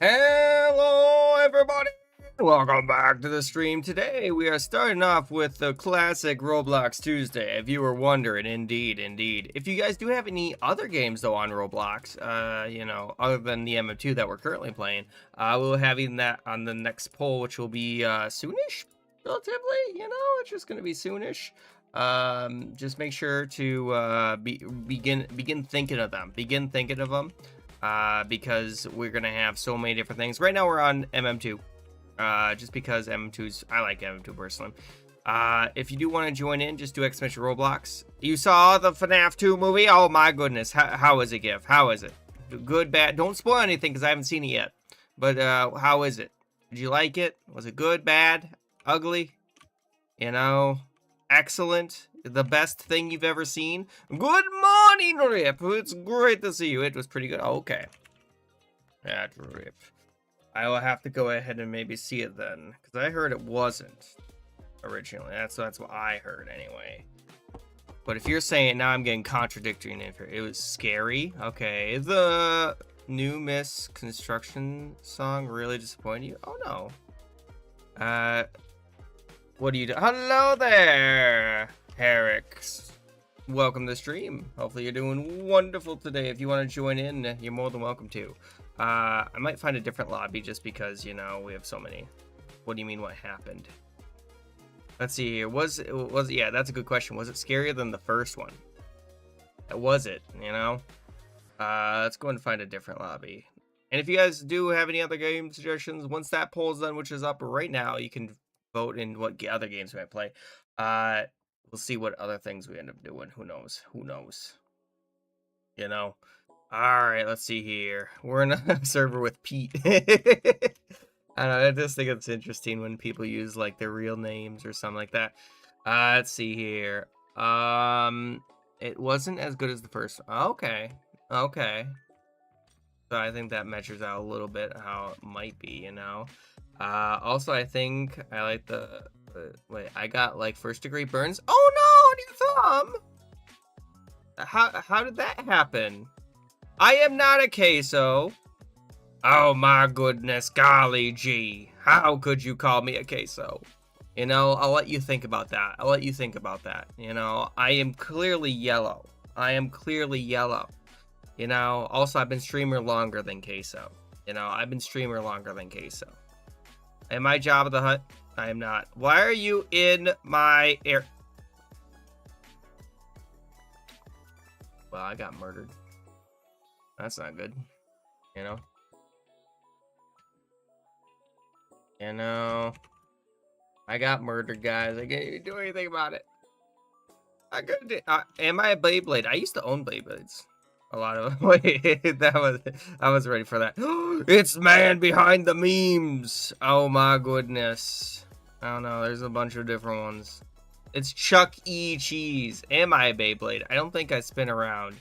Hello, everybody! Welcome back to the stream. Today, we are starting off with the classic Roblox Tuesday. If you were wondering, indeed. If you guys do have any other games, though, on Roblox, other than the MM2 that we're currently playing, we'll have that on the next poll, which will be soonish, relatively. It's just going to be soonish. Just make sure to begin thinking of them. Because we're gonna have so many different things. Right now we're on MM2, just because I like MM2 personally. If you do want to join in, just do exclamation Roblox. You saw the FNAF 2 movie? Oh my goodness, how is it, Gif? How is it? Good, bad? Don't spoil anything because I haven't seen it yet. But how is it? Did you like it? Was it good, bad, ugly? Excellent? The best thing you've ever seen? Good morning, Rip. It's great to see you. It was pretty good. Okay. That Rip. I will have to go ahead and maybe see it then, because I heard it wasn't originally. That's what I heard anyway. But if you're saying now, I'm getting contradictory. It was scary. Okay. The new Miss Construction song really disappointed you? Oh no. What do you do? Hello there, Herrick. Welcome to the stream. Hopefully you're doing wonderful today. If you want to join in, you're more than welcome to. I might find a different lobby just because, we have so many. What do you mean what happened? Let's see here. Yeah, that's a good question. Was it scarier than the first one? Was it, Let's go and find a different lobby. And if you guys do have any other game suggestions, once that poll's done, which is up right now, you can vote in what other games we might play. We'll see what other things we end up doing. Who knows? All right, let's see here. We're in a server with Pete. I don't know. I just think it's interesting when people use like their real names or something like that. Let's see here. It wasn't as good as the first one. Okay. So I think that measures out a little bit how it might be, Also, I think I like wait, I got like first-degree burns. Oh no, on your thumb! How did that happen? I am not a queso. Oh my goodness, golly gee. How could you call me a queso? I'll let you think about that. I am clearly yellow. Also, I've been streamer longer than queso. Am I Jabba the Hutt? I am not. Why are you in my air? Well, I got murdered. That's not good. I got murdered, guys. I can't even do anything about it. Am I a Beyblade? I used to own Beyblades. A lot of wait, I was ready for that. It's man behind the memes. Oh my goodness. I don't know. There's a bunch of different ones. It's Chuck E. Cheese. Am I a Beyblade? I don't think I spin around,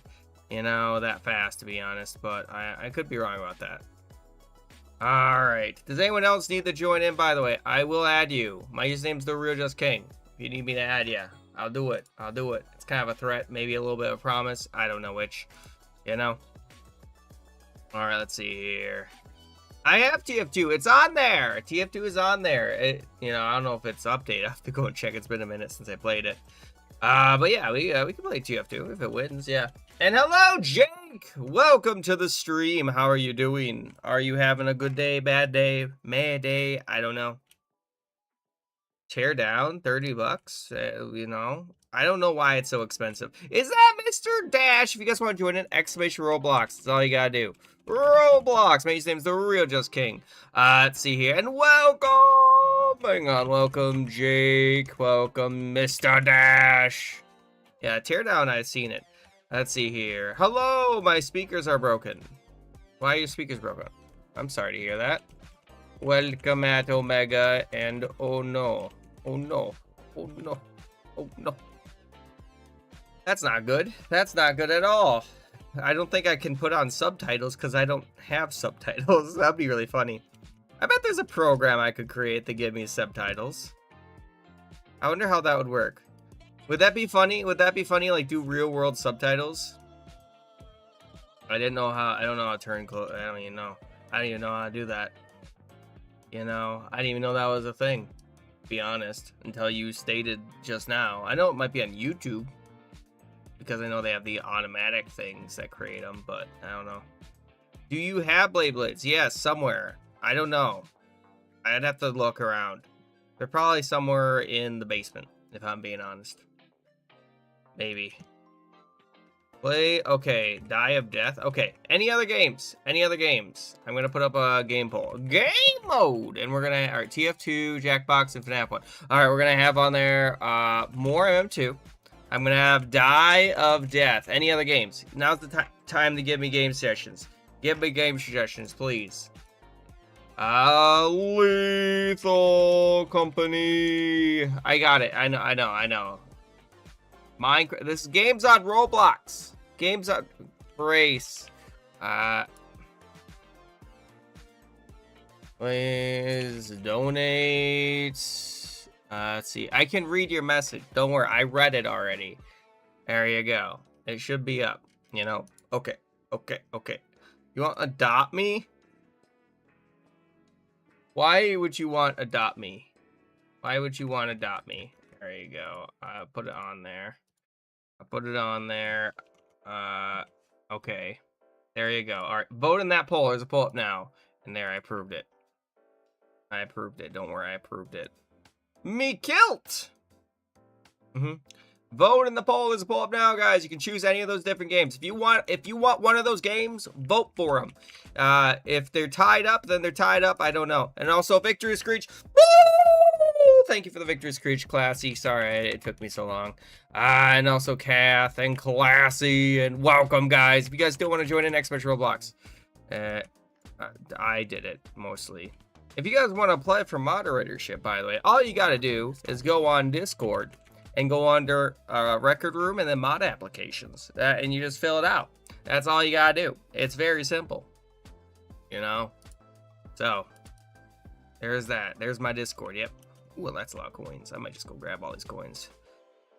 that fast, to be honest. But I could be wrong about that. All right. Does anyone else need to join in? By the way, I will add you. My username's The Real Just King. If you need me to add you, I'll do it. It's kind of a threat, maybe a little bit of a promise. I don't know which. All right, let's see here. I have TF2. It's on there. TF2 is on there. I don't know if it's updated. I have to go and check. It's been a minute since I played it. But yeah, we can play TF2 if it wins. Yeah. And hello, Jake. Welcome to the stream. How are you doing? Are you having a good day, bad day, mad day? I don't know. Tear down, $30. I don't know why it's so expensive. Is that Mr. Dash? If you guys want to join in, exclamation Roblox. That's all you gotta do. Roblox. My name's The Real Just King. Let's see here. And welcome. Hang on. Welcome, Jake. Welcome, Mr. Dash. Yeah, tear down. I've seen it. Let's see here. Hello. My speakers are broken. Why are your speakers broken? I'm sorry to hear that. Welcome at Omega. And oh no. Oh no. Oh no. Oh no. That's not good. That's not good at all. I don't think I can put on subtitles because I don't have subtitles. That'd be really funny. I bet there's a program I could create to give me subtitles. I wonder how that would work. Would that be funny? Like do real world subtitles? I don't know how to turn close. I don't even know. I didn't even know how to do that. You know, I didn't even know that was a thing, to be honest, until you stated just now. I know it might be on YouTube, because I know they have the automatic things that create them, but I don't know. Do you have Blades? Yes, somewhere. I don't know. I'd have to look around. They're probably somewhere in the basement, if I'm being honest. Maybe. Play, okay, Die of Death. Okay, any other games? Any other games? I'm gonna put up a game poll. Game mode! And we're gonna, alright, TF2, Jackbox, and FNAF 1. Alright, we're gonna have on there, more MM2. I'm gonna have Die of Death. Any other games? Now's the time to give me game sessions. Give me game suggestions, please. Lethal Company. I got it. I know. Minecraft. This is games on Roblox. Games on Brace. Please donate. Let's see. I can read your message. Don't worry. I read it already. There you go. It should be up. You know. Okay. You want Adopt Me? Why would you want Adopt Me? Why would you want Adopt Me? There you go. Put it on there. I put it on there. Okay. There you go. All right. Vote in that poll. There's a poll up now. And there, I approved it. I approved it. Don't worry, I approved it. Me kilt! Vote in the poll. There's a poll up now, guys. You can choose any of those different games. If you want one of those games, vote for them. If they're tied up, then they're tied up. I don't know. And also, Victory Screech. Woo! Thank you for the Victory Screech, Classy. Sorry, it took me so long. And also Kath and Classy, and welcome, guys. If you guys still want to join in next match Roblox, I did it mostly. If you guys want to apply for moderatorship, by the way, all you got to do is go on Discord and go under Record Room and then Mod Applications, and you just fill it out. That's all you got to do. It's very simple, you know. So there's that. There's my Discord. Yep. Well, that's a lot of coins. I might just go grab all these coins.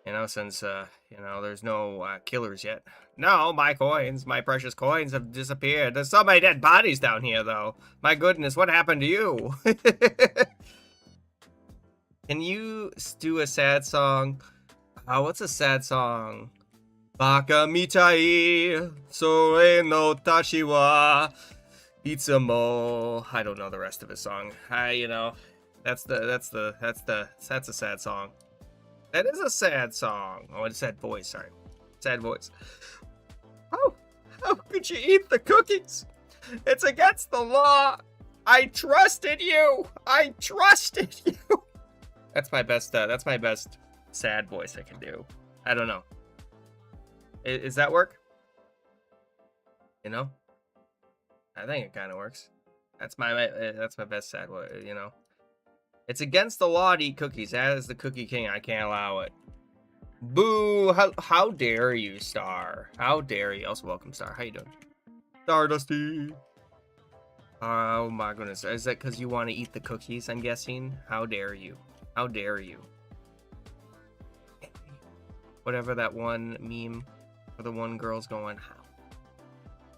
You know, since, you know, there's no killers yet. No, my coins, my precious coins have disappeared. There's so many dead bodies down here, though. My goodness, what happened to you? Can you do a sad song? What's a sad song? Baka mitai, sore no tashi wa itsumo. I don't know the rest of his song. You know, that's a sad song. That is a sad song. Oh, it's sad voice, sorry. Sad voice. Oh, how could you eat the cookies? It's against the law. I trusted you. I trusted you. That's my best sad voice I can do. I don't know. Is that work? You know? I think it kind of works. That's my best sad voice, you know? It's against the law to eat cookies. As the Cookie King, I can't allow it. Boo! How dare you, Star? How dare you? Also, welcome, Star. How you doing? Stardusty. Oh my goodness. Is that because you want to eat the cookies, I'm guessing? How dare you? How dare you? Whatever that one meme where the one girl's going, how?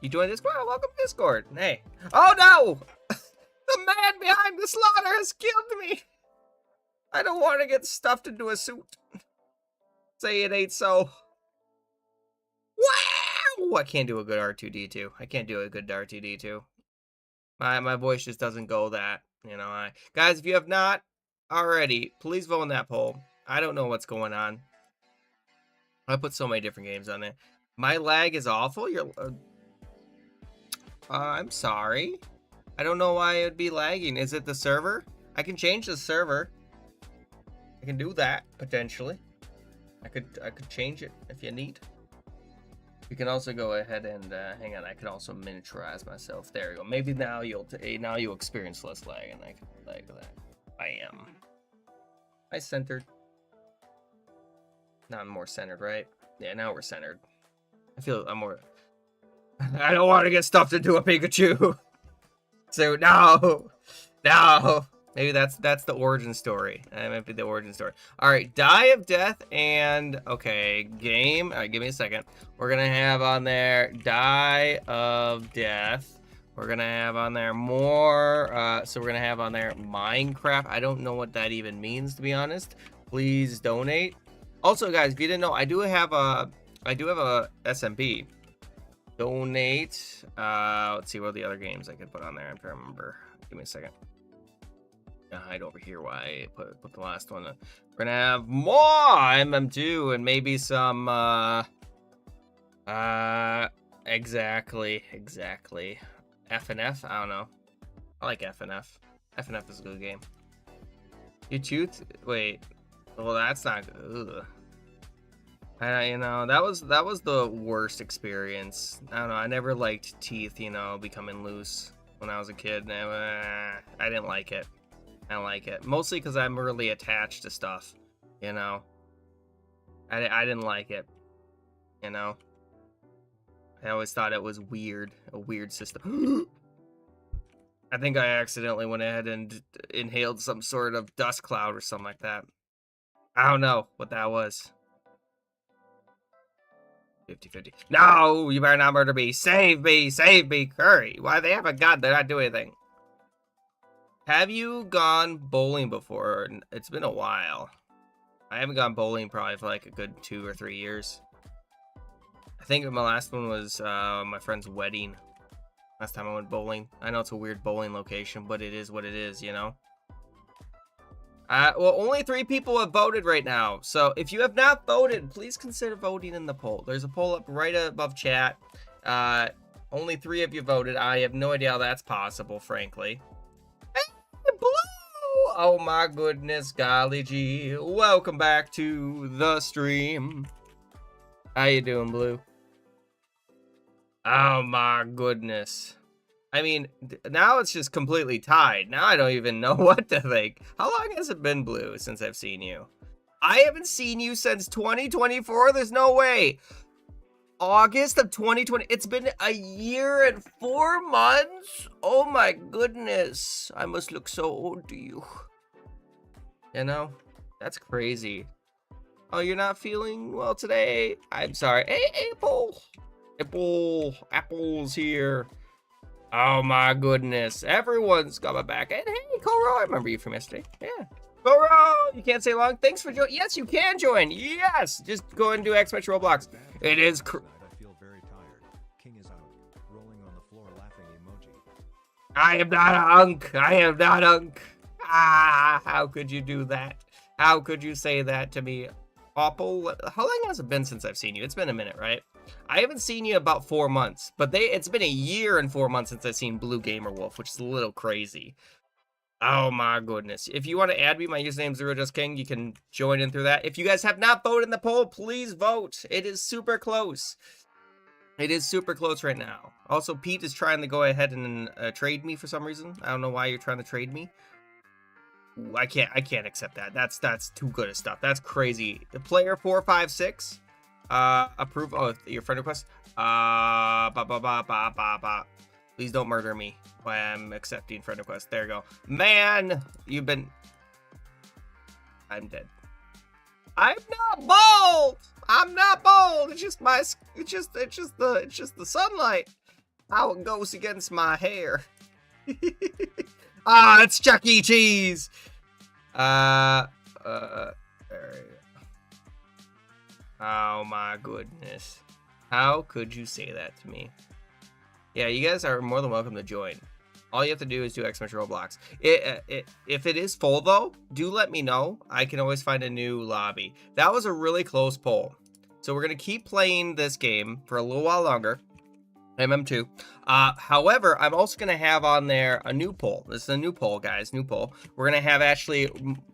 You joined Discord? Oh, welcome to Discord. Hey. Oh no! The man behind the slaughter has killed me! I don't want to get stuffed into a suit. Say it ain't so. Wow! I can't do a good R2-D2. I can't do a good R2-D2. My voice just doesn't go that, you know. Guys, if you have not already, please vote in that poll. I don't know what's going on. I put so many different games on there. My lag is awful. I'm sorry. I don't know why it would be lagging. Is it the server? I can change the server. I can do that potentially. I could change it if you need. You can also go ahead and hang on. I could also miniaturize myself. There you go. Maybe now you'll experience less lag, and I can lag that. I am. I centered. Now I'm more centered, right? Yeah, now we're centered. I feel I'm more. I don't want to get stuffed into a Pikachu. So no. Maybe that's the origin story. That might be the origin story. All right, Die of Death and okay, game. All right, give me a second. We're gonna have on there Die of Death We're gonna have on there more, so we're gonna have on there Minecraft. I don't know what that even means, to be honest. Please donate. Also, guys, if you didn't know, I do have a SMP. Donate. Let's see what the other games I could put on there. I'm trying to remember. Give me a second. Hide over here while I put the last one. We're gonna have more MM2 and maybe some exactly FNF. I don't know. I like FNF. FNF is a good game. You choose? Wait. Well, that's not good. You know, that was the worst experience. I don't know. I never liked teeth, you know, becoming loose when I was a kid. I didn't like it. I don't like it. Mostly because I'm really attached to stuff, you know. I didn't like it, you know. I always thought it was weird, a weird system. I think I accidentally went ahead and inhaled some sort of dust cloud or something like that. I don't know what that was. 50-50. No, you better not murder me. Save me, Curry. Why they have a gun? They're not doing anything. Have you gone bowling before? It's been a while. I haven't gone bowling probably for like a good 2 or 3 years. I think my last one was my friend's wedding. Last time I went bowling. I know it's a weird bowling location, but it is what it is, you know? Well, only 3 people have voted right now. So if you have not voted, please consider voting in the poll. There's a poll up right above chat. Only 3 of you voted. I have no idea how that's possible, frankly. Blue! Oh my goodness, golly gee. Welcome back to the stream. How you doing, Blue? Oh my goodness. I mean, now it's just completely tied. Now I don't even know what to think. How long has it been, Blue, since I've seen you? I haven't seen you since 2024? There's no way. August of 2020. It's been a year and 4 months? Oh my goodness. I must look so old to you. You know? That's crazy. Oh, you're not feeling well today? I'm sorry. Hey, Apple. Apple's here. Oh my goodness. Everyone's coming back. And hey, Koro, I remember you from yesterday. Yeah. Koro, you can't stay long. Thanks for joining. Yes, you can join. Yes. Just go and do X-Match Roblox. It is I feel very tired. King is out. Rolling on the floor laughing emoji. I am not a hunk. I am not a hunk. Ah, how could you do that? How could you say that to me? Apple, how long has it been since I've seen you? It's been a minute, right? I haven't seen you about 4 months, but it's been a year and 4 months since I've seen Blue Gamer Wolf, which is a little crazy. Oh my goodness. If you want to add me, my username ZeroJustKing, you can join in through that. If you guys have not voted in the poll, please vote. It is super close. It is super close right now. Also, Pete is trying to go ahead and trade me for some reason. I don't know why you're trying to trade me. Ooh, I can't accept that. That's too good of stuff. That's crazy. The player 456 approve your friend request. Please don't murder me while I'm accepting friend request. There you go. Man, you've been. I'm dead. I'm not bald. I'm not bald. It's just my. It's just the sunlight. How it goes against my hair. Ah, it's Chuck E. Cheese. There you go. Oh my goodness. How could you say that to me? Yeah, you guys are more than welcome to join. All you have to do is do X-Match Roblox. If it is full, though, do let me know. I can always find a new lobby. That was a really close poll. So we're going to keep playing this game for a little while longer. MM2. However, I'm also going to have on there a new poll. This is a new poll, guys. New poll. We're going to have actually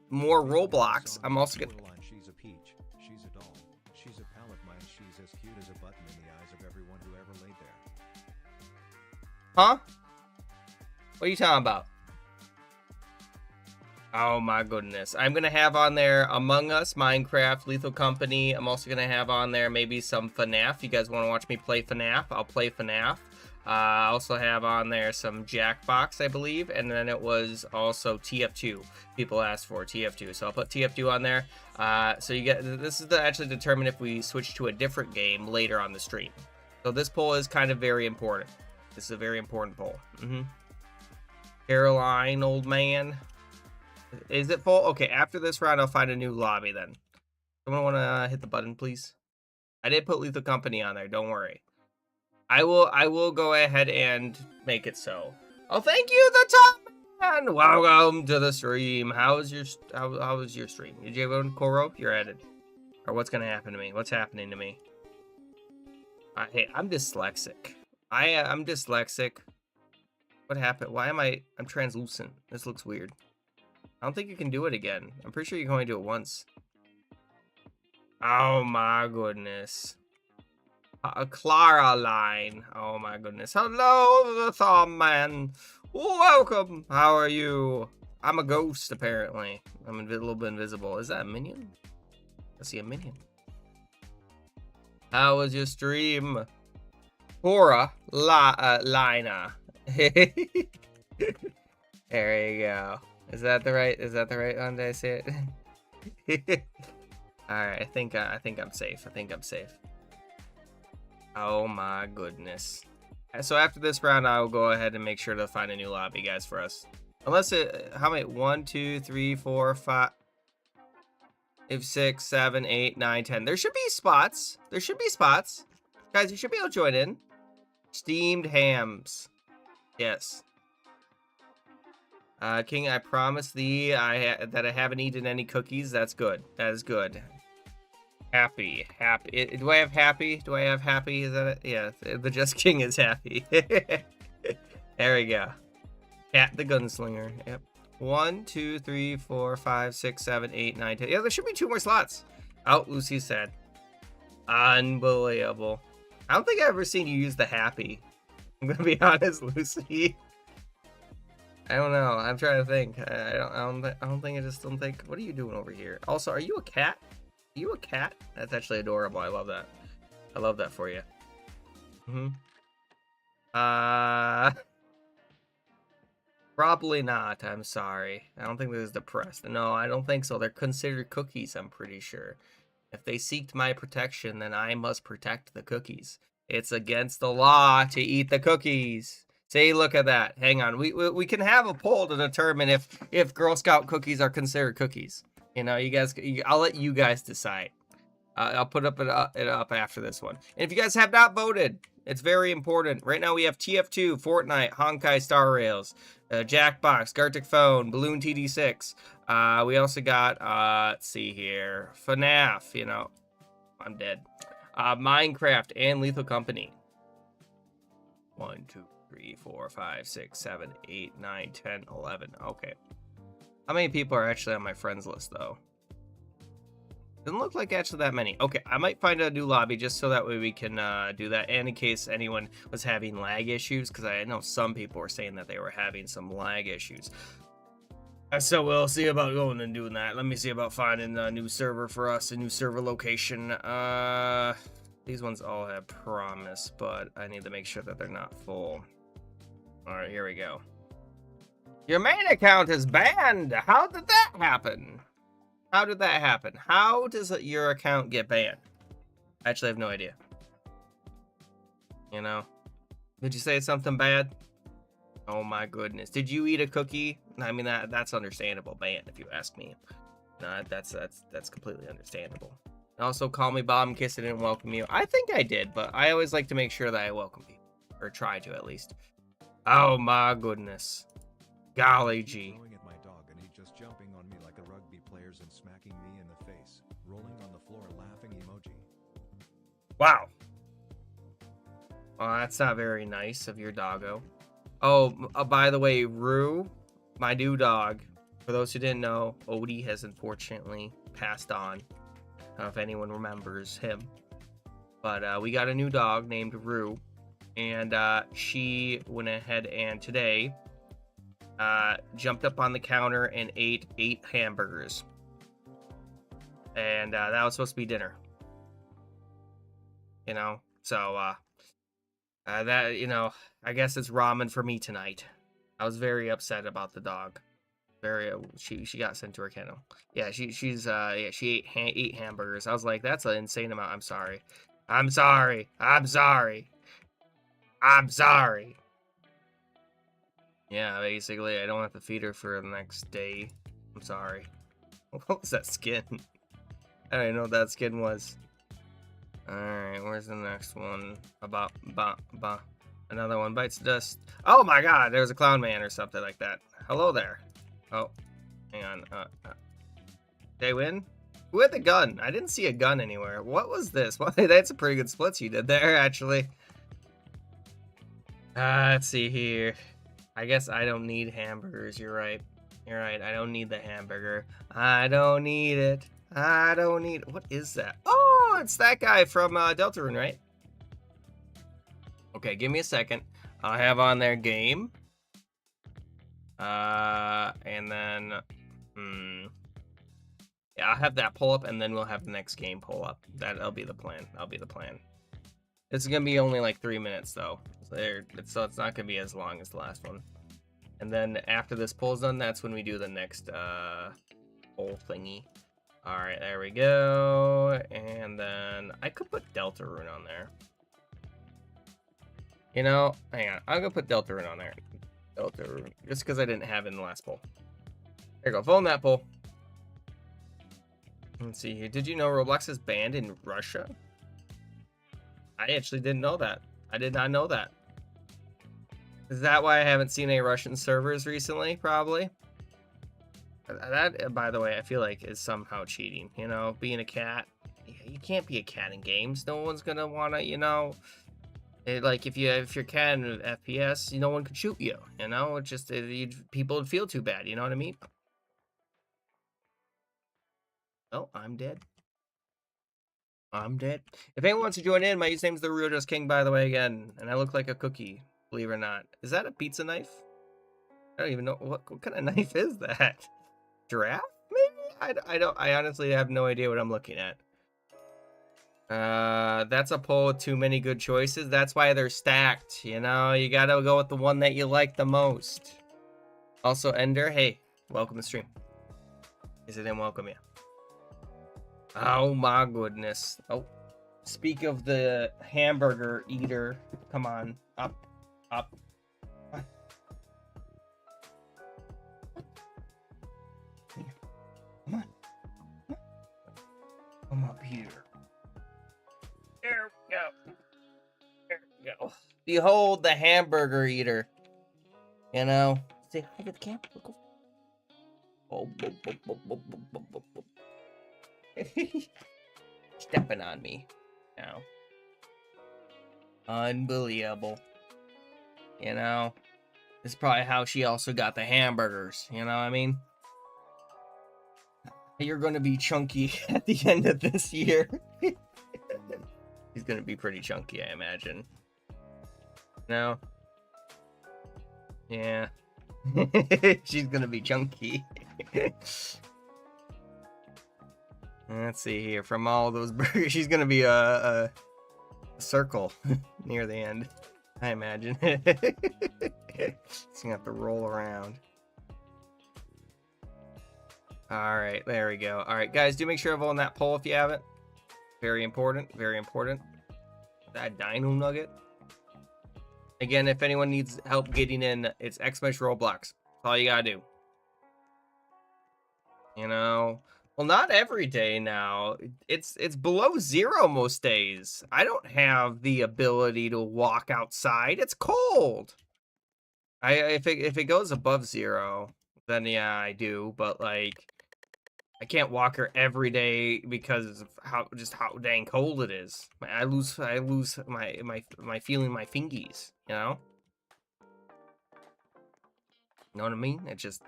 more Roblox. I'm also going to... She's a peach. She's a doll. She's a pal of mine. She's as cute as a button in the eyes of everyone who ever laid there. Huh? What are you talking about? Oh my goodness. I'm going to have on there Among Us, Minecraft, Lethal Company. I'm also going to have on there maybe some FNAF. You guys want to watch me play FNAF? I'll play FNAF. I also have on there some Jackbox, I believe. And then it was also TF2. People asked for TF2. So I'll put TF2 on there. So you get, this is to actually determine if we switch to a different game later on the stream. So this poll is kind of very important. This is a very important poll. Caroline, old man. Is it full? Okay, after this round, I'll find a new lobby then. Someone want to hit the button, please? I did put Lethal Company on there. Don't worry. I will go ahead and make it so. Oh, thank you, the top man. Welcome to the stream. How was your stream? Did you have one Koro? You're added. Or what's gonna happen to me? What's happening to me? Hey, I'm dyslexic. I'm dyslexic. What happened? Why am I'm translucent? This looks weird. I don't think you can do it again. I'm pretty sure you can only do it once. Oh my goodness. Clara line. Oh my goodness. Hello, the thumb man. Welcome. How are you? I'm a ghost, apparently. I'm a little bit invisible. Is that a minion? I see a minion. How was your stream? Cora Lina. There you go. Is that the right one? Did I say it? Alright, I think I'm safe. I think I'm safe. Oh my goodness. So after this round, I will go ahead and make sure to find a new lobby, guys, for us. Unless how many? 1, 2, 3, 4, 5, 6, 7, 8, 9, 10. There should be spots. There should be spots. Guys, you should be able to join in. Steamed hams. Yes. King, I promise thee that I haven't eaten any cookies. That's good. That is good. Happy. Do I have happy? Is that it? Yeah, the Just King is happy. There we go. Cat the Gunslinger. Yep. 1, 2, 3, 4, 5, 6, 7, 8, 9, 10. Yeah, there should be 2 more slots. Oh, Lucy's sad. Unbelievable. I don't think I've ever seen you use the happy. I'm gonna be honest, Lucy. I don't know. I'm trying to think. I don't think. What are you doing over here? Also, are you a cat? Are you a cat? That's actually adorable. I love that. I love that for you. Probably not. I'm sorry. I don't think this is depressed. No, I don't think so. They're considered cookies, I'm pretty sure. If they seeked my protection, then I must protect the cookies. It's against the law to eat the cookies. See, look at that. Hang on. We can have a poll to determine if Girl Scout cookies are considered cookies. You know, you guys. I'll let you guys decide. I'll put it up after this one. And if you guys have not voted, it's very important. Right now we have TF2, Fortnite, Honkai Star Rails, Jackbox, Gartic Phone, Balloon TD6. We also got let's see here, FNAF. You know, I'm dead. Minecraft and Lethal Company. 1, 2, 3, 4, 5, 6, 7, 8, 9, 10, 11. Okay. How many people are actually on my friends list, though? Doesn't look like actually that many. Okay, I might find a new lobby just so that way we can do that. And in case anyone was having lag issues, because I know some people were saying that they were having some lag issues. So we'll see about going and doing that. Let me see about finding a new server for us, a new server location. These ones all have promise, but I need to make sure that they're not full. All right, here we go. Your main account is banned. How did that happen? How did that happen? How does your account get banned? I actually have no idea. You know? Did you say something bad? Oh my goodness. Did you eat a cookie? I mean, that's understandable ban if you ask me. No, that's completely understandable. Also, call me Bob in case I didn't welcome you. I think I did, but I always like to make sure that I welcome people. Or try to, at least. Oh my goodness. Golly gee. At my dog and he just jumping on me like a rugby players and smacking me in the face. Rolling on the floor laughing emoji. Wow. Well, that's not very nice of your doggo. Oh, by the way, Rue, my new dog. For those who didn't know, Odie has unfortunately passed on. I don't know if anyone remembers him. But we got a new dog named Rue. And she went ahead and today jumped up on the counter and ate 8 hamburgers. And that was supposed to be dinner. You know, so that, you know, I guess it's ramen for me tonight. I was very upset about the dog. Very, she got sent to her kennel. Yeah, she ate 8 hamburgers. I was like, that's an insane amount. I'm sorry. I'm sorry. Yeah, basically, I don't have to feed her for the next day. I'm sorry. What was that skin? I don't even know what that skin was. Alright, where's the next one? Another one bites dust. Oh my god, there's a clown man or something like that. Hello there. Oh, hang on. Did I win? Who had the gun? I didn't see a gun anywhere. What was this? Well, that's a pretty good splits you did there, actually. Let's see here. I guess I don't need hamburgers. You're right. You're right. I don't need the hamburger. I don't need it. I don't need... What is that? Oh, it's that guy from Deltarune, right? Okay, give me a second. I'll have on their game. And then... Yeah, I'll have that pull up, and then we'll have the next game pull up. That'll be the plan. That'll be the plan. It's gonna be only like 3 minutes, though. So it's not gonna be as long as the last one. And then after this poll's done, that's when we do the next poll thingy. All right, there we go. And then I could put Deltarune on there. You know, hang on. I'm gonna put Deltarune on there. Deltarune, just because I didn't have it in the last poll. There you go. Vote on that poll. Let's see here. Did you know Roblox is banned in Russia? I actually didn't know that. I did not know that. Is that why I haven't seen any Russian servers recently? Probably. That, by the way, I feel like is somehow cheating. You know, being a cat. You can't be a cat in games. No one's gonna wanna, you know. Like if you're cat in FPS, no one could shoot you. You know, it's just people would feel too bad. You know what I mean? Oh, I'm dead. I'm dead. If anyone wants to join in, my username's the Real Just King, by the way, again. And I look like a cookie, believe it or not. Is that a pizza knife? I don't even know. What kind of knife is that? Giraffe, maybe? I honestly have no idea what I'm looking at. That's a poll with too many good choices. That's why they're stacked, you know? You gotta go with the one that you like the most. Also, Ender, hey, welcome to stream. Is it in welcome you? Oh my goodness. Oh, speak of the hamburger eater. Come on, up. Here. Come on. Come up here. There we go. There we go. Behold the hamburger eater. You know. Say hi to the camera. Oh, stepping on me now. Unbelievable. You know, this is probably how she also got the hamburgers. You know what I mean? You're gonna be chunky at the end of this year. He's gonna be pretty chunky, I imagine. No? Yeah. She's gonna be chunky. Let's see here. From all those burgers, she's gonna be a circle near the end, I imagine. She's gonna have to roll around. All right, there we go. All right, guys, do make sure to vote on that poll if you haven't. Very important, very important. That dino nugget. Again, if anyone needs help getting in, it's !Roblox. That's all you gotta do. You know, well, not every day now. It's below 0 most days. I don't have the ability to walk outside. It's cold. If it goes above 0, then yeah, I do. But like, I can't walk her every day because of how dang cold it is. I lose my feeling my fingies. You know what I mean? It's just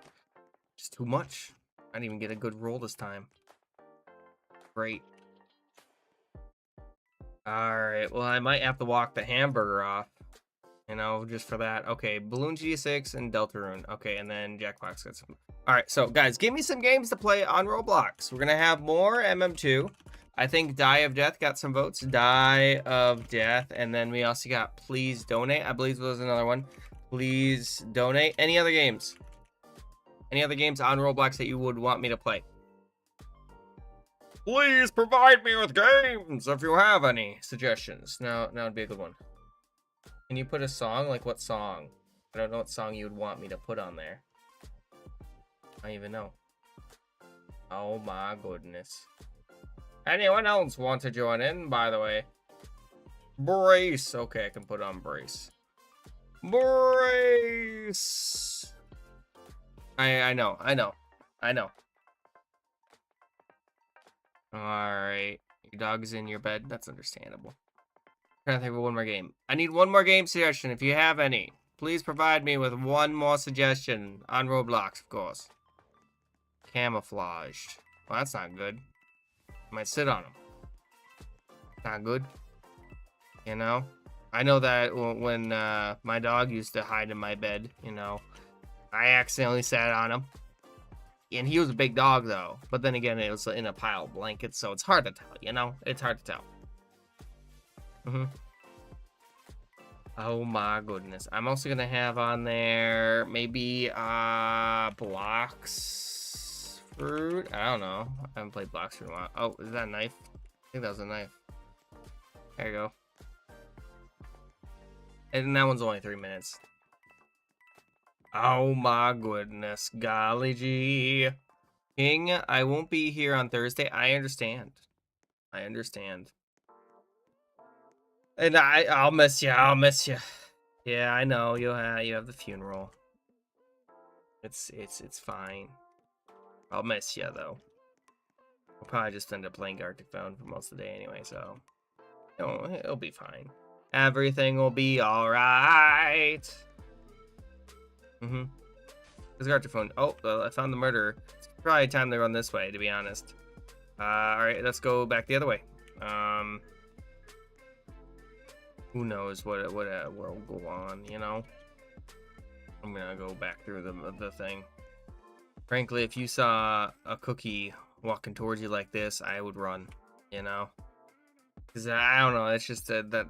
too much. I didn't even get a good roll this time. Great. Alright, well, I might have to walk the hamburger off. You know, just for that. Okay, Balloon G6 and Deltarune. Okay, and then Jackbox got some. Alright, so, guys, give me some games to play on Roblox. We're gonna have more MM2. I think Die of Death got some votes. Die of Death. And then we also got Please Donate. I believe there was another one. Please Donate. Any other games? Any other games on Roblox that you would want me to play? Please provide me with games if you have any suggestions. Now would be a good one. Can you put a song? Like what song? I don't know what song you would want me to put on there. I don't even know. Oh my goodness. Anyone else want to join in, by the way? Brace. Okay, I can put on Brace. Brace. I know. Alright. Your dog's in your bed. That's understandable. Trying to think of one more game. I need one more game suggestion if you have any. Please provide me with one more suggestion. On Roblox, of course. Camouflaged. Well, that's not good. I might sit on them. Not good. You know? I know that when my dog used to hide in my bed, you know, I accidentally sat on him. And he was a big dog, though. But then again, it was in a pile of blankets, so it's hard to tell, you know? It's hard to tell. Oh my goodness. I'm also gonna have on there maybe Blocks Fruit. I don't know. I haven't played Blocks Fruit in a while. Oh, is that a knife? I think that was a knife. There you go. And that one's only 3 minutes. Oh my goodness. Golly gee. King, I won't be here on Thursday. I understand. And I'll miss you. Yeah, I know. You have the funeral. It's fine. I'll miss you though. We'll probably just end up playing Gartic phone for most of the day anyway, so it'll be fine. Everything will be all right. There's Gartic phone. Oh, I found the murderer. It's probably time to run this way, to be honest. All right, let's go back the other way. Who knows what will go on, you know? I'm gonna go back through the thing. Frankly, if you saw a cookie walking towards you like this, I would run, you know? Because I don't know, it's just that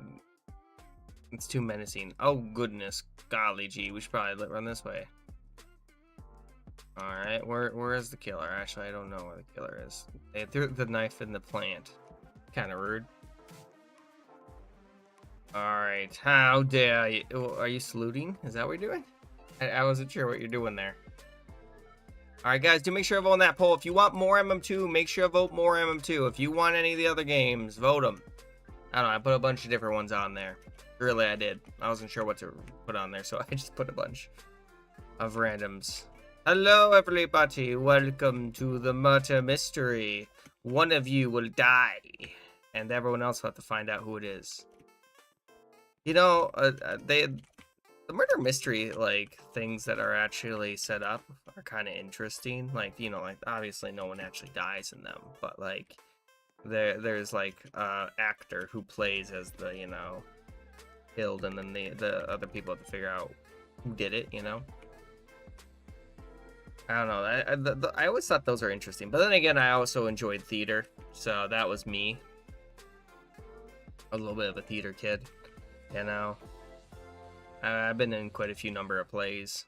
it's too menacing. Oh goodness, golly gee, we should probably run this way. Alright, where is the killer? Actually, I don't know where the killer is. They threw the knife in the plant. Kinda rude. Alright, how dare you? Are you saluting? Is that what you're doing? I wasn't sure what you're doing there. Alright guys, do make sure to vote on that poll. If you want more MM2, make sure to vote more MM2. If you want any of the other games, vote them. I don't know, I put a bunch of different ones on there. Really, I did. I wasn't sure what to put on there, so I just put a bunch of randoms. Hello everybody, welcome to the murder mystery. One of you will die, and everyone else will have to find out who it is. You know, the murder mystery, like, things that are actually set up are kind of interesting. Like, you know, like, obviously no one actually dies in them, but, like, there's, like, actor who plays as the, you know, killed, and then the other people have to figure out who did it, you know? I don't know, I always thought those were interesting, but then again, I also enjoyed theater, so that was me. A little bit of a theater kid. You know, I've been in quite a few number of plays,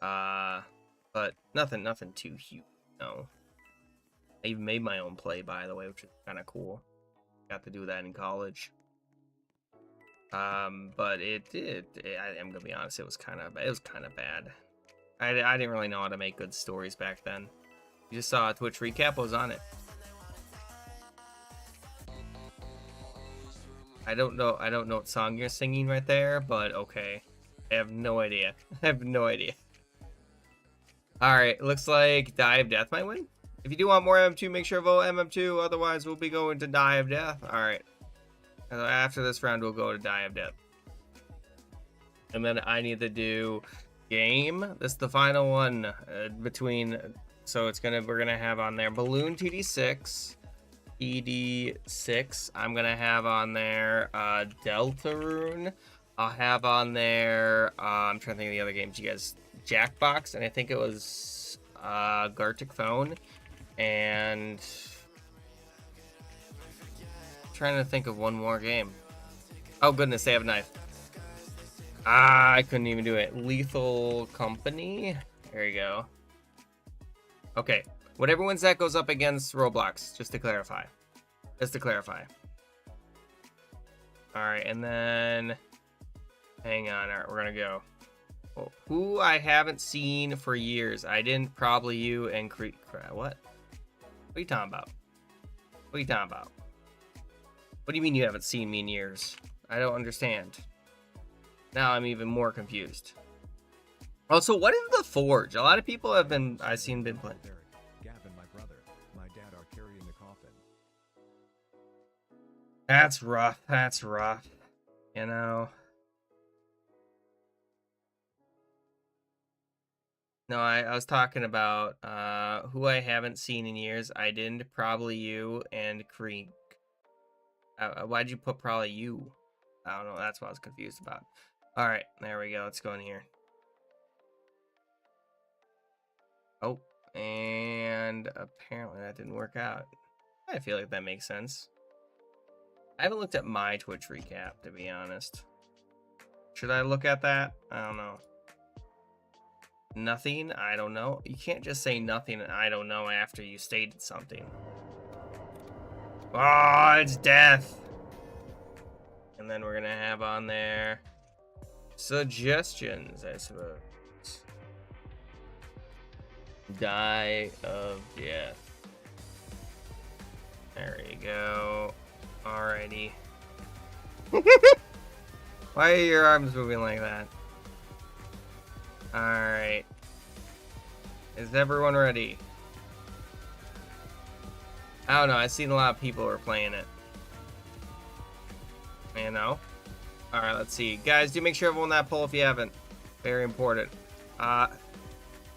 but nothing too huge. No, I even made my own play, by the way, which is kind of cool. Got to do that in college. But I'm gonna be honest, it was kind of bad. I didn't really know how to make good stories back then. You just saw a Twitch recap. I was on it. I don't know what song you're singing right there, but okay. I have no idea. Alright, looks like Die of Death might win. If you do want more MM2, make sure to vote MM2, otherwise we'll be going to Die of Death. Alright. After this round, we'll go to Die of Death. And then I need to do game. This is the final one between, so we're gonna have on there Balloon TD6. ED6. I'm gonna have on there Deltarune. I'll have on there I'm trying to think of the other games you guys, Jackbox, and I think it was Gartic phone, and trying to think of one more game. Oh goodness, they have a knife. I couldn't even do it. Lethal Company. There you go. Okay. Whatever wins that goes up against Roblox, just to clarify. Alright, and then Hang on. All right, we're gonna go. Oh, who I haven't seen for years. I didn't. Probably you and what? What are you talking about? What are you talking about? What do you mean you haven't seen me in years? I don't understand. Now I'm even more confused. Also, what is the Forge? A lot of people have been, I've seen been playing. Gavin, my brother, my dad are carrying the coffin. That's rough. That's rough. You know. No, I was talking about who I haven't seen in years. I didn't. Probably you and Creek. Why'd you put probably you? I don't know. That's what I was confused about. All right, there we go. Let's go in here. Oh, and apparently that didn't work out. I feel like that makes sense. I haven't looked at my Twitch recap, to be honest. Should I look at that? I don't know. Nothing? I don't know. You can't just say nothing and I don't know after you stated something. Oh, it's death. And then we're going to have on there suggestions, I suppose. Die of death. There you go. Alrighty. Why are your arms moving like that? Alright. Is everyone ready? I don't know. I've seen a lot of people who are playing it. You know? Alright, let's see. Guys, do make sure everyone that poll if you haven't. Very important. I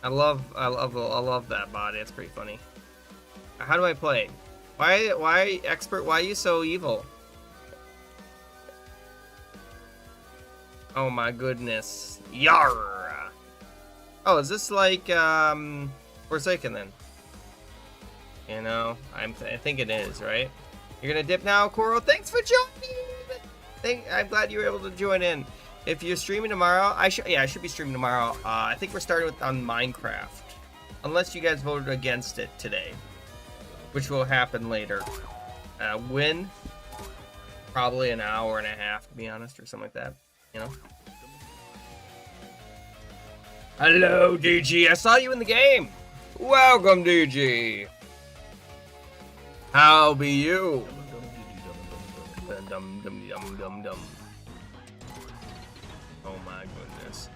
love that body. It's pretty funny. How do I play? Why expert? Why are you so evil? Oh my goodness. Yar. Oh, is this like Forsaken then? You know, I think it is, right? You're gonna dip now, Coral. Thanks for joining. I'm glad you were able to join in. If you're streaming tomorrow, I should be streaming tomorrow. I think we're starting on Minecraft, unless you guys voted against it today, which will happen later. When? Probably an hour and a half, to be honest, or something like that. You know. Hello, DG. I saw you in the game. Welcome, DG. How be you? Oh my goodness.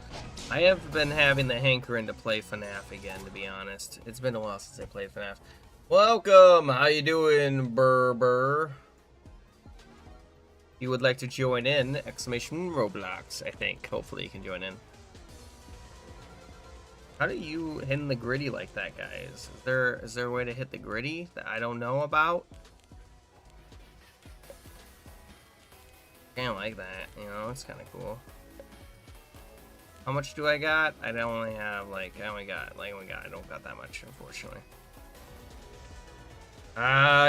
I have been having the hankering to play FNAF again, to be honest. It's been a while since I played FNAF. Welcome! How you doing, Burr? You would like to join in, exclamation Roblox, I think. Hopefully you can join in. How do you hit the gritty like that, guys? Is there a way to hit the gritty that I don't know about? Kind of like that, you know, it's kind of cool. How much do I got? I only have I don't got that much, unfortunately.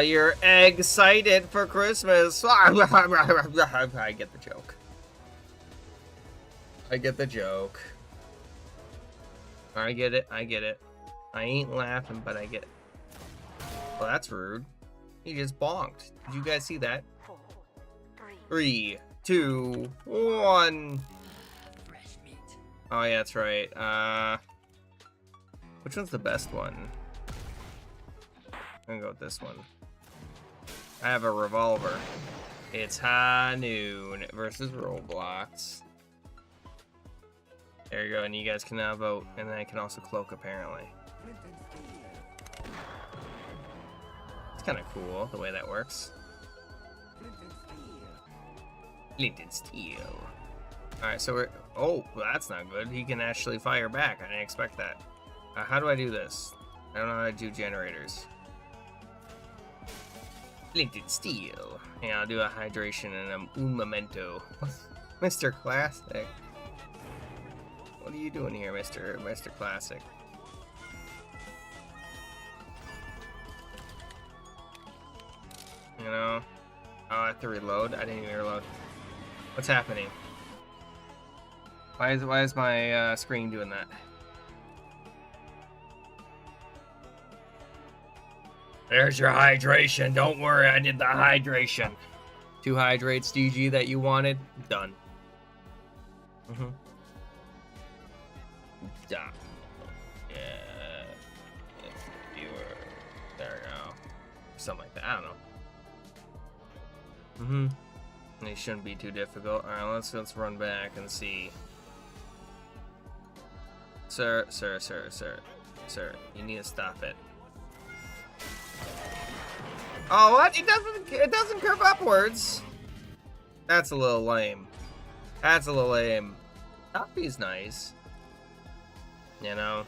You're excited for Christmas. I get the joke. I get the joke. I get it. I ain't laughing, but I get it. Well, that's rude. He just bonked. Did you guys see that? 3, 2, 1. Oh yeah, that's right. Which one's the best one? I'm gonna go with this one. I have a revolver. It's High Noon versus Roblox. There you go, and you guys can now vote, and then I can also cloak apparently. It's kind of cool the way that works. Flint and steel. Alright, so we're... Oh, well, that's not good. He can actually fire back. I didn't expect that. How do I do this? I don't know how to do generators. Flint and steel. Yeah, I'll do a hydration and un memento. Mr. Classic. What are you doing here, Mr. Classic? You know? Oh, I have to reload? I didn't even reload. What's happening? Why is my screen doing that? There's your hydration. Don't worry, I did the hydration. 2 hydrates, DG, that you wanted. Done. Mm-hmm. Yeah. Yeah. Viewer. There we go. Something like that. I don't know. Mm-hmm. They shouldn't be too difficult. Alright, let's run back and see. Sir, you need to stop it. Oh, what? It doesn't curve upwards. That's a little lame. That's a little lame. Coffee's nice. You know,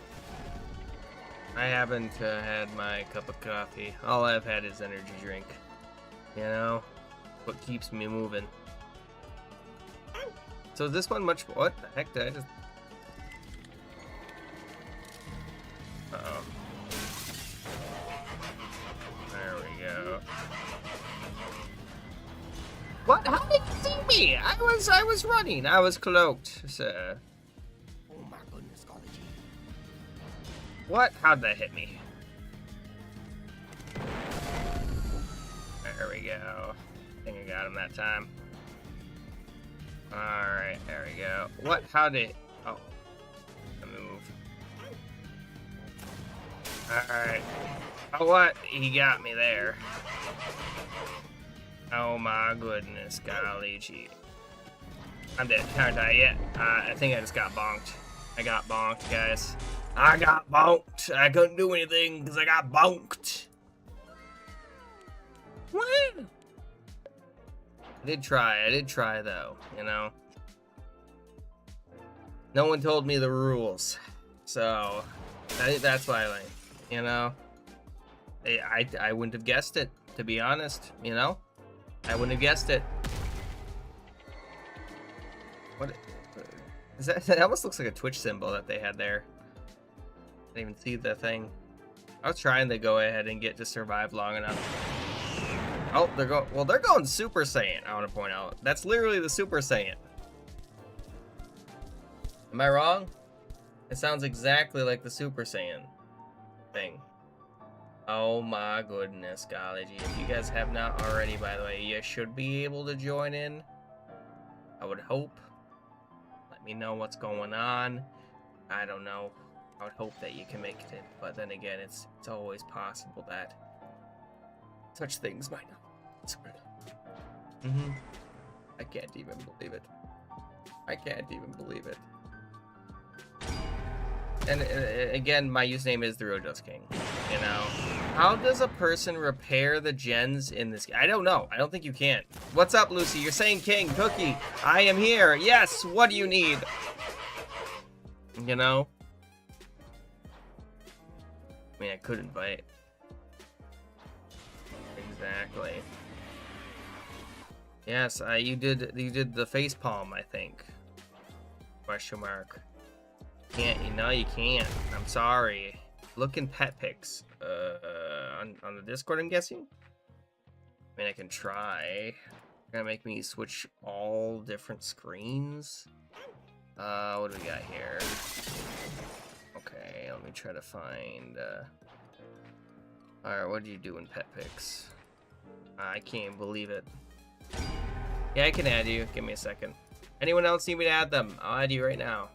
I haven't had my cup of coffee. All I've had is energy drink. You know, what keeps me moving. So is this one much? What the heck did I just? Uh-oh. There we go. What? How did you see me? I was running. I was cloaked, sir. Oh my goodness, Gartic. What? How'd that hit me? There we go. I think I got him that time. Alright, there we go. What? How did... Oh. I move. Alright. Oh, what? He got me there. Oh my goodness, golly gee. I'm dead. Can't die yet. I think I just got bonked. I got bonked, guys. I got bonked. I couldn't do anything because I got bonked. What? I did try though, you know. No one told me the rules. So, that's why I like, you know. I wouldn't have guessed it, to be honest, you know. I wouldn't have guessed it. What is that? That almost looks like a Twitch symbol that they had there. I didn't even see the thing. I was trying to go ahead and get to survive long enough. Oh, they're going. Well, they're going Super Saiyan. I want to point out that's literally the Super Saiyan. Am I wrong? It sounds exactly like the Super Saiyan thing. Oh my goodness, golly gee. If you guys have not already, by the way, you should be able to join in. I would hope. Let me know what's going on. I don't know. I would hope that you can make it, but then again, it's always possible that such things might not. I can't even believe it. I can't even believe it. And again, my username is the Real Just King. You know, how does a person repair the gens in this game? I don't know. I don't think you can. What's up, Lucy? You're saying King Cookie. I am here. Yes. What do you need? You know. I mean, I could invite. Exactly. Yes, you did the face palm, I think. Question mark. Can't you? No, you can't. I'm sorry. Look in pet pics. On the Discord, I'm guessing. I mean, I can try. Gonna make me switch all different screens. What do we got here? Okay, let me try to find. Alright, what do you do in pet pics? I can't believe it. Yeah, I can add you. Give me a second. Anyone else need me to add them? I'll add you right now.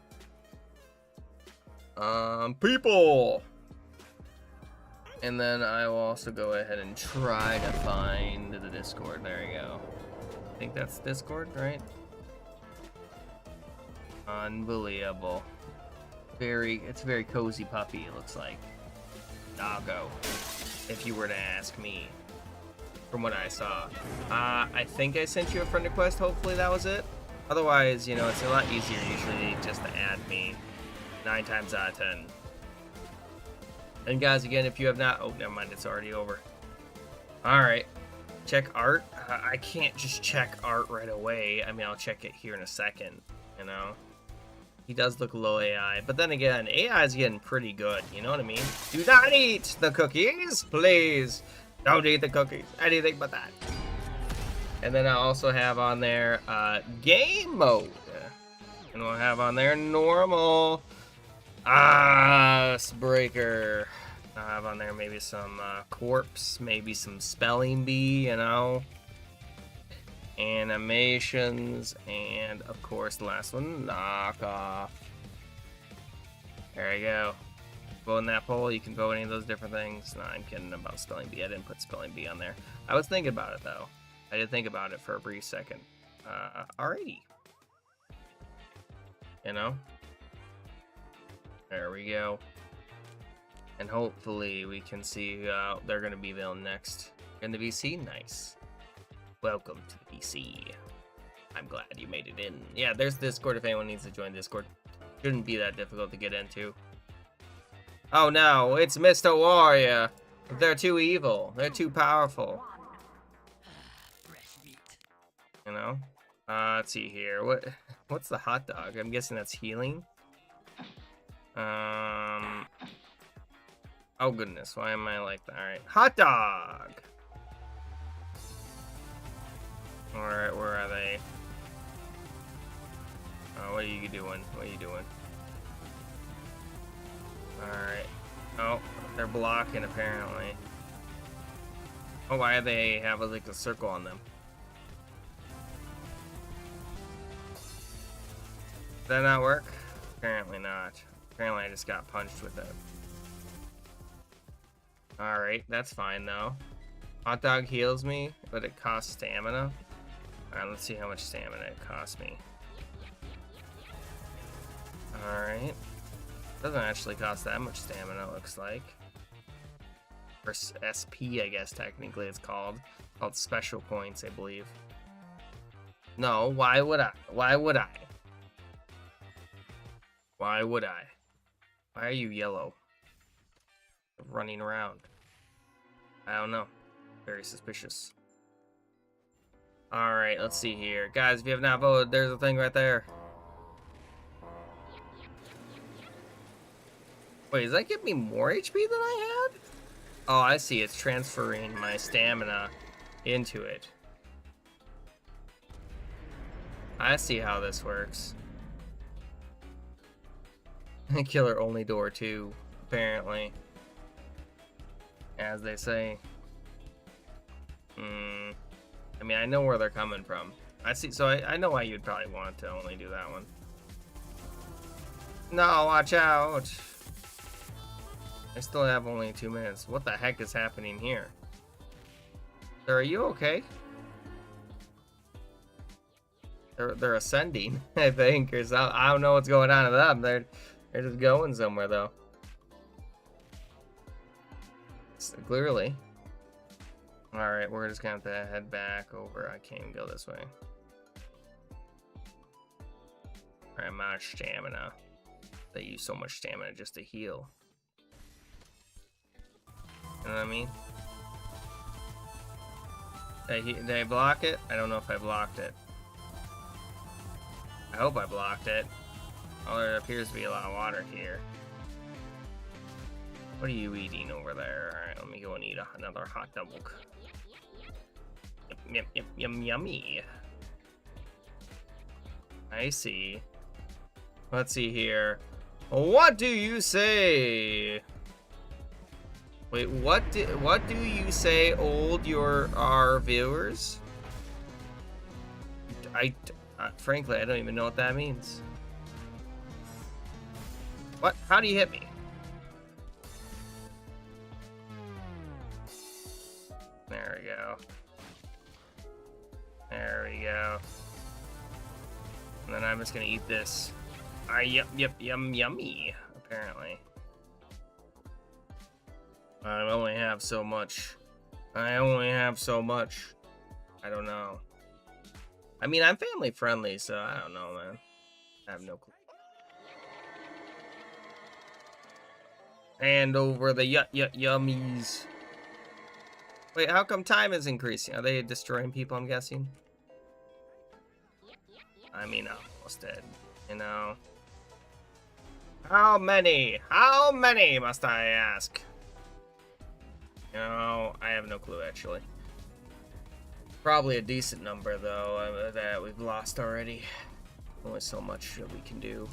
People! And then I will also go ahead and try to find the Discord. There you go. I think that's Discord, right? Unbelievable. It's a very cozy puppy, it looks like. Doggo. If you were to ask me. From what I saw. I think I sent you a friend request. Hopefully that was it. Otherwise, you know, it's a lot easier usually just to add me. 9 times out of 10. And guys, again, if you have not... Oh, never mind. It's already over. Alright. Check art. I can't just check art right away. I mean, I'll check it here in a second. You know? He does look low AI. But then again, AI is getting pretty good. You know what I mean? Do not eat the cookies, please. Don't eat the cookies. Anything but that. And then I also have on there game mode. And we'll have on there normal. Breaker. I'll have on there maybe some corpse, maybe some spelling bee, you know. Animations, and of course the last one, knockoff. There you go. Vote in that poll. You can vote any of those different things. No, I'm kidding about spelling bee. I didn't put spelling bee on there. I was thinking about it though. I did think about it for a brief second. Alrighty. You know? There we go. And hopefully we can see they're going to be villain next. In the VC? Nice. Welcome to the VC. I'm glad you made it in. Yeah, there's Discord if anyone needs to join Discord. Shouldn't be that difficult to get into. Oh no, it's Mr. Warrior. They're too evil. They're too powerful. You know? Let's see here. What's the hot dog? I'm guessing that's healing. Oh goodness, why am I like that? Alright. Hot dog! Alright, where are they? Oh, what are you doing? What are you doing? Alright. Oh, they're blocking apparently. Oh, why do they have like a circle on them? Did that not work? Apparently not. Apparently I just got punched with it. Alright, that's fine though. Hot dog heals me, but it costs stamina. Alright, let's see how much stamina it costs me. Alright. Doesn't actually cost that much stamina, it looks like. Or SP, I guess technically it's called. Called special points, I believe. No, why would I? Why would I? Why would I? Why are you yellow? Running around. I don't know. Very suspicious. Alright, let's see here. Guys, if you have not voted, there's a thing right there. Wait, does that give me more HP than I had? Oh, I see. It's transferring my stamina into it. I see how this works. Killer only door 2, apparently. As they say. I mean, I know where they're coming from. I see, so I know why you'd probably want to only do that one. No, watch out! I still have only 2 minutes. What the heck is happening here? Sir, are you okay? They're ascending, I think, or something. I don't know what's going on to them. They're just going somewhere though. Clearly. Alright, we're just gonna have to head back over. I can't even go this way. Alright, I'm out of stamina. They use so much stamina just to heal. You know what I mean? Did I block it? I don't know if I blocked it. I hope I blocked it. Oh, there appears to be a lot of water here. What are you eating over there? Alright, let me go and eat another hot dog. Yum, yummy. I see. Let's see here. What do you say? Wait, what do you say, our viewers? Frankly, I don't even know what that means. What? How do you hit me? There we go. There we go. And then I'm just gonna eat this. Yummy, apparently. I only have so much. I only have so much. I don't know. I mean, I'm family friendly, so I don't know, man. I have no clue. And over the yummies. Wait, how come time is increasing? Are they destroying people, I'm guessing? I mean, I'm almost dead, you know? How many? How many must I ask? You know, I have no clue, actually. Probably a decent number, though, that we've lost already. Only so much that we can do.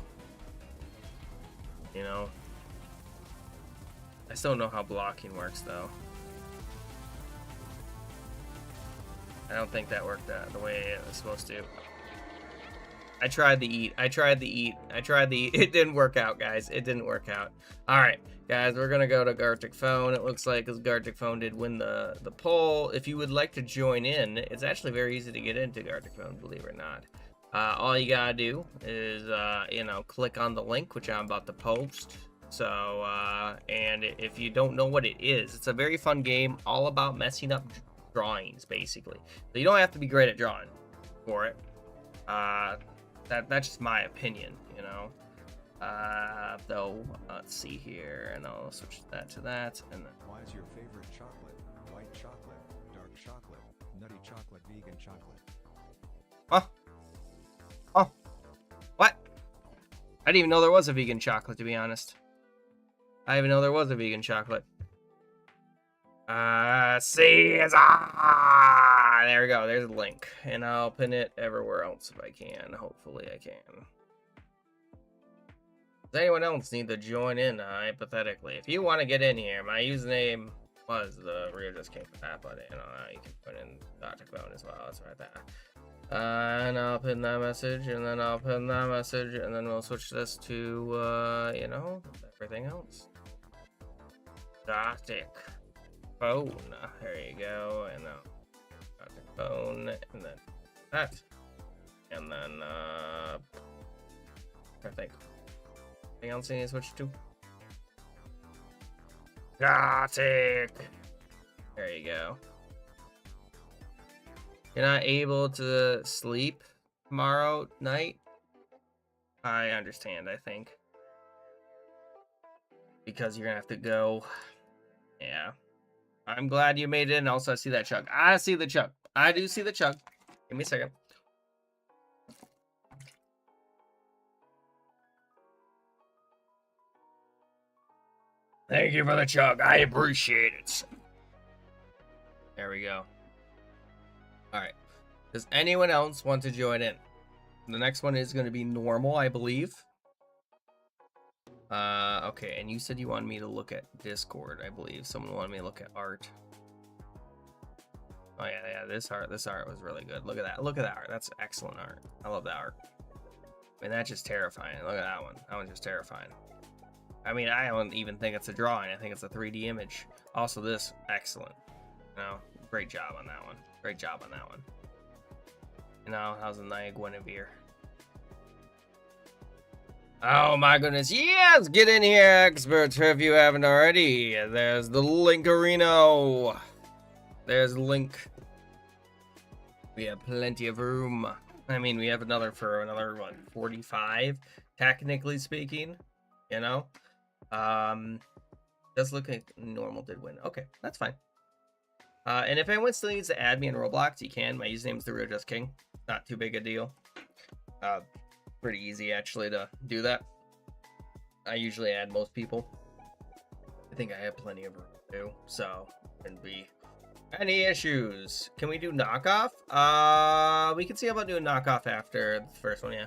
You know? I still don't know how blocking works, though. I don't think that worked the way it was supposed to. I tried the eat. I tried the eat. I tried the eat. It didn't work out, guys. It didn't work out. All right, guys, we're going to go to Gartic Phone. It looks like Gartic Phone did win the poll. If you would like to join in, it's actually very easy to get into Gartic Phone, believe it or not. All you got to do is, you know, click on the link, which I'm about to post. So, and if you don't know what it is, it's a very fun game all about messing up drawings, basically. So you don't have to be great at drawing for it. That's just my opinion, you know. Though, let's see here, and I'll switch that to that, and then. Why is your favorite chocolate white chocolate, dark chocolate, nutty chocolate, vegan chocolate? Huh? Oh, what? I didn't even know there was a vegan chocolate, to be honest. I didn't even know there was a vegan chocolate. Caesar! There we go. There's a link. And I'll pin it everywhere else if I can. Hopefully I can. Does anyone else need to join in, hypothetically? If you want to get in here, my username was the Rio just came from that, but you know, you can put in Gartic Phone as well. That's right there. And I'll pin that message, and then I'll pin that message, and then we'll switch this to, you know, everything else. Gartic Phone. There you go. And Gartic Phone, and then that. And then, I think. Anything else I need to switch to? Gartic! There you go. You're not able to sleep tomorrow night? I understand, I think. Because you're gonna have to go. Yeah. I'm glad you made it, and also I see that chug. I see the chug. I do see the chug. Give me a second. Thank you for the chug. I appreciate it. There we go. Alright. Does anyone else want to join in? The next one is going to be normal, I believe. Okay, and you said you wanted me to look at Discord, I believe. Someone wanted me to look at art. Oh yeah, this art was really good. Look at that. Look at that art. That's excellent art. I love that art. I mean, that's just terrifying. Look at that one. That one's just terrifying. I mean, I don't even think it's a drawing. I think it's a 3D image. Also, this, excellent. You know, great job on that one. Great job on that one. You know, how's the Nia Guinevere? Oh my goodness, yes! Get in here, experts, if you haven't already. There's the Linkerino. There's the link. We have plenty of room. I mean, we have another for another, what, 45, technically speaking, you know? Does look like normal did win. Okay, that's fine. And if anyone still needs to add me in Roblox, you can. My username is TheRealJustKing. Not too big a deal. Pretty easy, actually, to do that. I usually add most people. I think I have plenty of room, too. So, shouldn't be any issues. Can we do knockoff? We can see about doing knockoff after the first one, yeah.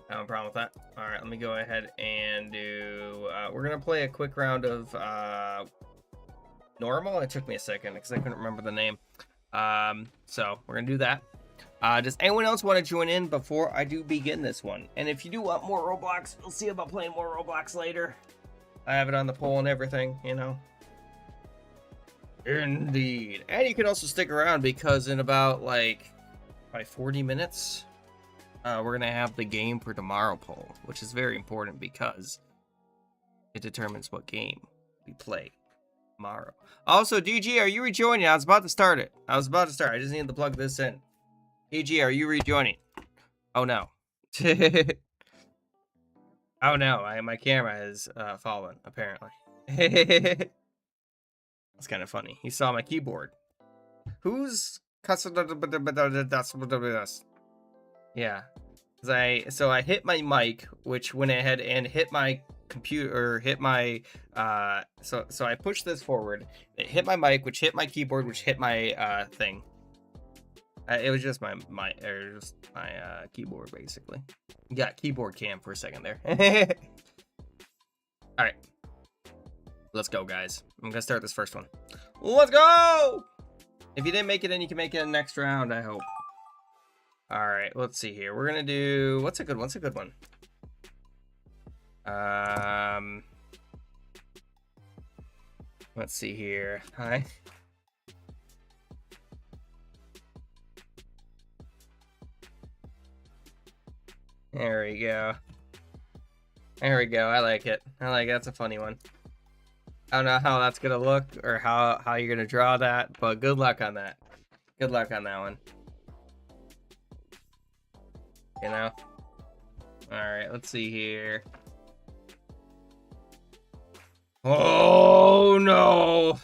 I don't have a problem with that. Alright, let me go ahead and do... we're going to play a quick round of normal. It took me a second because I couldn't remember the name. So, we're going to do that. Does anyone else want to join in before I do begin this one? And if you do want more Roblox, we'll see about playing more Roblox later. I have it on the poll and everything, you know. Indeed. And you can also stick around because in about, like, by 40 minutes... we're going to have the game for tomorrow poll, which is very important because it determines what game we play tomorrow. Also, DG, are you rejoining? I was about to start it. I just needed to plug this in. DG, are you rejoining? Oh, no. Oh, no. My camera has fallen, apparently. That's kind of funny. He saw my keyboard. Who's... Yeah. So I hit my mic, which went ahead and hit my computer, or hit my, so I pushed this forward. It hit my mic, which hit my keyboard, which hit my, thing. It was just my keyboard, basically. Got keyboard cam for a second there. Alright. Let's go, guys. I'm gonna start this first one. Let's go! If you didn't make it in, you can make it in next round, I hope. Alright, let's see here. We're gonna do... What's a good one? Let's see here. Hi. There we go. There we go. I like it. That's a funny one. I don't know how that's gonna look or how you're gonna draw that, but good luck on that. Good luck on that one. You know? Alright, let's see here. Oh no!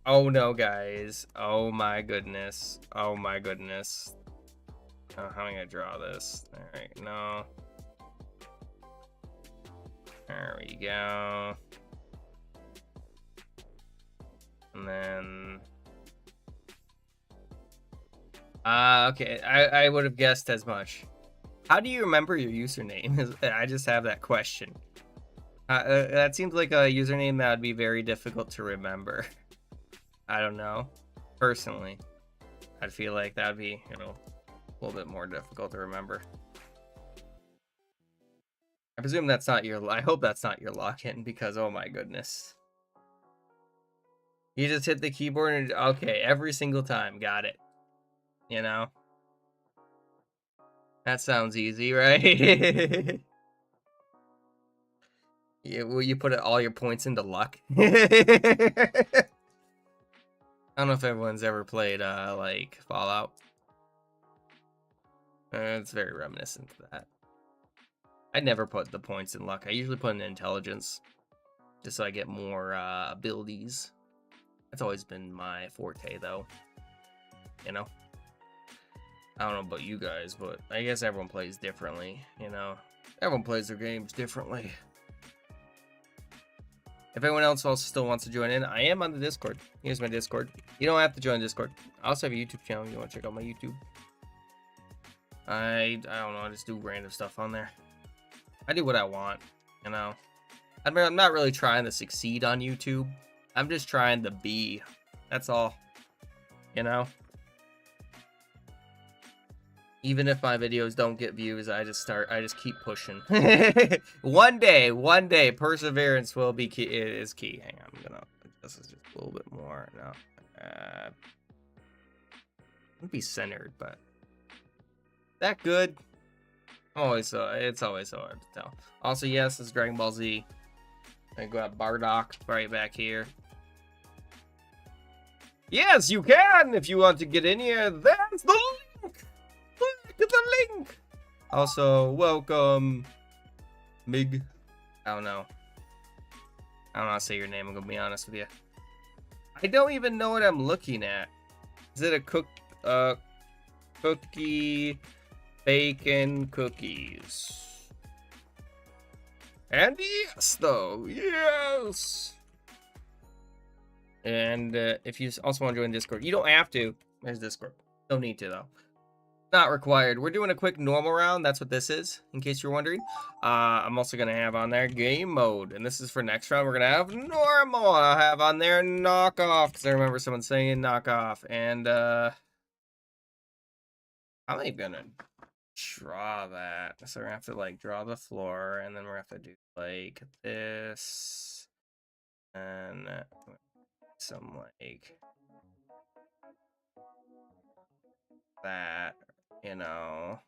Oh no, guys. Oh my goodness. Oh my goodness. Oh, how am I gonna draw this? Alright, no. There we go. And then... okay, I would have guessed as much. How do you remember your username? I just have that question. That seems like a username that would be very difficult to remember. I don't know. Personally, I'd feel like that would be, you know, a little bit more difficult to remember. I presume that's not your... I hope that's not your login because, oh my goodness. You just hit the keyboard and... Okay, every single time. Got it. You know? That sounds easy, right? Yeah, will you put all your points into luck? I don't know if everyone's ever played, like, Fallout. It's very reminiscent to that. I never put the points in luck. I usually put in intelligence. Just so I get more, abilities. That's always been my forte, though. You know? I don't know about you guys, but I guess everyone plays differently, you know? Everyone plays their games differently. If anyone else also still wants to join in, I am on the Discord. Here's my Discord. You don't have to join Discord. I also have a YouTube channel if you want to check out my YouTube. I don't know, I just do random stuff on there. I do what I want, you know? I mean, I'm not really trying to succeed on YouTube. I'm just trying to be. That's all. You know? Even if my videos don't get views, I just keep pushing. One day, perseverance will be key. It is key. Hang on, I'm gonna. This is just a little bit more. No, it'll be centered, but that good. It's always so hard to tell. Also, yes, it's Dragon Ball Z. I got Bardock right back here. Yes, you can if you want to get in here. There's the link. Click the link. Also, welcome, Mig. I don't know how to say your name. I'm gonna be honest with you. I don't even know what I'm looking at. Is it a cookie, bacon cookies? And yes, though, yes. And if you also want to join Discord, you don't have to. There's Discord. Don't need to though. Not required. We're doing a quick normal round. That's what this is, in case you're wondering. I'm also gonna have on there game mode, and this is for next round. We're gonna have normal. I'll have on there knockoff, because I remember someone saying knockoff. And I'm not even gonna draw that. So we're gonna have to like draw the floor, and then we're gonna have to do like this, and some like that. You know,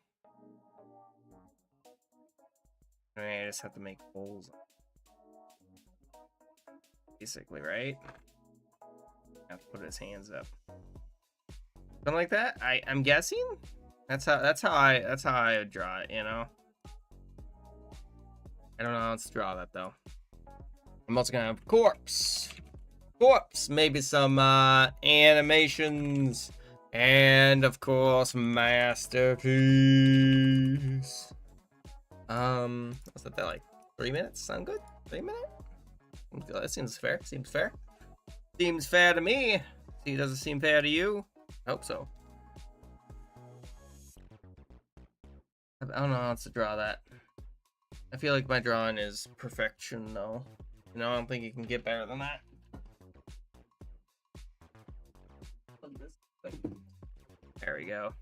I mean, I just have to make holes, basically, right? I have to put his hands up, something like that. I'm guessing that's how I draw it. You know, I don't know how to draw that though. I'm also gonna have corpse, maybe some animations. And of course, masterpiece. What's that like? 3 minutes? Sound good? 3 minutes? That seems fair. Seems fair. Seems fair to me. See, does it seem fair to you? I hope so. I don't know how else to draw that. I feel like my drawing is perfection, though. You know, I don't think you can get better than that. exactly. There we go.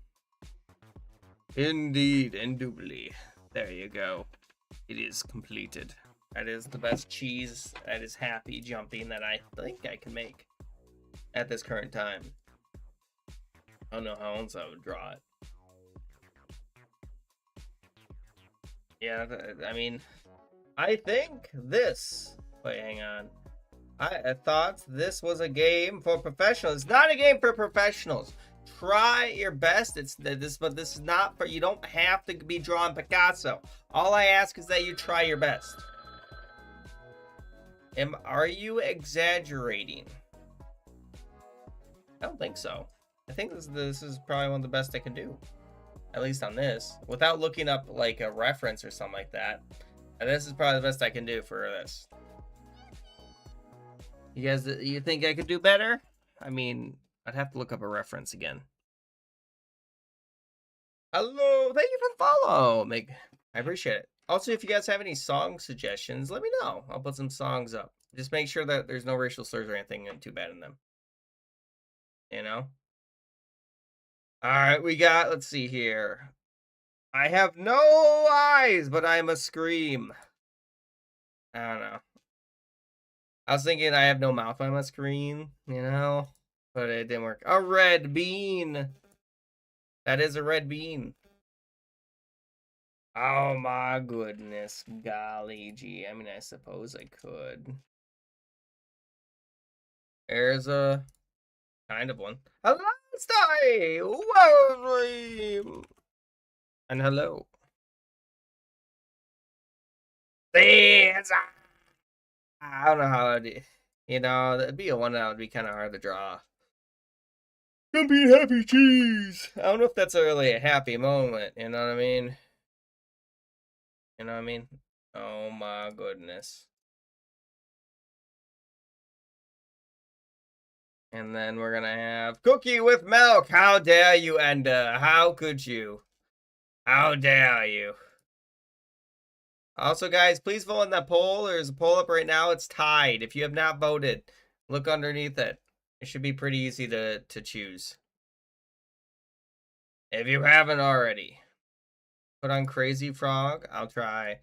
Indeed, indubitably. There you go. It is completed. That is the best cheese that is happy jumping that I think I can make at this current time. I don't know how else I would draw it. Yeah, I mean, I think this. Wait, hang on. I thought this was a game for professionals. It's not a game for professionals. Try your best. But this is not for. You don't have to be drawing Picasso. All I ask is that you try your best. Are you exaggerating? I don't think so. I think this is probably one of the best I can do. At least on this, without looking up like a reference or something like that. And this is probably the best I can do for this. You think I could do better? I mean, I'd have to look up a reference again. Hello, thank you for the follow, Meg. I appreciate it. Also, if you guys have any song suggestions, let me know. I'll put some songs up. Just make sure that there's no racial slurs or anything too bad in them. You know? Alright, let's see here. I have no eyes, but I must scream. I don't know. I was thinking I have no mouth, I must scream, you know? But it didn't work. A red bean! That is a red bean. Oh my goodness, golly gee. I mean, I suppose I could. There's a kind of one. Hello, Stay! Whoa, and hello. There's I don't know how it'd, you know, that'd be a one that would be kind of hard to draw. Gonna be happy cheese. I don't know if that's really a happy moment, you know what I mean? You know what I mean? Oh my goodness. And then we're gonna have cookie with milk. How dare you, Enda? How could you? How dare you? Also, guys, please vote in that poll. There's a poll up right now. It's tied. If you have not voted, look underneath it. It should be pretty easy to choose. If you haven't already. Put on Crazy Frog. I'll try.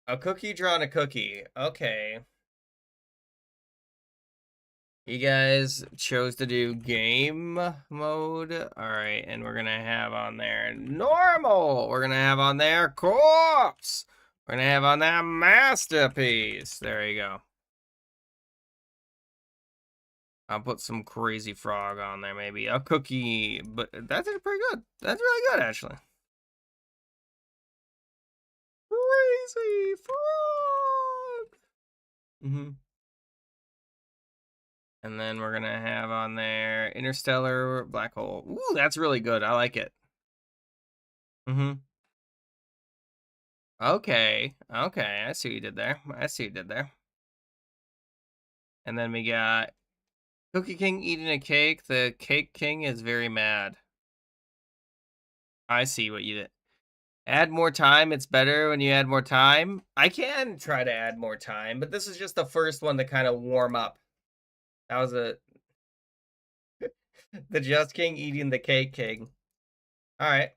A cookie drawn a cookie. Okay. You guys chose to do game mode. Alright, and we're gonna have on there normal. We're gonna have on there corpse. We're gonna have on there masterpiece. There you go. I'll put some crazy frog on there, maybe. A cookie, but that's pretty good. That's really good, actually. Crazy frog! Mm-hmm. And then we're gonna have on there interstellar black hole. Ooh, that's really good. I like it. Mm-hmm. Okay. Okay. I see what you did there. I see what you did there. And then we got Cookie King eating a cake. The Cake King is very mad. I see what you did. Add more time. It's better when you add more time. I can try to add more time, but this is just the first one to kind of warm up. That was a... the Just King eating the Cake King. Alright.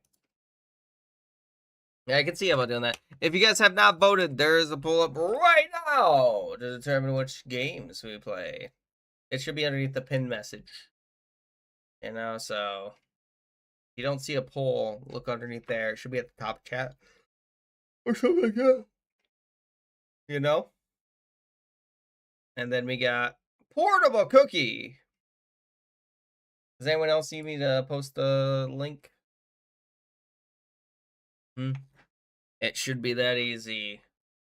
Yeah, I can see about doing that. If you guys have not voted, there is a poll up right now to determine which games we play. It should be underneath the pin message. You know, so if you don't see a poll, look underneath there. It should be at the top of chat. Or something like that. You know? And then we got Portable Cookie. Does anyone else need me to post the link? It should be that easy.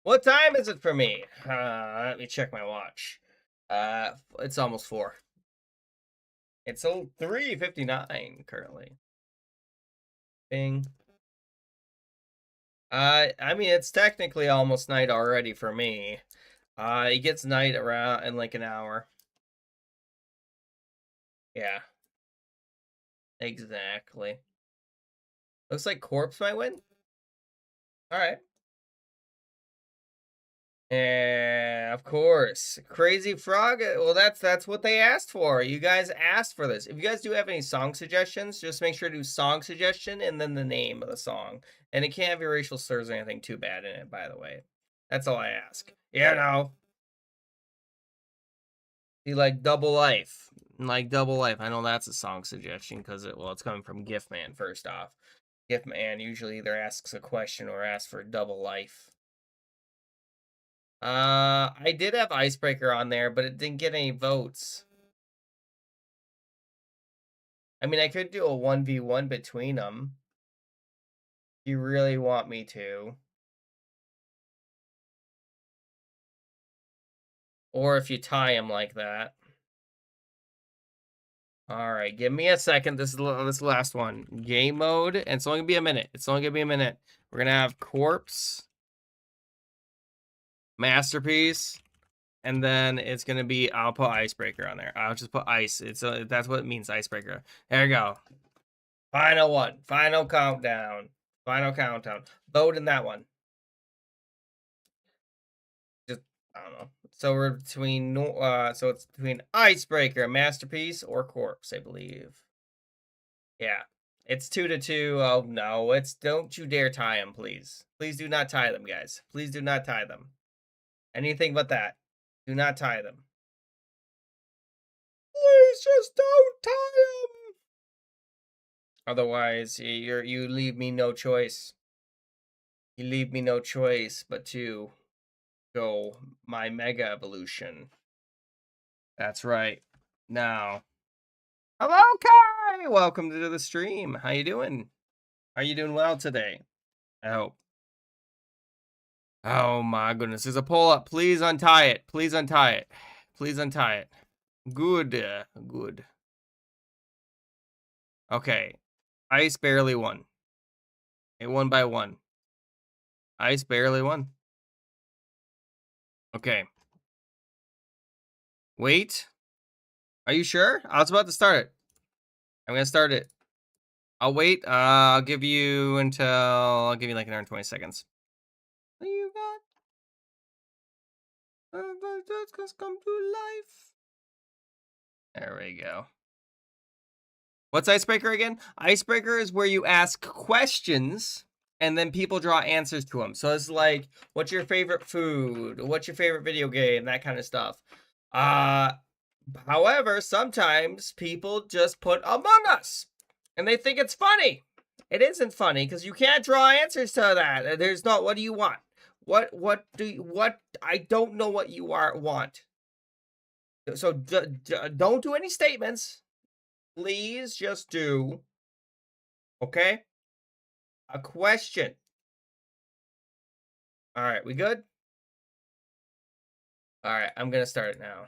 What time is it for me? Let me check my watch. It's almost 4. It's 3:59 currently. Bing. I mean, it's technically almost night already for me. It gets night around in like an hour. Yeah. Exactly. Looks like Corpse might win. Alright. Yeah, of course. Crazy Frog. Well, that's what they asked for. You guys asked for this. If you guys do have any song suggestions, just make sure to do song suggestion and then the name of the song. And it can't have your racial slurs or anything too bad in it, by the way. That's all I ask. You know. You like Double Life. Like Double Life. I know that's a song suggestion because it's coming from Gift Man first off. Gift Man usually either asks a question or asks for Double Life. I did have Icebreaker on there, but it didn't get any votes. I mean, I could do a 1v1 between them. If you really want me to. Or if you tie them like that. Alright, give me a second. This is this last one. Game mode. And it's only going to be a minute. It's only going to be a minute. We're going to have Corpse. Masterpiece. And then it's going to be, I'll put Icebreaker on there. I'll just put Ice. That's what it means, Icebreaker. There you go. Final one. Final countdown. Final countdown. Vote in that one. Just, I don't know. So we're between, so it's between Icebreaker, Masterpiece, or Corpse, I believe. Yeah. It's 2-2. Oh, no. Don't you dare tie them, please. Please do not tie them, guys. Please do not tie them. Anything but that. Do not tie them. Please just don't tie them. Otherwise, you leave me no choice. You leave me no choice but to go my Mega Evolution. That's right. Now, hello, Kai. Welcome to the stream. How you doing? Are you doing well today? I hope. Oh my goodness. There's a poll up. Please untie it. Please untie it. Please untie it. Good. Good. Okay. Ice barely won. It won by 1. Ice barely won. Okay. Wait. Are you sure? I was about to start it. I'm gonna start it. I'll wait. I'll give you like another 20 seconds. You got just come to life. There we go. What's Icebreaker again? Icebreaker is where you ask questions and then people draw answers to them. So it's like, what's your favorite food? What's your favorite video game? That kind of stuff. However, sometimes people just put Among Us and they think it's funny. It isn't funny because you can't draw answers to that. There's not, what do you want? What I don't know what you want. So don't do any statements. Please just do, okay, a question. All right, we good? All right, I'm going to start it now.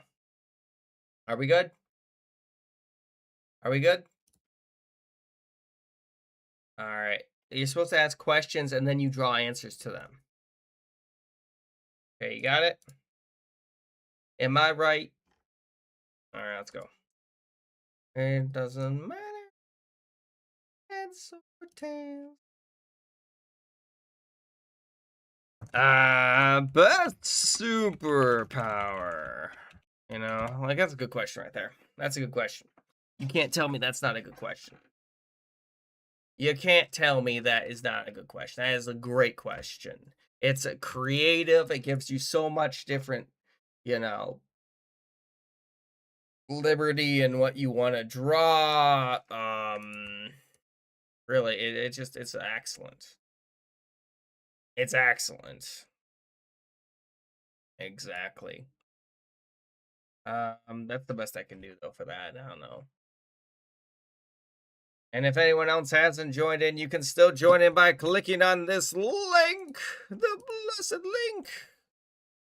Are we good? Are we good? All right. You're supposed to ask questions and then you draw answers to them. Okay, you got it? Am I right? All right, let's go. It doesn't matter. It's over tails. Best superpower. You know, like that's a good question right there. That's a good question. You can't tell me that's not a good question. You can't tell me that is not a good question. That is a great question. It's a creative. It gives you so much different, you know, liberty in what you want to draw. Really, it's excellent. It's excellent. Exactly. That's the best I can do though for that. I don't know. And if anyone else hasn't joined in, you can still join in by clicking on this link, the blessed link.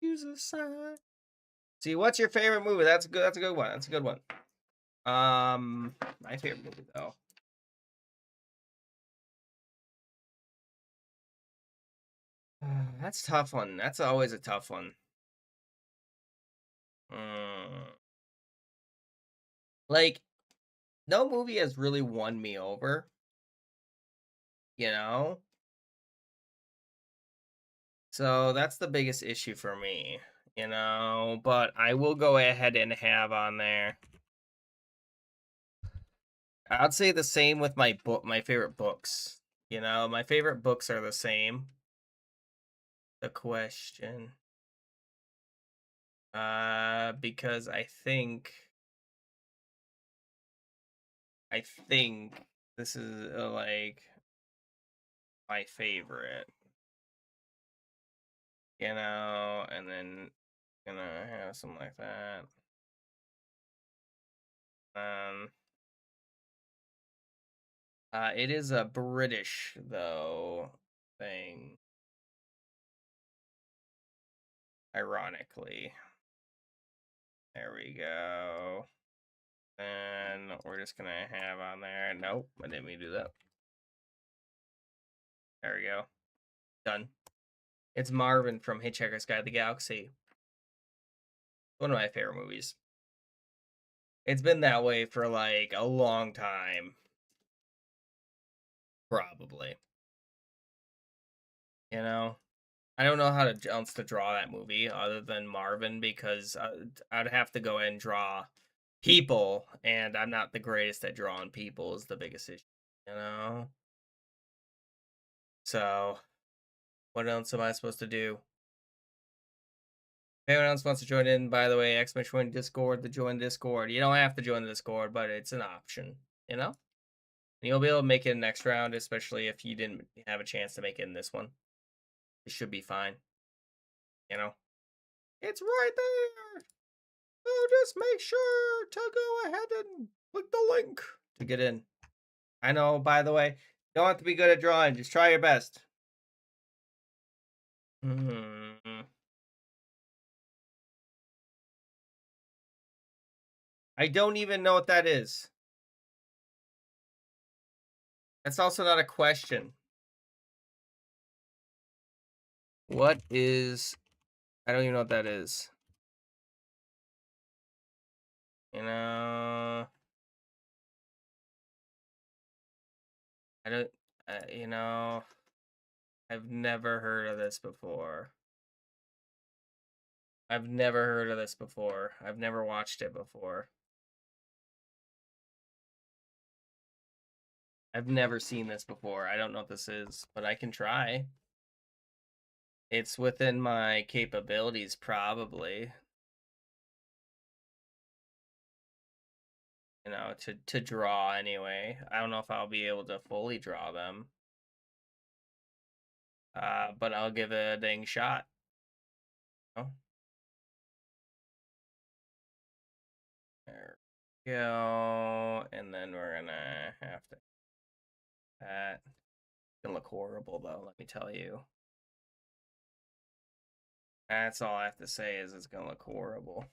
Use a sign. See, what's your favorite movie? That's good. That's a good one. That's a good one. My favorite movie though. That's a tough one. That's always a tough one. Like, no movie has really won me over. You know? So that's the biggest issue for me, you know, but I will go ahead and have on there. I'd say the same with my favorite books. You know, my favorite books are the same. The question. Because I think this is like my favorite. You know, and then gonna have something like that. It is a British though thing. Ironically, there we go. And we're just gonna have on there. Nope, I didn't mean to do that. There we go. Done. It's Marvin from Hitchhiker's Guide to the Galaxy. One of my favorite movies. It's been that way for like a long time. Probably. You know? I don't know how else to draw that movie other than Marvin because I'd have to go and draw people, and I'm not the greatest at drawing people is the biggest issue, you know? So, what else am I supposed to do? If anyone else wants to join in, by the way, exclamation Discord to join Discord. You don't have to join the Discord, but it's an option, you know? And you'll be able to make it next round, especially if you didn't have a chance to make it in this one. It should be fine, you know? It's right there! So just make sure to go ahead and click the link to get in. I know, by the way, don't have to be good at drawing. Just try your best. I don't even know what that is. That's also not a question. What is... I don't even know what that is. You know... I don't... you know... I've never heard of this before. I've never heard of this before. I've never watched it before. I've never seen this before. I don't know what this is, but I can try. It's within my capabilities, probably. You know, to draw anyway. I don't know if I'll be able to fully draw them. But I'll give it a dang shot. Oh. There we go. And then we're gonna have to that. It's gonna look horrible though, let me tell you. That's all I have to say is it's gonna look horrible.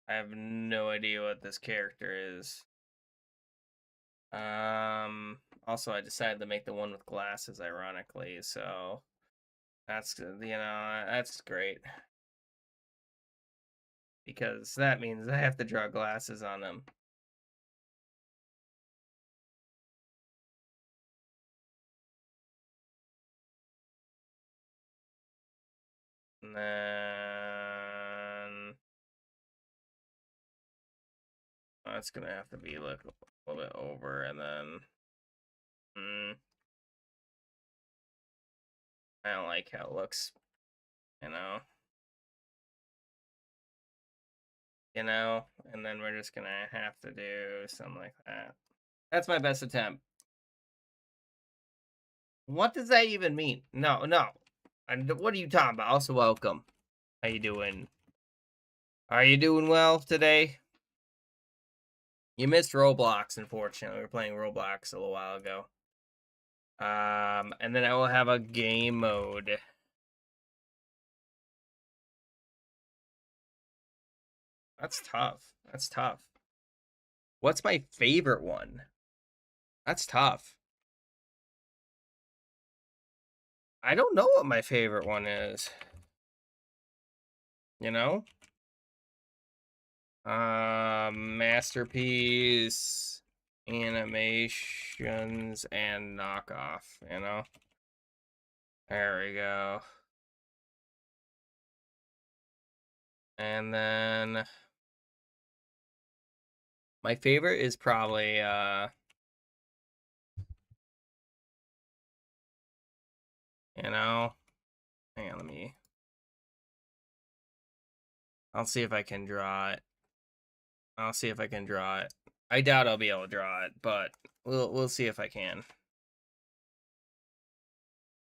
I have no idea what this character is. Also I decided to make the one with glasses, ironically, so that's, you know, that's great. Because that means I have to draw glasses on him. And then that's gonna have to be like a little bit over, and then I don't like how it looks, you know. And then we're just gonna have to do something like that. That's my best attempt. What does that even mean? No. And what are you talking about? Also, welcome. How you doing? Are you doing well today? You missed Roblox, unfortunately. We were playing Roblox a little while ago. And then I will have a game mode. That's tough. That's tough. What's my favorite one? That's tough. I don't know what my favorite one is. You know? Masterpiece, animations, and knockoff, you know? There we go. And then my favorite is probably you know, hang on, I'll see if I can draw it. I'll see if I can draw it. I doubt I'll be able to draw it, but we'll see if I can.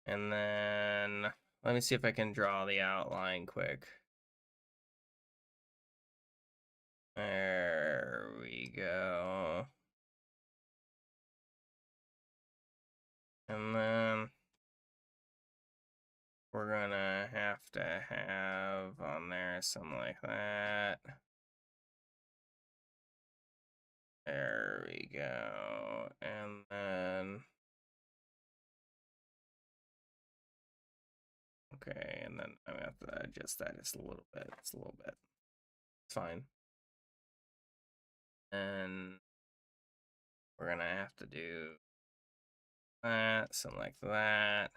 And then let me see if I can draw the outline quick. There we go. And then we're gonna have to have on there something like that. There we go. And then okay, and then I'm gonna have to adjust that just a little bit. It's a little bit. It's fine. And we're gonna have to do that, something like that.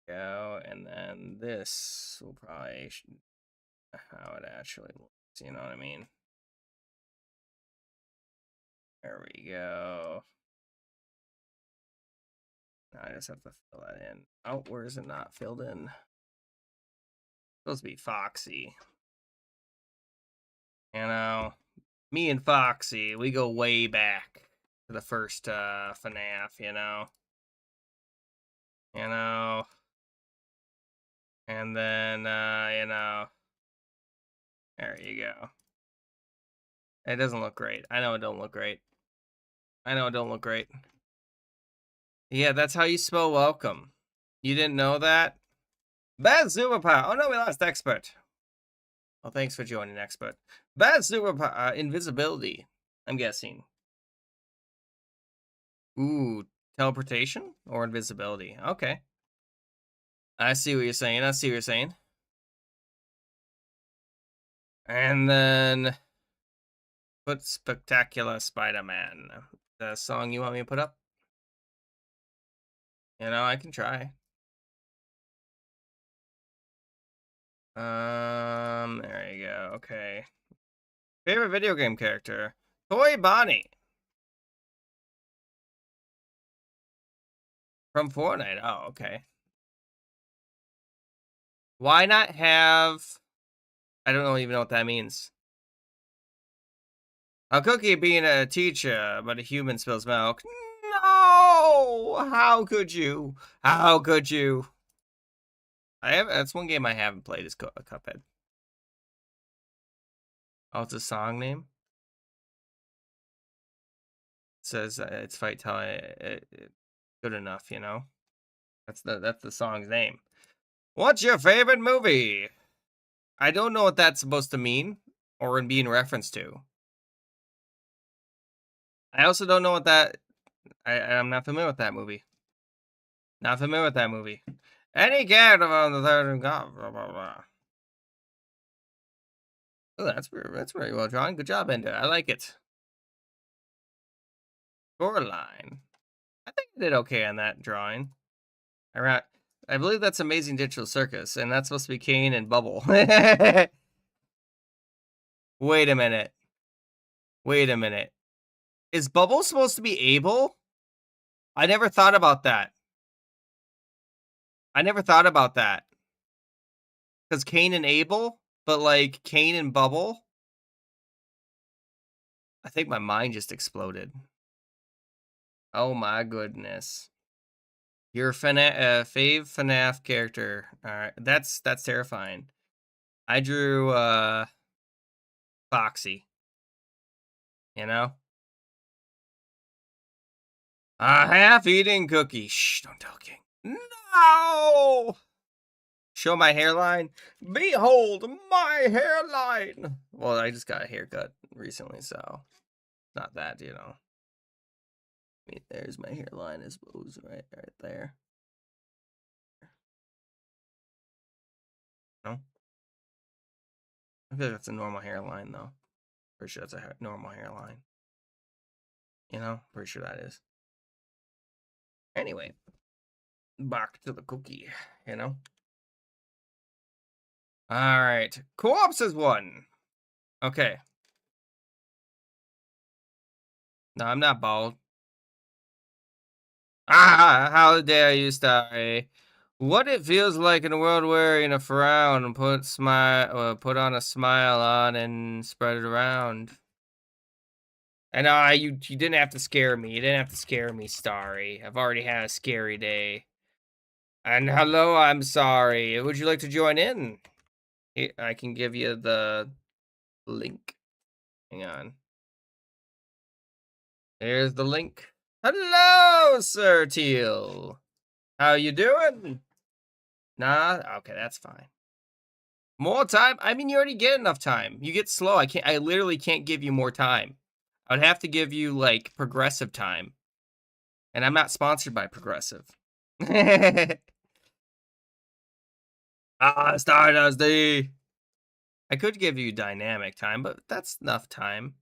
Go, and then this will probably how it actually looks, you know what I mean? There we go. Now I just have to fill that in. Oh, where is it not filled in? It's supposed to be Foxy. You know, me and Foxy, we go way back to the first FNAF, you know? You know? And then, you know, there you go. It doesn't look great. I know it don't look great. I know it don't look great. Yeah, that's how you spell welcome. You didn't know that? Bad superpower. Oh no, we lost expert. Well, thanks for joining, expert. Bad superpower. Invisibility, I'm guessing. Ooh, teleportation or invisibility. Okay. I see what you're saying. I see what you're saying. And then put Spectacular Spider-Man. The song you want me to put up? You know, I can try. There you go. Okay. Favorite video game character? Toy Bonnie. From Fortnite. Oh, okay. Why not have... I don't even know what that means. A cookie being a teacher, but a human spills milk. No! How could you? How could you? That's one game I haven't played is Cuphead. Oh, it's a song name? It says it's Fight Till good enough, you know? That's the song's name. What's your favorite movie? I don't know what that's supposed to mean or be in reference to. I also don't know what that... I'm not familiar with that movie. Not familiar with that movie. Any character on the third and blah blah blah. Oh, that's very well drawn. Good job, Ender. I like it. Scoreline. I think I did okay on that drawing. I believe that's Amazing Digital Circus, and that's supposed to be Kane and Bubble. Wait a minute. Wait a minute. Is Bubble supposed to be Abel? I never thought about that. I never thought about that. Because Kane and Abel, but like Kane and Bubble? I think my mind just exploded. Oh my goodness. Your fave FNAF character. Alright, that's terrifying. I drew Foxy. You know? A half-eating cookie. Shh, don't tell King. No! Show my hairline. Behold my hairline. Well, I just got a haircut recently, so not that, you know. I mean, there's my hairline, I suppose, right there. No? I feel like that's a normal hairline, though. Pretty sure that's a normal hairline. You know? Pretty sure that is. Anyway, back to the cookie, you know? Alright. Co-ops is one. Okay. No, I'm not bald. Ah, how dare you, Starry. What it feels like in a world wearing a frown and put on a smile on and spread it around. And you didn't have to scare me. You didn't have to scare me, Starry. I've already had a scary day. And hello, I'm sorry. Would you like to join in? I can give you the link. Hang on. Here's the link. Hello, Sir Teal. How you doing? Nah, okay, that's fine. More time? I mean, you already get enough time. You get slow. I literally can't give you more time. I'd have to give you, like, progressive time. And I'm not sponsored by Progressive. Stardust D. I could give you dynamic time, but that's enough time.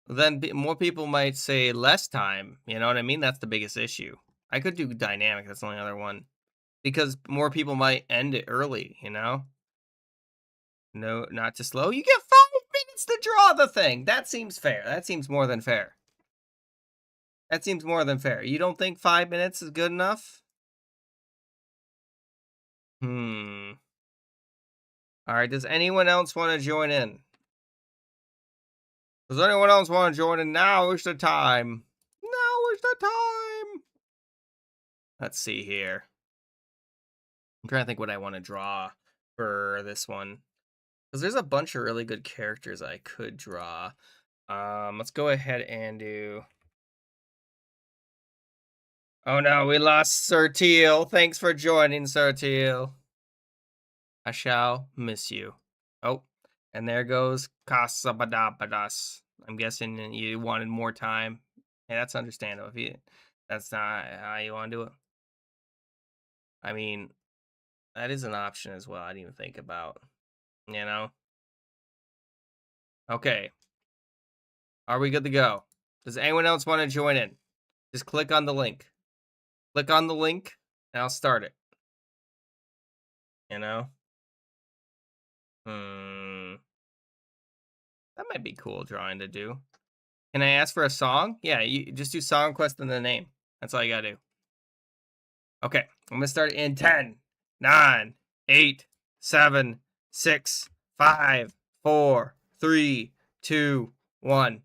Then more people might say less time. You know what I mean? That's the biggest issue. I could do dynamic. That's the only other one. Because more people might end it early, you know? No, not too slow. You get 5 minutes to draw the thing. That seems fair. That seems more than fair. That seems more than fair. You don't think 5 minutes is good enough? All right, does anyone else want to join in? Does anyone else want to join in? Now is the time. Now is the time. Let's see here. I'm trying to think what I want to draw for this one. Because there's a bunch of really good characters I could draw. Let's go ahead and do... Oh no, we lost Sir Teal. Thanks for joining, Sir Teal. I shall miss you. Oh, and there goes Casabadabadas. I'm guessing you wanted more time. Yeah, that's understandable. If that's not how you want to do it. I mean, that is an option as well. I didn't even think about, you know? Okay. Are we good to go? Does anyone else want to join in? Just click on the link. Click on the link, and I'll start it. You know? That might be cool drawing to do. Can I ask for a song? Yeah, you just do song request and the name. That's all you gotta do. Okay, I'm gonna start in 10, 9, 8, 7, 6, 5, 4, 3, 2, 1.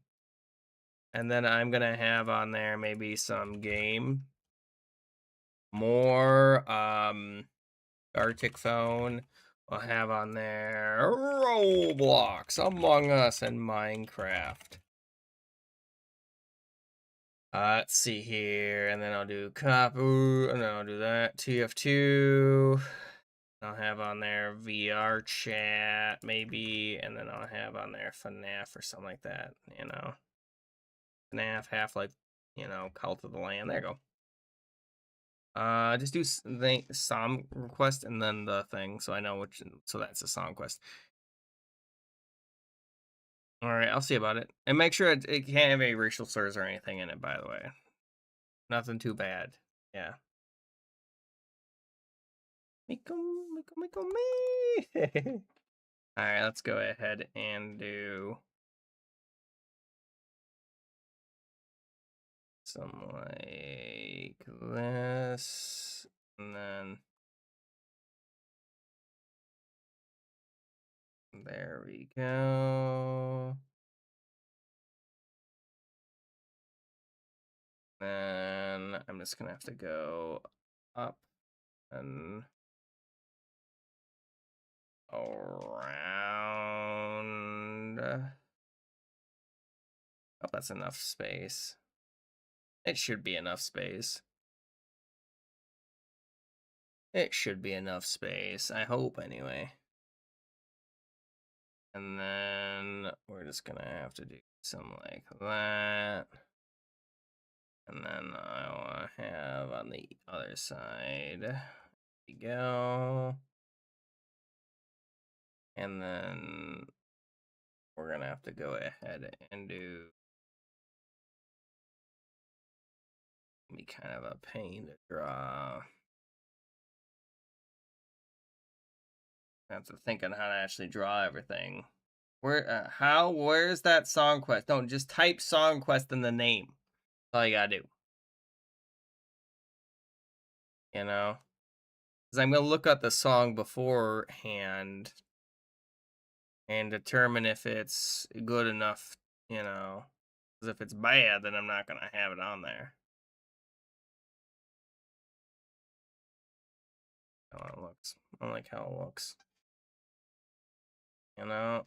And then I'm gonna have on there maybe some game. More Gartic phone. We'll have on there Roblox, Among Us, and Minecraft. Let's see here, and then I'll do Kapu, and then I'll do that, TF2. I'll have on there VR chat, maybe, and then I'll have on there FNAF or something like that, you know. FNAF, Half-Life, you know, Cult of the Land, there you go. Just do the song request and then the thing, so I know which, so that's a song request. Alright, I'll see about it. And make sure it can't have any racial slurs or anything in it, by the way. Nothing too bad. Yeah. Me. Alright, let's go ahead and do some like this. And then there we go. Then I'm just gonna have to go up and around. Oh, that's enough space. It should be enough space. It should be enough space. I hope, anyway. And then we're just gonna have to do something like that. And then I want to have on the other side. There we go. And then we're gonna have to go ahead and do Be kind of a pain to draw. I have to think on how to actually draw everything. Where's that song quest? Don't just type song quest in the name. That's all you gotta do. You know? Because I'm gonna look up the song beforehand and determine if it's good enough, you know. Because if it's bad, then I'm not gonna have it on there. How it looks. I don't like how it looks. You know?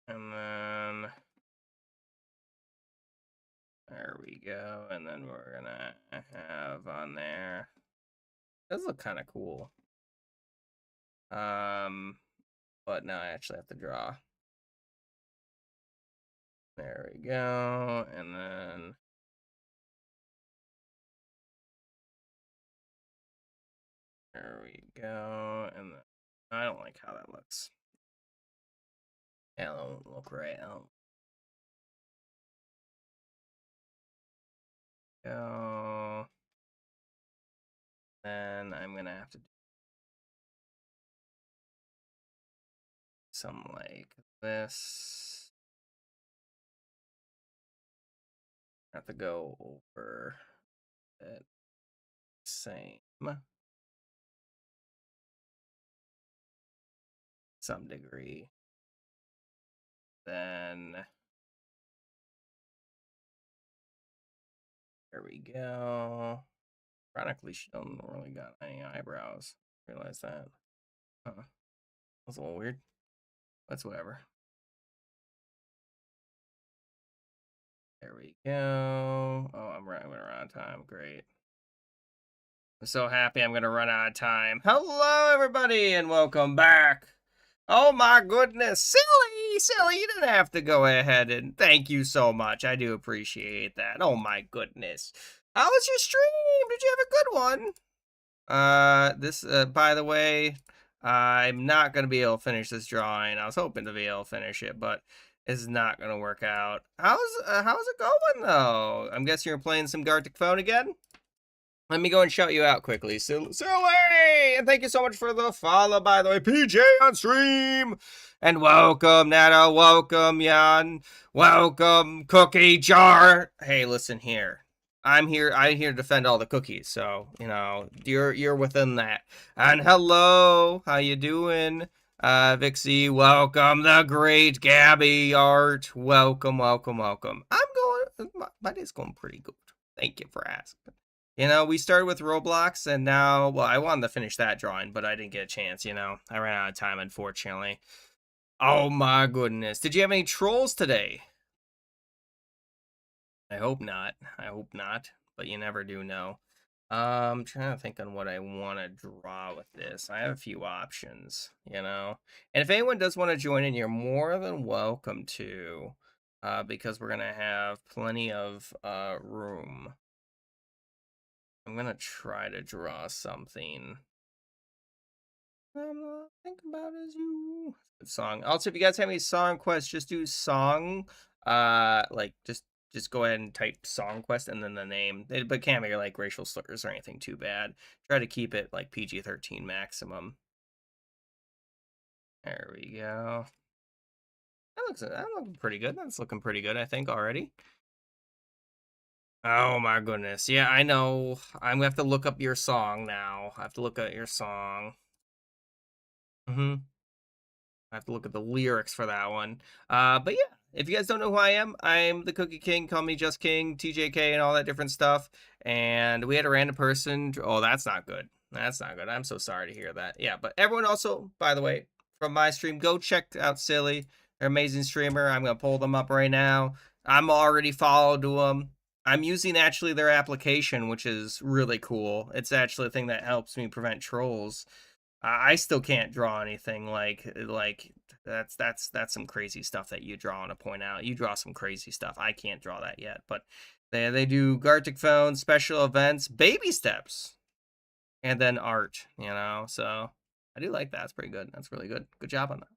And then there we go. And then we're gonna have on there. Does look kind of cool. But now I actually have to draw. There we go. And then there we go. And then I don't like how that looks. Yeah, that don't look right. Go. Then I'm gonna have to do something like this. I have to go over it. Same. Some degree. Then there we go. Ironically, she don't really got any eyebrows. Realize that. That's a little weird. That's whatever. There we go. Oh, I'm gonna run out of time. Great. I'm so happy I'm gonna run out of time. Hello, everybody, and welcome back. Oh my goodness, silly, you didn't have to go ahead, and thank you so much. I do appreciate that. Oh my goodness. How was your stream? Did you have a good one? By the way, I'm not gonna be able to finish this drawing. I was hoping to be able to finish it, but it's not gonna work out. How's it going though? I'm guessing you're playing some Gartic phone again? Let me go and shout you out quickly. Silly! And thank you so much for the follow, by the way. PJ on stream! And welcome, Nata. Welcome, Jan. Welcome, Cookie Jar. Hey, listen here. I'm here to defend all the cookies, so, you know, you're within that. And hello, how you doing? Vixie, welcome. The great Gabby Art. Welcome. My day's going pretty good. Thank you for asking. You know, we started with Roblox, and now, well, I wanted to finish that drawing, but I didn't get a chance, you know. I ran out of time, unfortunately. Oh, my goodness. Did you have any trolls today? I hope not. But you never do know. I'm trying to think on what I want to draw with this. I have a few options, you know. And if anyone does want to join in, you're more than welcome to, because we're going to have plenty of room. I'm gonna try to draw something. Think about as you. Good song. Also, if you guys have any song quests, just do song. Like just go ahead and type song quest and then the name. But can't make like racial slurs or anything too bad. Try to keep it like PG-13 maximum. There we go. That looks pretty good. That's looking pretty good, I think, already. Oh my goodness. Yeah, I know. I'm gonna have to look up your song now. I have to look at your song. I have to look at the lyrics for that one. But yeah, if you guys don't know who I am, I'm the Cookie King. Call me Just King, TJK, and all that different stuff. And we had a random person. Oh, that's not good. That's not good. I'm so sorry to hear that. Yeah, but everyone also, by the way, from my stream, go check out Silly. They're an amazing streamer. I'm gonna pull them up right now. I'm already followed to them. I'm using actually their application, which is really cool. It's actually a thing that helps me prevent trolls. I still can't draw anything like that's some crazy stuff that you draw. To point out, you draw some crazy stuff. I can't draw that yet, but they do Gartic phone, special events, baby steps, and then art. You know, so I do like that. It's pretty good. That's really good. Good job on that.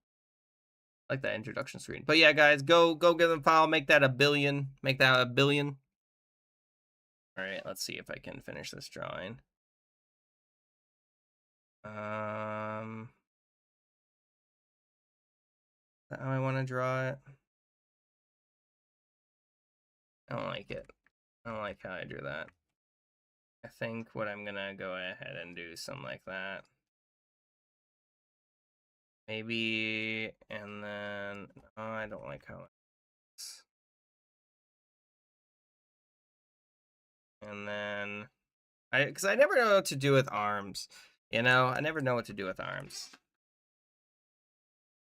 I like that introduction screen. But yeah, guys, go give them a follow. Make that a billion. Make that a billion. Alright, let's see if I can finish this drawing. Is that how I want to draw it? I don't like it. I don't like how I drew that. I think what I'm gonna go ahead and do something like that. Maybe, and then, oh, I don't like how it's. And then, because I never know what to do with arms. You know, I never know what to do with arms.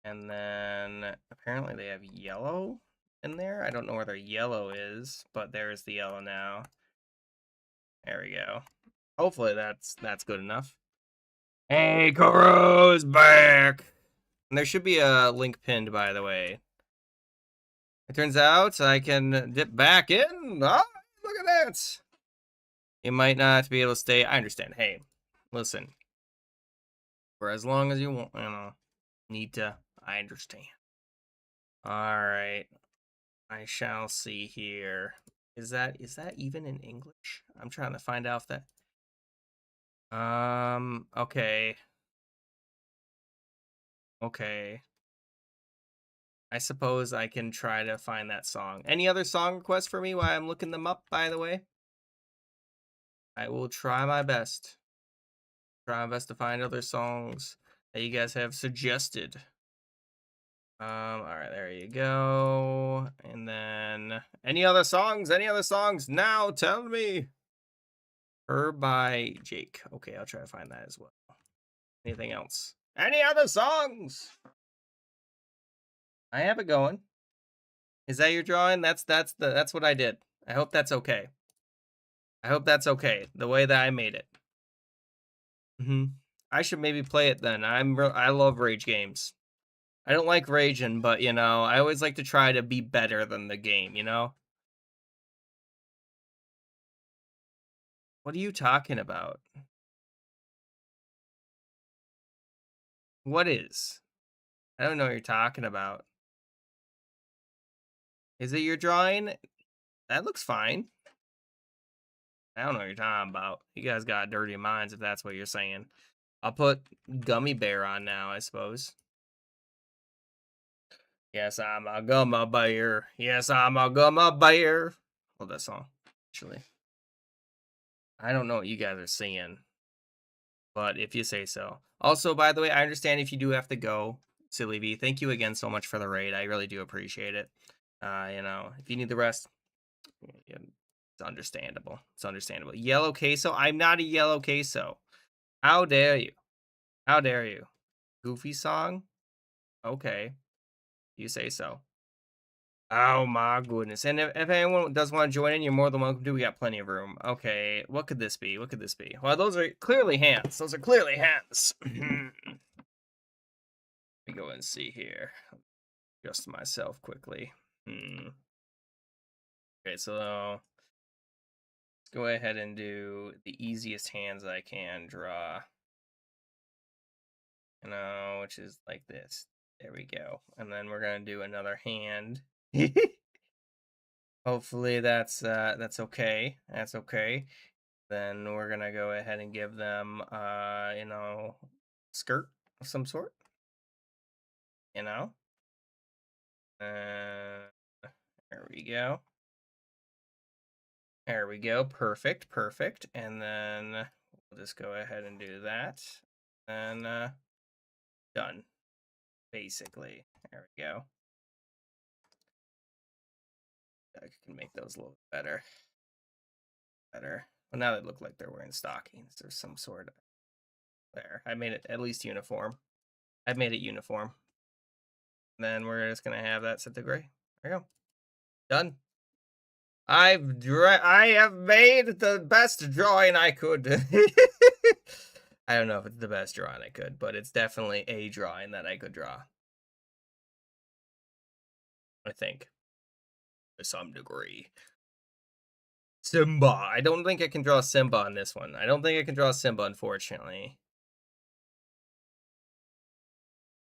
And then, apparently they have yellow in there. I don't know where their yellow is, but there's the yellow now. There we go. Hopefully that's good enough. Hey, Koro's back! And there should be a link pinned, by the way. It turns out I can dip back in. Oh, look at that! You might not be able to stay. I understand. Hey, listen. For as long as you want, need to. I understand. Alright. I shall see here. Is that even in English? I'm trying to find out if that. Okay. Okay. I suppose I can try to find that song. Any other song requests for me while I'm looking them up, by the way? I will try my best. Try my best to find other songs that you guys have suggested. Alright, there you go. And then any other songs? Any other songs? Now tell me. Her by Jake. Okay, I'll try to find that as well. Anything else? Any other songs? I have it going. Is that your drawing? That's what I did. I hope that's okay. I hope that's okay. The way that I made it. I should maybe play it then. I love rage games. I don't like raging, but you know, I always like to try to be better than the game, you know? What are you talking about? What is? I don't know what you're talking about. Is it your drawing? That looks fine. I don't know what you're talking about. You guys got dirty minds if that's what you're saying. I'll put Gummy Bear on now, I suppose. Yes, I'm a gummy bear. Yes, I'm a gummy bear. Love that song, actually. I don't know what you guys are saying, but if you say so. Also, by the way, I understand if you do have to go, Silly V. Thank you again so much for the raid. I really do appreciate it. You know, if you need the rest, it's understandable. It's understandable. Yellow queso? I'm not a yellow queso. How dare you? How dare you? Goofy song? Okay. You say so. Oh my goodness. And if anyone does want to join in, you're more than welcome to. We got plenty of room. Okay. What could this be? What could this be? Well, those are clearly hands. Those are clearly hands. Let me go and see here. Adjust myself quickly. Okay, so let's go ahead and do the easiest hands I can draw. You know, which is like this. There we go. And then we're gonna do another hand. Hopefully that's okay. That's okay. Then we're gonna go ahead and give them you know, skirt of some sort. You know? There we go. There we go. Perfect, perfect. And then we'll just go ahead and do that. And done. Basically. There we go. I can make those a little better. Better. Well, now they look like they're wearing stockings. There's some sort of there. I made it at least uniform. I've made it uniform. Then we're just gonna have that set to gray. There you go. Done. I have made the best drawing I could. I don't know if it's the best drawing I could, but it's definitely a drawing that I could draw. I think. To some degree. Simba. I don't think I can draw Simba on this one. I don't think I can draw Simba, unfortunately.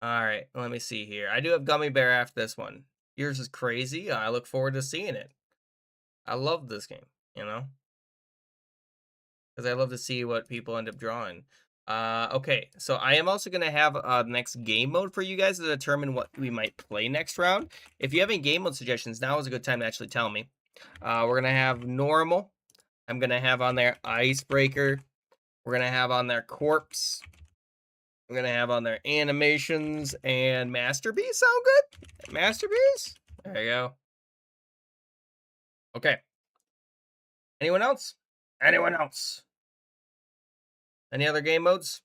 Alright, let me see here. I do have Gummy Bear after this one. Yours is crazy. I look forward to seeing it. I love this game, you know? because I love to see what people end up drawing. Okay, so I am also gonna have next game mode for you guys to determine what we might play next round. If you have any game mode suggestions, now is a good time to actually tell me. We're gonna have normal. I'm gonna have on there icebreaker. We're gonna have on there corpse. We're gonna have on there animations and masterpiece. Sound good? Masterpiece? There you go. Okay. Anyone else? Anyone else? Any other game modes?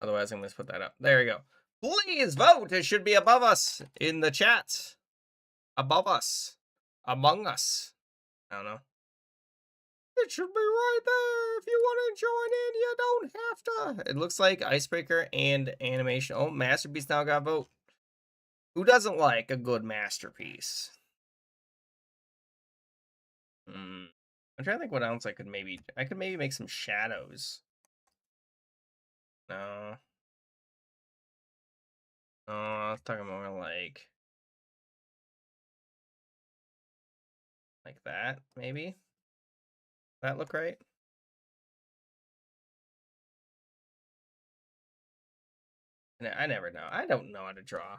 Otherwise, I'm going to put that up. There we go. Please vote. It should be above us in the chat. Above us. Among us. I don't know. It should be right there. If you want to join in, you don't have to. It looks like icebreaker and animation. Oh, masterpiece now got vote. Who doesn't like a good masterpiece? I'm trying to think what else I could maybe make some shadows. No. No, I was talking more like that, maybe. That look right? I never know. I don't know how to draw.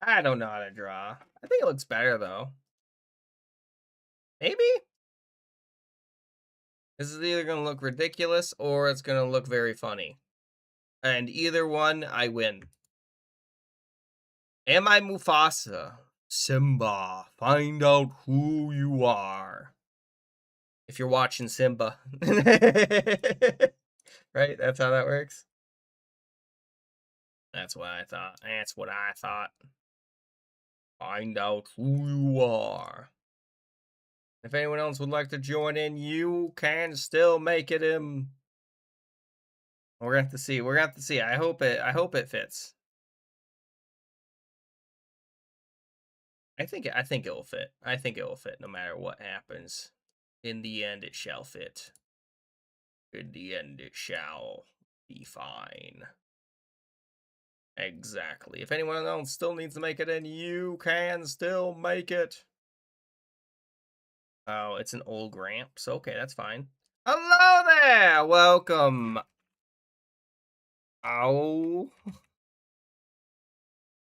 I don't know how to draw. I think it looks better though. Maybe? This is either gonna look ridiculous or it's gonna look very funny. And either one, I win. Am I Mufasa? Simba, find out who you are. If you're watching Simba. Right? That's how that works? That's what I thought. That's what I thought. Find out who you are. If anyone else would like to join in, you can still make it in. We're gonna have to see. We're gonna have to see. I hope it fits. I think it will fit. I think it will fit no matter what happens. In the end, it shall fit. In the end, it shall be fine. Exactly. If anyone else still needs to make it in, you can still make it. Oh, it's an old Gramps. Okay, that's fine. Hello there! Welcome. Oh.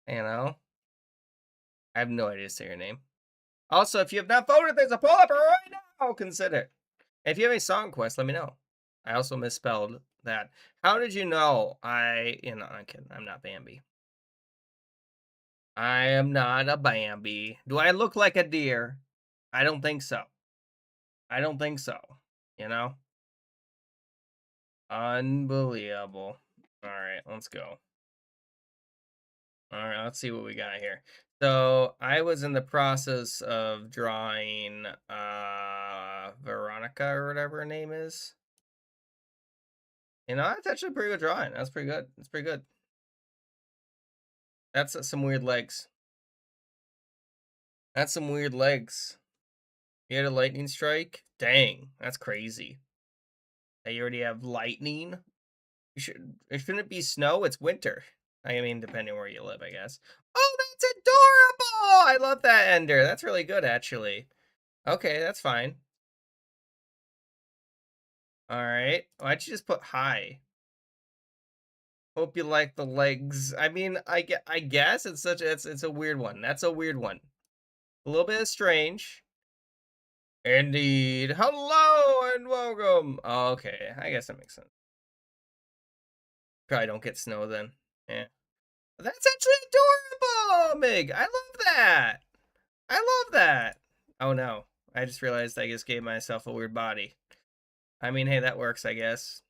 You know. I have no idea to say your name. Also, if you have not voted, there's a poll up right now. Consider it. If you have any song requests, let me know. I also misspelled that. How did you know I'm kidding. I'm not Bambi. I am not a Bambi. Do I look like a deer? I don't think so. I don't think so. You know? Unbelievable. All right, let's go. All right, let's see what we got here. So I was in the process of drawing Veronica or whatever her name is. You know, that's actually a pretty good drawing. That's pretty good. It's pretty good. That's some weird legs. That's some weird legs. You had a lightning strike? Dang, that's crazy. You already have lightning? It shouldn't be snow, it's winter. I mean, depending where you live, I guess. Oh, that's adorable! I love that ender. That's really good, actually. Okay, that's fine. Alright. Why'd you just put hi? Hope you like the legs. I mean, I guess it's a weird one. That's a weird one. A little bit strange. Indeed. Hello and welcome. Oh, okay, I guess that makes sense. Probably don't get snow then. Yeah. That's actually adorable, Mig. I love that. I love that. Oh no. I just realized I just gave myself a weird body. I mean, hey, that works, I guess.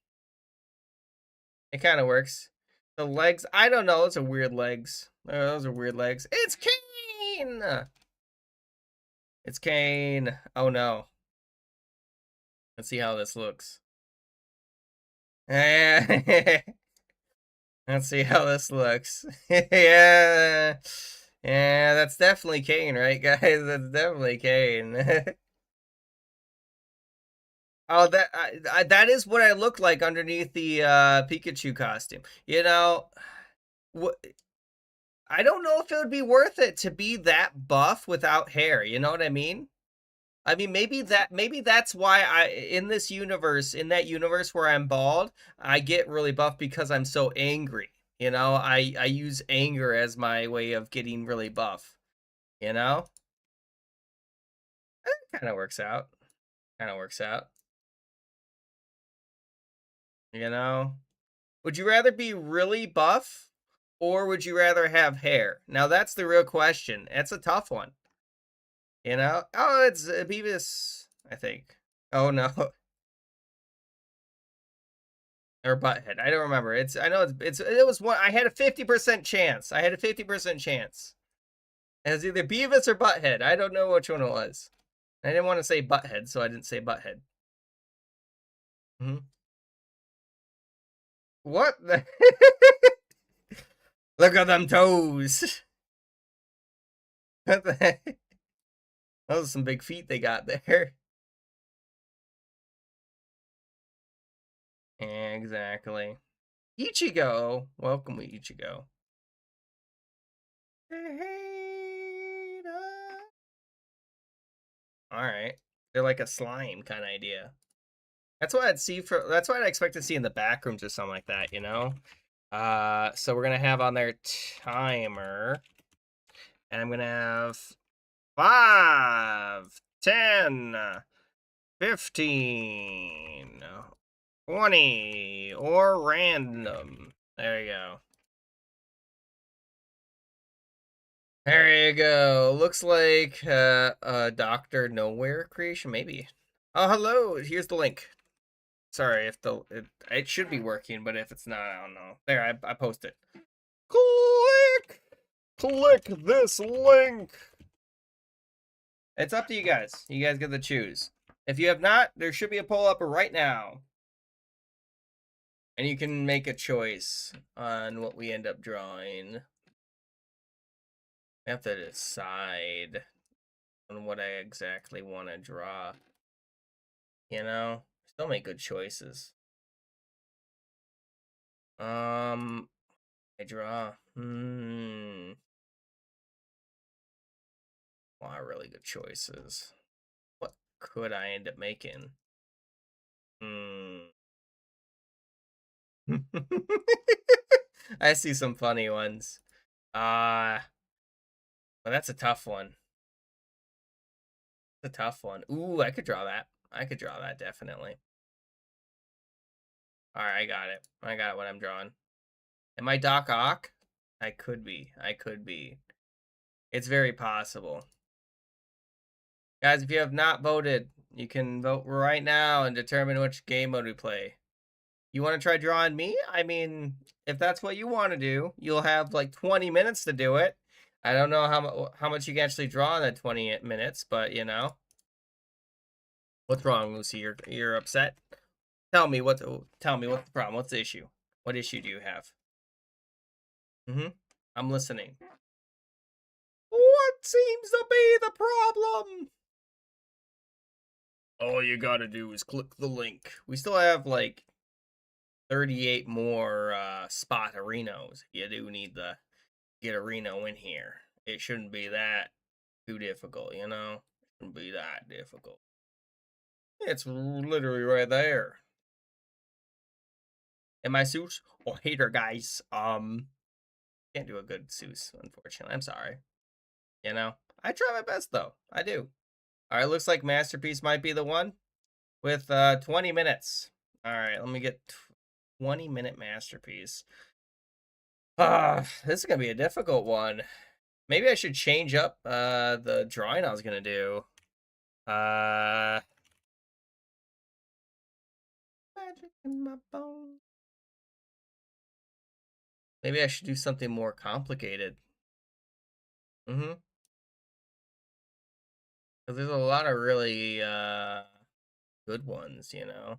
It kind of works. The legs, I don't know. Those are weird legs. Those are weird legs. It's Kane! It's Kane. Oh no. Let's see how this looks. Let's see how this looks. Yeah. Yeah, that's definitely Kane, right, guys? That's definitely Kane. Oh, that is what I look like underneath the Pikachu costume. You know, I don't know if it would be worth it to be that buff without hair. You know what I mean? I mean, maybe that's why in that universe where I'm bald, I get really buff because I'm so angry. You know, I use anger as my way of getting really buff. You know, it kind of works out. Kind of works out. You know, would you rather be really buff or would you rather have hair? Now that's the real question. It's a tough one. You know? Oh, it's Beavis, I think. Oh no. Or Butthead. I don't remember. I know it was one. I had a 50% chance. I had a 50% chance. It was either Beavis or Butthead. I don't know which one it was. I didn't want to say Butthead, so I didn't say Butthead. What the? Look at them toes. What the heck? Those are some big feet they got there. Exactly. Ichigo. Welcome, Ichigo. Alright. They're like a slime kind of idea. That's what that's what I'd expect to see in the back rooms or something like that, you know? So we're gonna have on their timer. And I'm gonna have 5, 10, 15, 20, or random. There you go. There you go. Looks like a Dr. Nowhere creation, maybe. Oh, hello. Here's the link. Sorry if it should be working, but if it's not, I don't know. There, I post it. Click this link. It's up to you guys. You guys get to choose. If you have not, there should be a poll up right now. And you can make a choice on what we end up drawing. I have to decide on what I exactly want to draw. You know, still make good choices. I draw. A lot of really good choices. What could I end up making? I see some funny ones. Well, that's a tough one. It's a tough one. Ooh, I could draw that. I could draw that, definitely. Alright, I got it. I got what I'm drawing. Am I Doc Ock? I could be. I could be. It's very possible. Guys, if you have not voted, you can vote right now and determine which game mode we play. You want to try drawing me? I mean, if that's what you want to do, you'll have like 20 minutes to do it. I don't know how much you can actually draw in that 20 minutes, but you know. What's wrong, Lucy? You're upset? Tell me what's the problem? What's the issue? What issue do you have? I'm listening. What seems to be the problem? All you gotta do is click the link. We still have like 38 more spot arenos. You do need to get a reno in here. It shouldn't be that too difficult, you know? It shouldn't be that difficult. It's literally right there. Am I Seuss? Oh, hater, guys. Can't do a good Seuss, unfortunately. I'm sorry. You know? I try my best, though. I do. Alright, looks like Masterpiece might be the one. With 20 minutes. Alright, let me get 20-minute Masterpiece. This is gonna be a difficult one. Maybe I should change up the drawing I was gonna do. Magic in my bones. Maybe I should do something more complicated. Because there's a lot of really good ones, you know.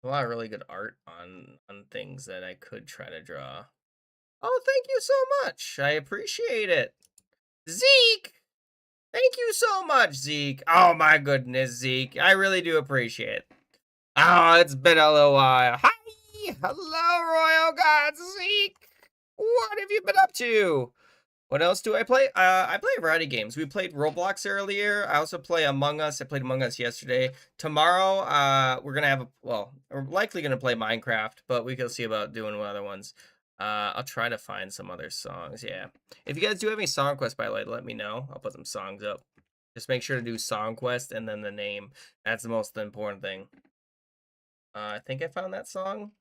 A lot of really good art on things that I could try to draw. Oh, thank you so much. I appreciate it. Zeke! Thank you so much, Zeke. Oh my goodness, Zeke. I really do appreciate it. Oh, it's been a little while. Hi! Hello, Royal God Zeke! What have you been up to? What else do I play? I play a variety of games. We played Roblox earlier. I also play Among Us. I played Among Us yesterday. Tomorrow, we're gonna have we're likely gonna play Minecraft, but we can see about doing other ones. I'll try to find some other songs. Yeah. If you guys do have any song quests, by the way, let me know. I'll put some songs up. Just make sure to do song quest and then the name. That's the most important thing. I think I found that song.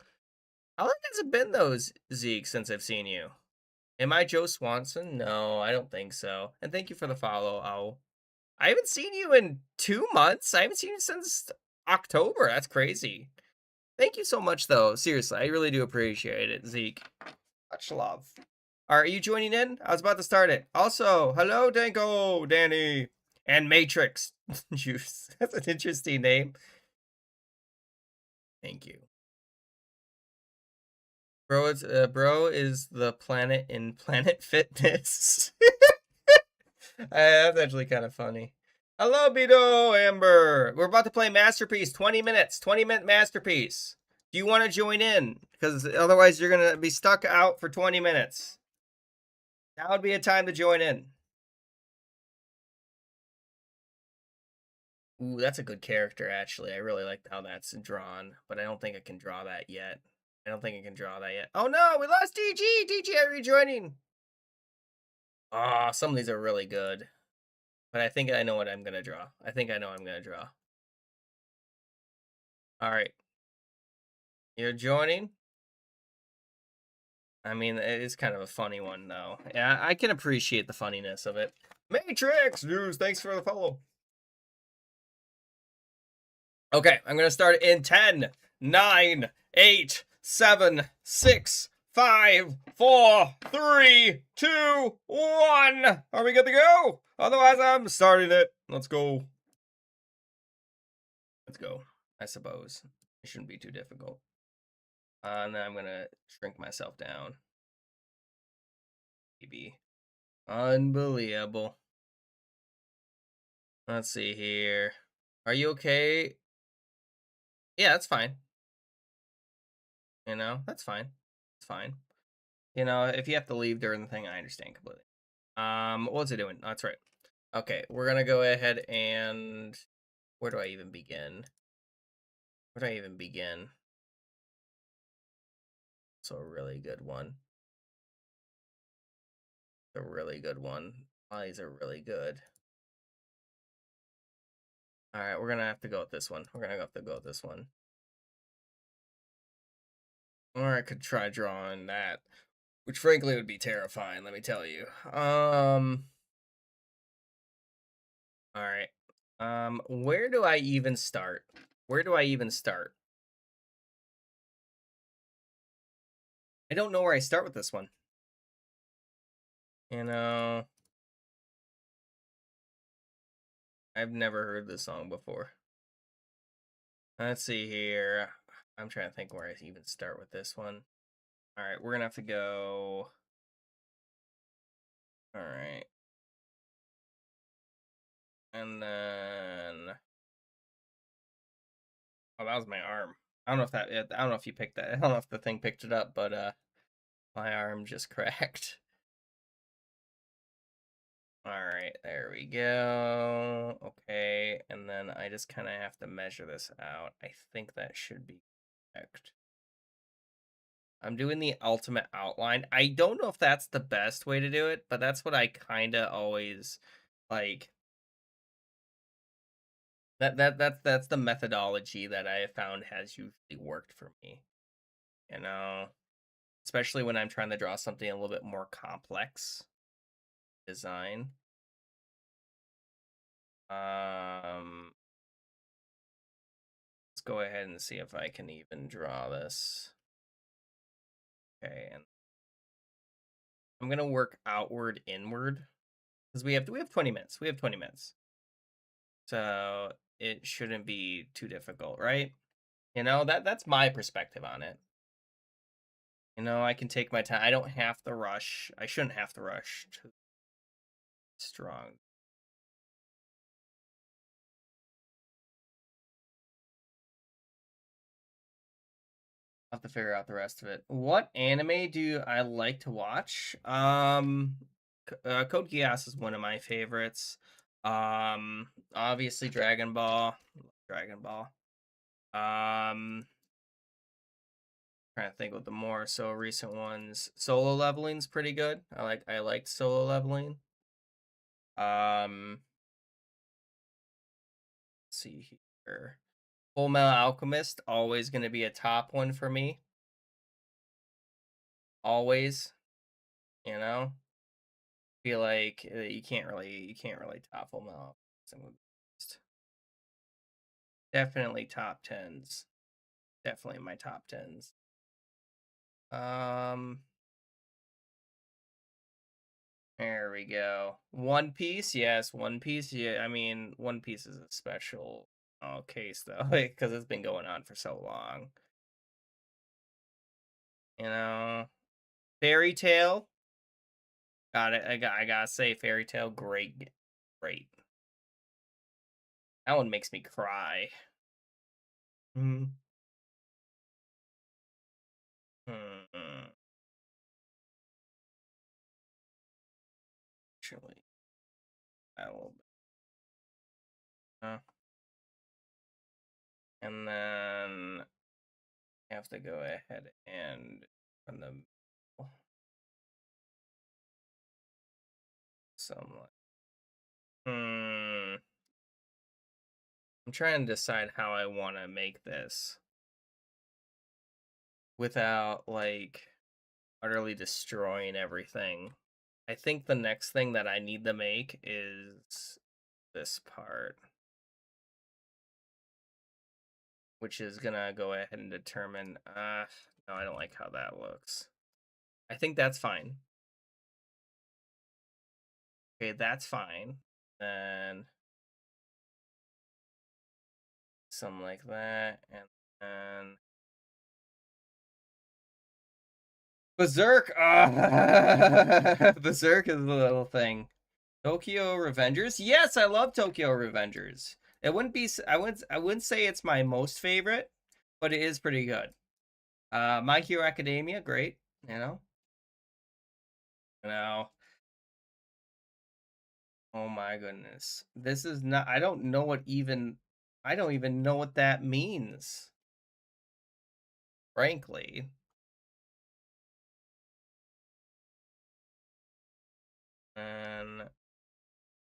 How long has it been though, Zeke, since I've seen you? Am I Joe Swanson? No, I don't think so. And thank you for the follow. Oh, I haven't seen you in 2 months. I haven't seen you since October. That's crazy. Thank you so much, though. Seriously, I really do appreciate it, Zeke. Much love. Are you joining in? I was about to start it. Also, hello, Danko, Danny, and Matrix Juice. That's an interesting name. Thank you. Bro is the planet in Planet Fitness. That's actually kind of funny. Hello, Bito Amber. We're about to play Masterpiece. 20 minutes. 20-minute Masterpiece. Do you want to join in? Because otherwise you're going to be stuck out for 20 minutes. That would be a time to join in. Ooh, that's a good character, actually. I really like how that's drawn, but I don't think I can draw that yet. I don't think I can draw that yet. Oh no, we lost DG! DG, are you joining? Ah, oh, some of these are really good. But I think I know what I'm going to draw. I think I know what I'm going to draw. Alright. You're joining? I mean, it is kind of a funny one, though. Yeah, I can appreciate the funniness of it. Matrix News, thanks for the follow. Okay, I'm going to start in 10, 9, 8, 7, 6, 5, 4, 3, 2, 1. Are we good to go? Otherwise, I'm starting it. Let's go. Let's go, I suppose. It shouldn't be too difficult. And then I'm going to shrink myself down. Maybe. Unbelievable. Let's see here. Are you okay? Yeah, that's fine. You know, that's fine. It's fine. You know, if you have to leave during the thing, I understand completely. What's it doing? Oh, that's right. Okay, we're gonna go ahead and where do I even begin? Where do I even begin? It's a really good one. It's a really good one. All these are really good. All right, we're gonna have to go with this one. We're gonna have to go with this one. Or I could try drawing that, which frankly would be terrifying, let me tell you. All right. Where do I even start? Where do I even start? I don't know where I start with this one. You know, I've never heard this song before. Let's see here. I'm trying to think where I even start with this one. All right, we're gonna have to go. All right. And then, oh, that was my arm. I don't know if I don't know if you picked that. I don't know if the thing picked it up, but my arm just cracked. All right, there we go. Okay, and then I just kind of have to measure this out. I think that should be correct. I'm doing the ultimate outline. I don't know if that's the best way to do it, but that's what I kind of always like. That's the methodology that I have found has usually worked for me. You know, especially when I'm trying to draw something a little bit more complex design. Let's go ahead and see if I can even draw this. Okay, and I'm gonna work outward, inward, because we have 20 minutes. We have 20 minutes, so it shouldn't be too difficult, right? You know, that's my perspective on it. You know, I can take my time. I don't have to rush. I shouldn't have to rush too strong. I'll have to figure out the rest of it. What anime do I like to watch? Code Geass is one of my favorites. Obviously Dragon Ball. Dragon Ball. Trying to think with the more so recent ones. Solo leveling's pretty good. I liked solo leveling. Let's see here. Full Metal Alchemist, always gonna be a top one for me. Always, you know. Feel like you can't really top Full Metal Alchemist. Definitely top tens. Definitely my top tens. There we go. One Piece, yes, One Piece. Yeah, I mean, One Piece is a special case though, because it's been going on for so long. You know, Fairy Tale. Got it. I gotta say, Fairy Tale, great, great. That one makes me cry. Hmm. Hmm. Actually, a little bit. And then I have to go ahead and run the some. Hmm. I'm trying to decide how I want to make this without like utterly destroying everything. I think the next thing that I need to make is this part, which is gonna go ahead and determine. No, I don't like how that looks. I think that's fine. Okay, that's fine. Then something like that, and then Berserk. Berserk is the little thing. Tokyo Revengers. Yes, I love Tokyo Revengers. It wouldn't be. I wouldn't say it's my most favorite, but it is pretty good. My Hero Academia, great. You know. You know. Oh my goodness. This is not. I don't know what even. I don't even know what that means. Frankly. And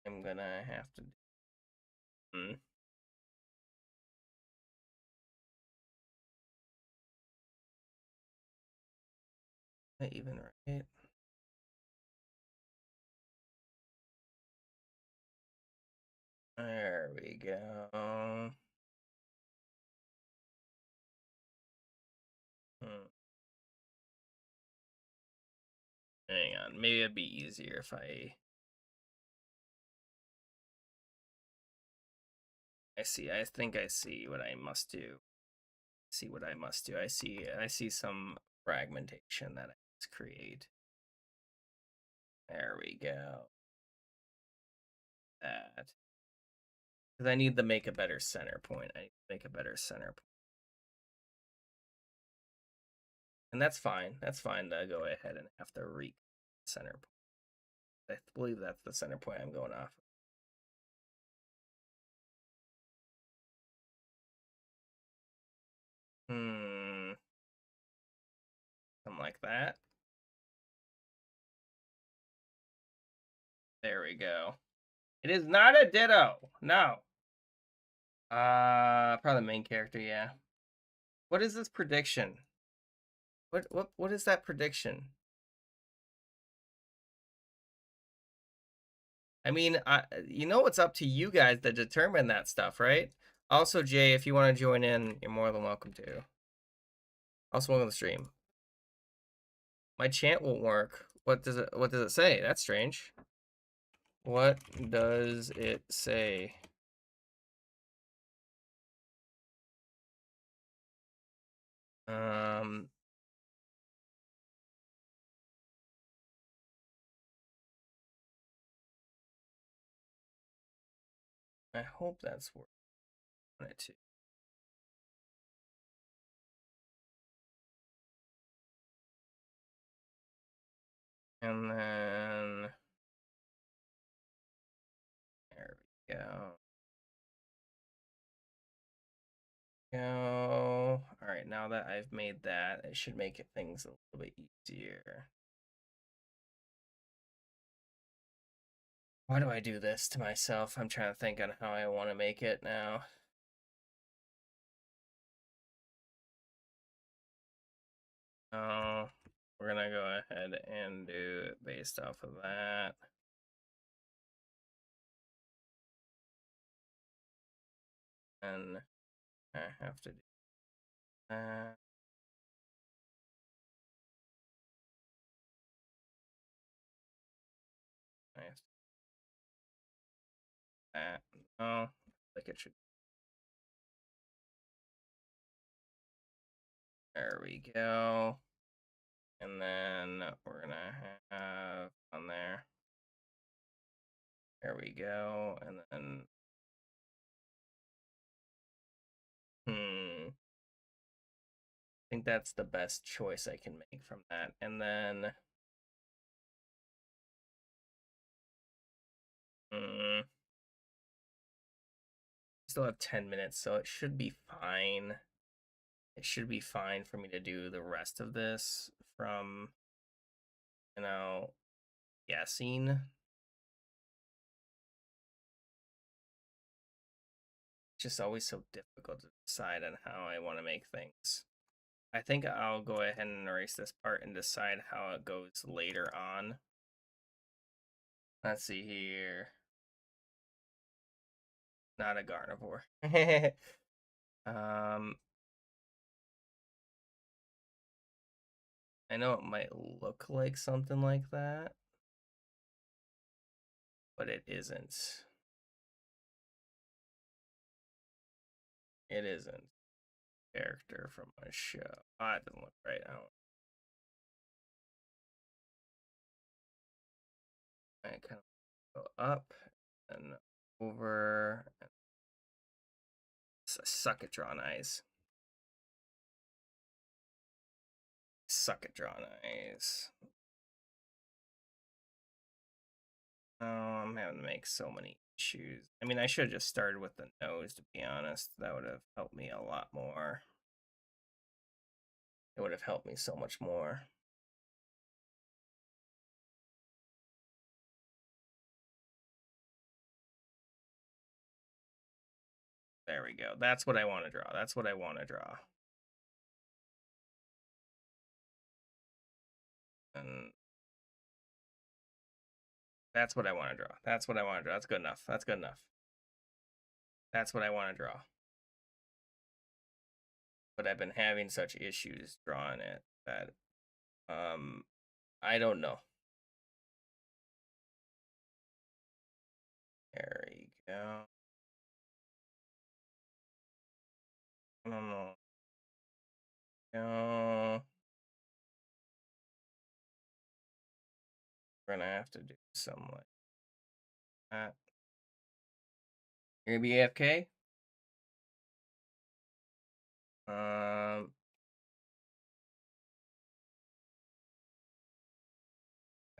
I'm gonna have to. Hmm. Even right. There we go. Hmm. Hang on. Maybe it'd be easier if I see. I think I see what I must do. See what I must do. I see some fragmentation that I must create. There we go. That. Because I need to make a better center point. I need to make a better center point. And that's fine. That's fine to go ahead and have to re center point. I believe that's the center point I'm going off. Hmm. Something like that. There we go. It is not a ditto. No. Probably the main character, yeah. What is this prediction? What is that prediction? I mean, you know it's up to you guys to determine that stuff, right? Also, Jay, if you want to join in, you're more than welcome to. Also, welcome to the stream. My chant won't work. What does it say? That's strange. What does it say? Um, I hope that's where I want it to. And then go. Go. All right, now that I've made that, it should make things a little bit easier. Why do I do this to myself? I'm trying to think on how I want to make it now. Oh, we're gonna go ahead and do it based off of that. And I have to do that. I have to do that. Oh, like it should. There we go. And then we're gonna have on there. There we go. And then I think that's the best choice I can make from that. And then still have 10 minutes, so it should be fine. It should be fine for me to do the rest of this from, you know, guessing. It's just always so difficult to decide on how I want to make things. I think I'll go ahead and erase this part and decide how it goes later on. Let's see here. Not a carnivore. I know it might look like something like that, but it isn't. It isn't. Character from a show. Oh, it doesn't look right. I kind of go up and over. Suck at drawn eyes. Suck at drawn eyes. Oh, I'm having to make so many issues. I mean, I should have just started with the nose, to be honest. That would have helped me a lot more. It would have helped me so much more. There we go. That's what I want to draw. That's what I want to draw. And that's what I want to draw. That's what I want to draw. That's good enough. That's good enough. That's what I want to draw. But I've been having such issues drawing it that I don't know. There we go. I don't know. No. We're gonna have to do something like that. You're gonna be AFK?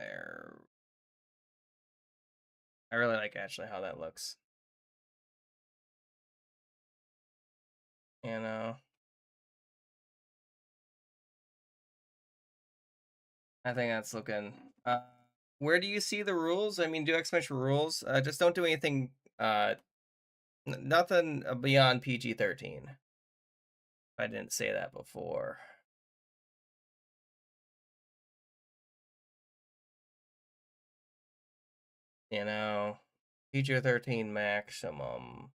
There. I really like actually how that looks. You know, I think that's looking. Where do you see the rules? I mean, do exclamation rules. Just don't do anything. Nothing beyond PG-13. I didn't say that before. You know, PG-13 maximum.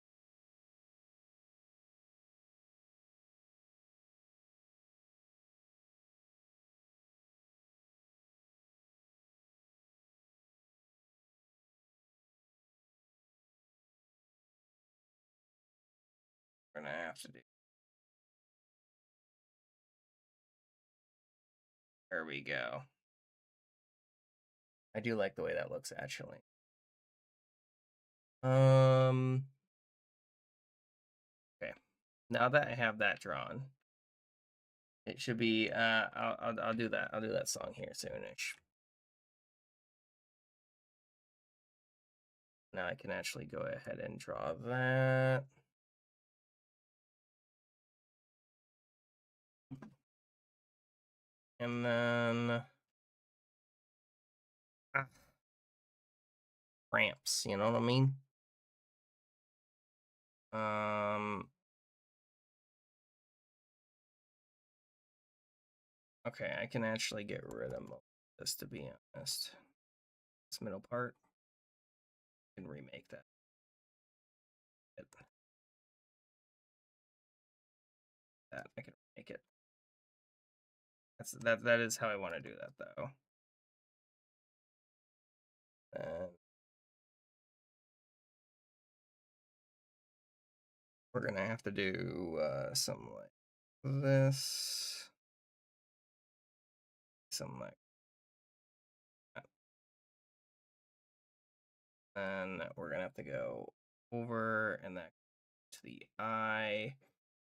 We're gonna have to do. There we go. I do like the way that looks actually. Okay. Now that I have that drawn, it should be. I'll do that. I'll do that song here soonish. Now I can actually go ahead and draw that. And then cramps, you know what I mean? Okay, I can actually get rid of most of this, to be honest. This middle part, I can remake that. That I can make it. That is how I want to do that though. And we're gonna have to do something like this, something like that. Then we're gonna have to go over and that to the eye,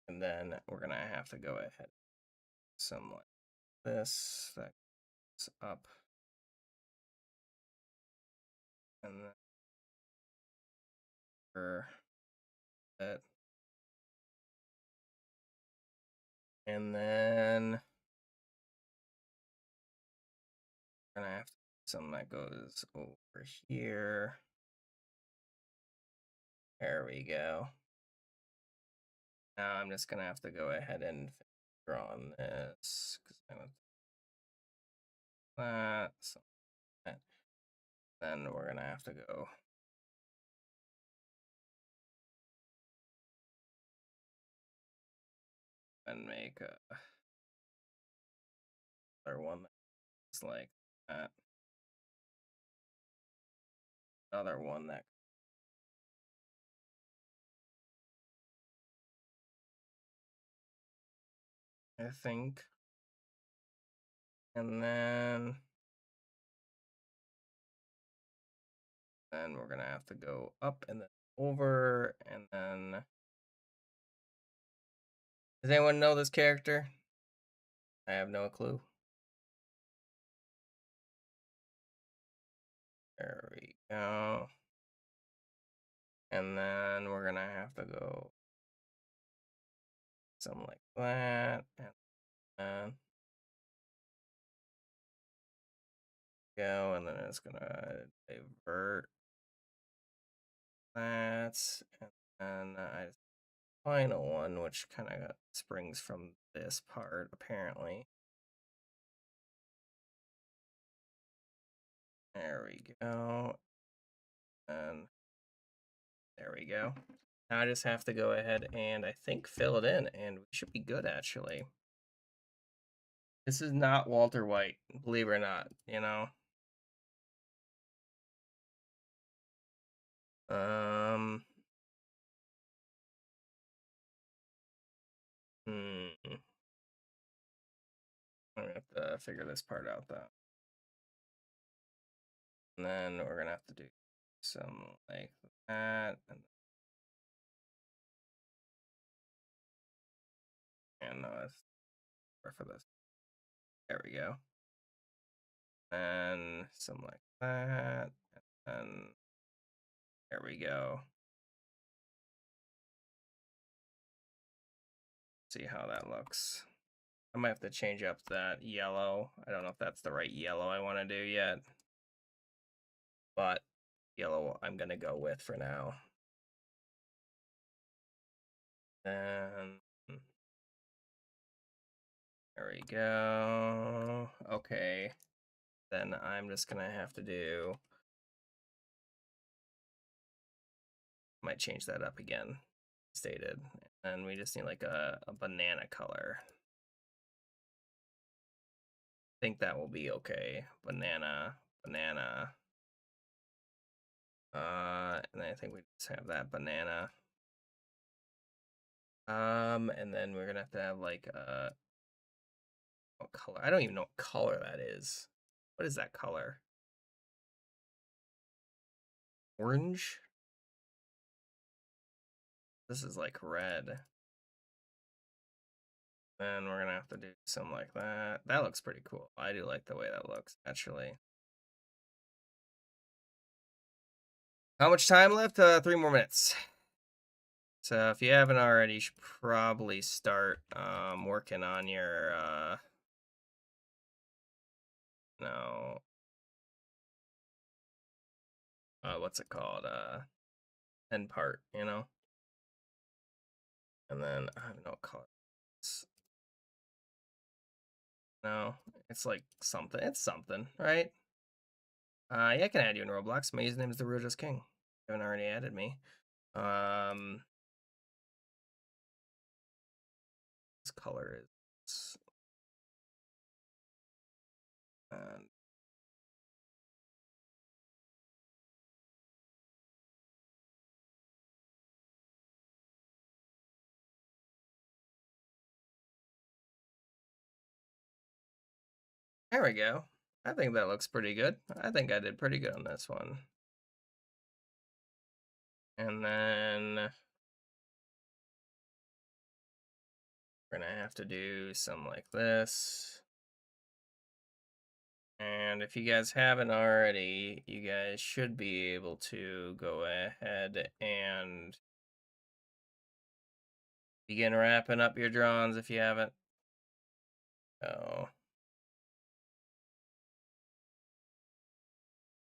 and then we're gonna have to go ahead something like this that goes up, and then for that, and then we're gonna have to do something that goes over here. There we go. Now I'm just gonna have to go ahead and draw on this because I want that. So that. Then we're gonna have to go and make another one that's like that. Another one that. I think. And then we're gonna have to go up and then over, and then does anyone know this character? I have no clue. There we go. And then we're gonna have to go something like that, and then go, and then it's gonna divert that, and then I final one, which kind of springs from this part apparently. There we go, and there we go. Now I just have to go ahead and I think fill it in, and we should be good actually. This is not Walter White, believe it or not, you know. I'm gonna have to figure this part out though. And then we're gonna have to do some like that, and no, it's for this. There we go. And something like that, and there we go. See how that looks. I might have to change up that yellow. I don't know if that's the right yellow I want to do yet, but yellow I'm gonna go with for now. And there we go. Okay, then I'm just gonna have to do, might change that up again, stated. And we just need like a banana color. I think that will be okay. Banana. And then I think we just have that banana. And then we're gonna have to have like what color? I don't even know what color that is. What is that color? Orange? This is like red. Then we're gonna have to do something like that. That looks pretty cool. I do like the way that looks, actually. How much time left? 3 more minutes. So if you haven't already, you should probably start working on your no, what's it called? End part, you know. And then I have no cards. No, it's like something. It's something, right? Yeah, I can add you in Roblox. My username is the Rujos King. You haven't already added me. This color is. And there we go. I think that looks pretty good. I think I did pretty good on this one. And then we're gonna have to do some like this. And if you guys haven't already, you guys should be able to go ahead and begin wrapping up your drawings if you haven't. Oh.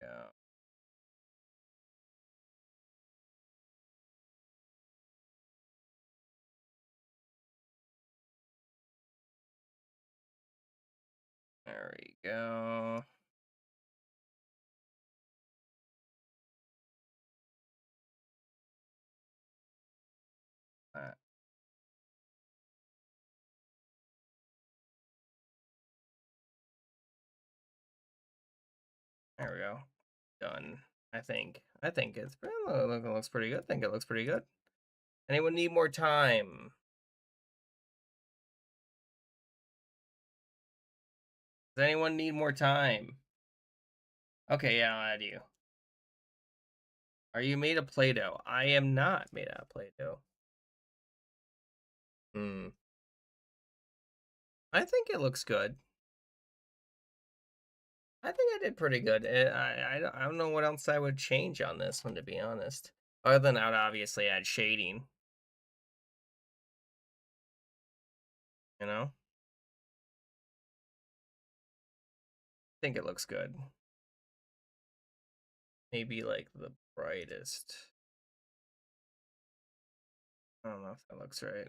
Yeah. There we go. There we go. Done. I think it's looks pretty good. I think it looks pretty good. Anyone need more time? Does anyone need more time? Okay, yeah, I'll add you. Are you made of Play-Doh? I am not made out of Play-Doh. I think it looks good. I think I did pretty good. I don't know what else I would change on this one, to be honest. Other than I would obviously add shading. You know? I think it looks good. Maybe like the brightest. I don't know if that looks right.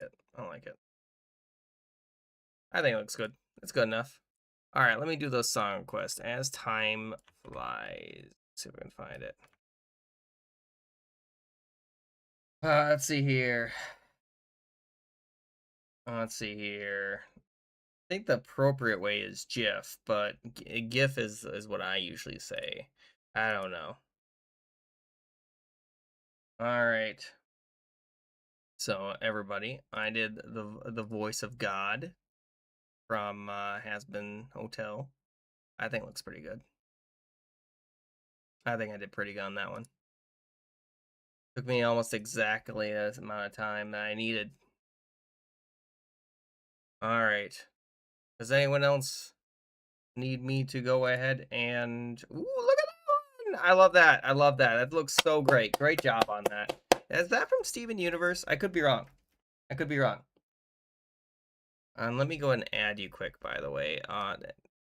I don't like it. I think it looks good. It's good enough. All right, let me do those song requests. As time flies. Let's see if we can find it. Let's see here. Let's see here. I think the appropriate way is GIF, but GIF is what I usually say. I don't know. All right. So everybody, I did the voice of God from Has Been Hotel. I think it looks pretty good. I think I did pretty good on that one. Took me almost exactly the amount of time that I needed. All right. Does anyone else need me to go ahead and... Ooh, look at that one! I love that. I love that. That looks so great. Great job on that. Is that from Steven Universe? I could be wrong. I could be wrong. Let me go ahead and add you quick, by the way, on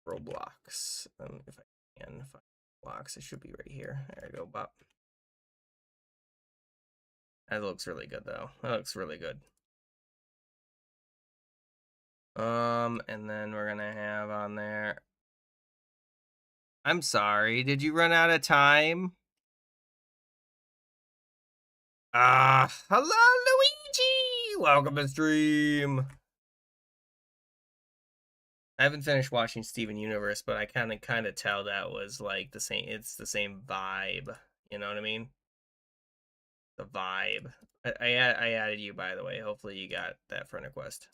Roblox. If I can find Roblox, it should be right here. There we go, Bop. That looks really good, though. That looks really good. And then we're gonna have on there. I'm sorry, did you run out of time? Hello, Luigi! Welcome to stream. I haven't finished watching Steven Universe, but I kind of tell that was like the same. It's the same vibe. You know what I mean? The vibe. I added you, by the way. Hopefully you got that friend request.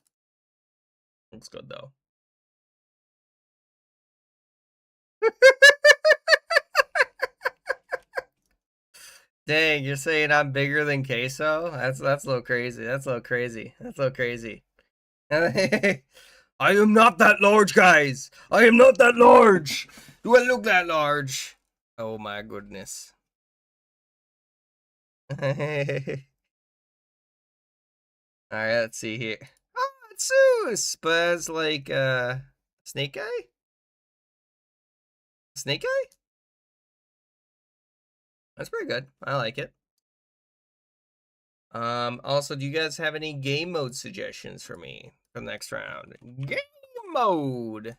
Looks good though. Dang, you're saying I'm bigger than Queso? That's a little crazy. That's a little crazy. That's a little crazy. I am not that large, guys. I am not that large. Do I look that large? Oh my goodness. Alright, let's see here. Oh, it's Zeus! But it's like, Snake Guy? Snake Guy? That's pretty good. I like it. Also, do you guys have any game mode suggestions for me for the next round? Game mode!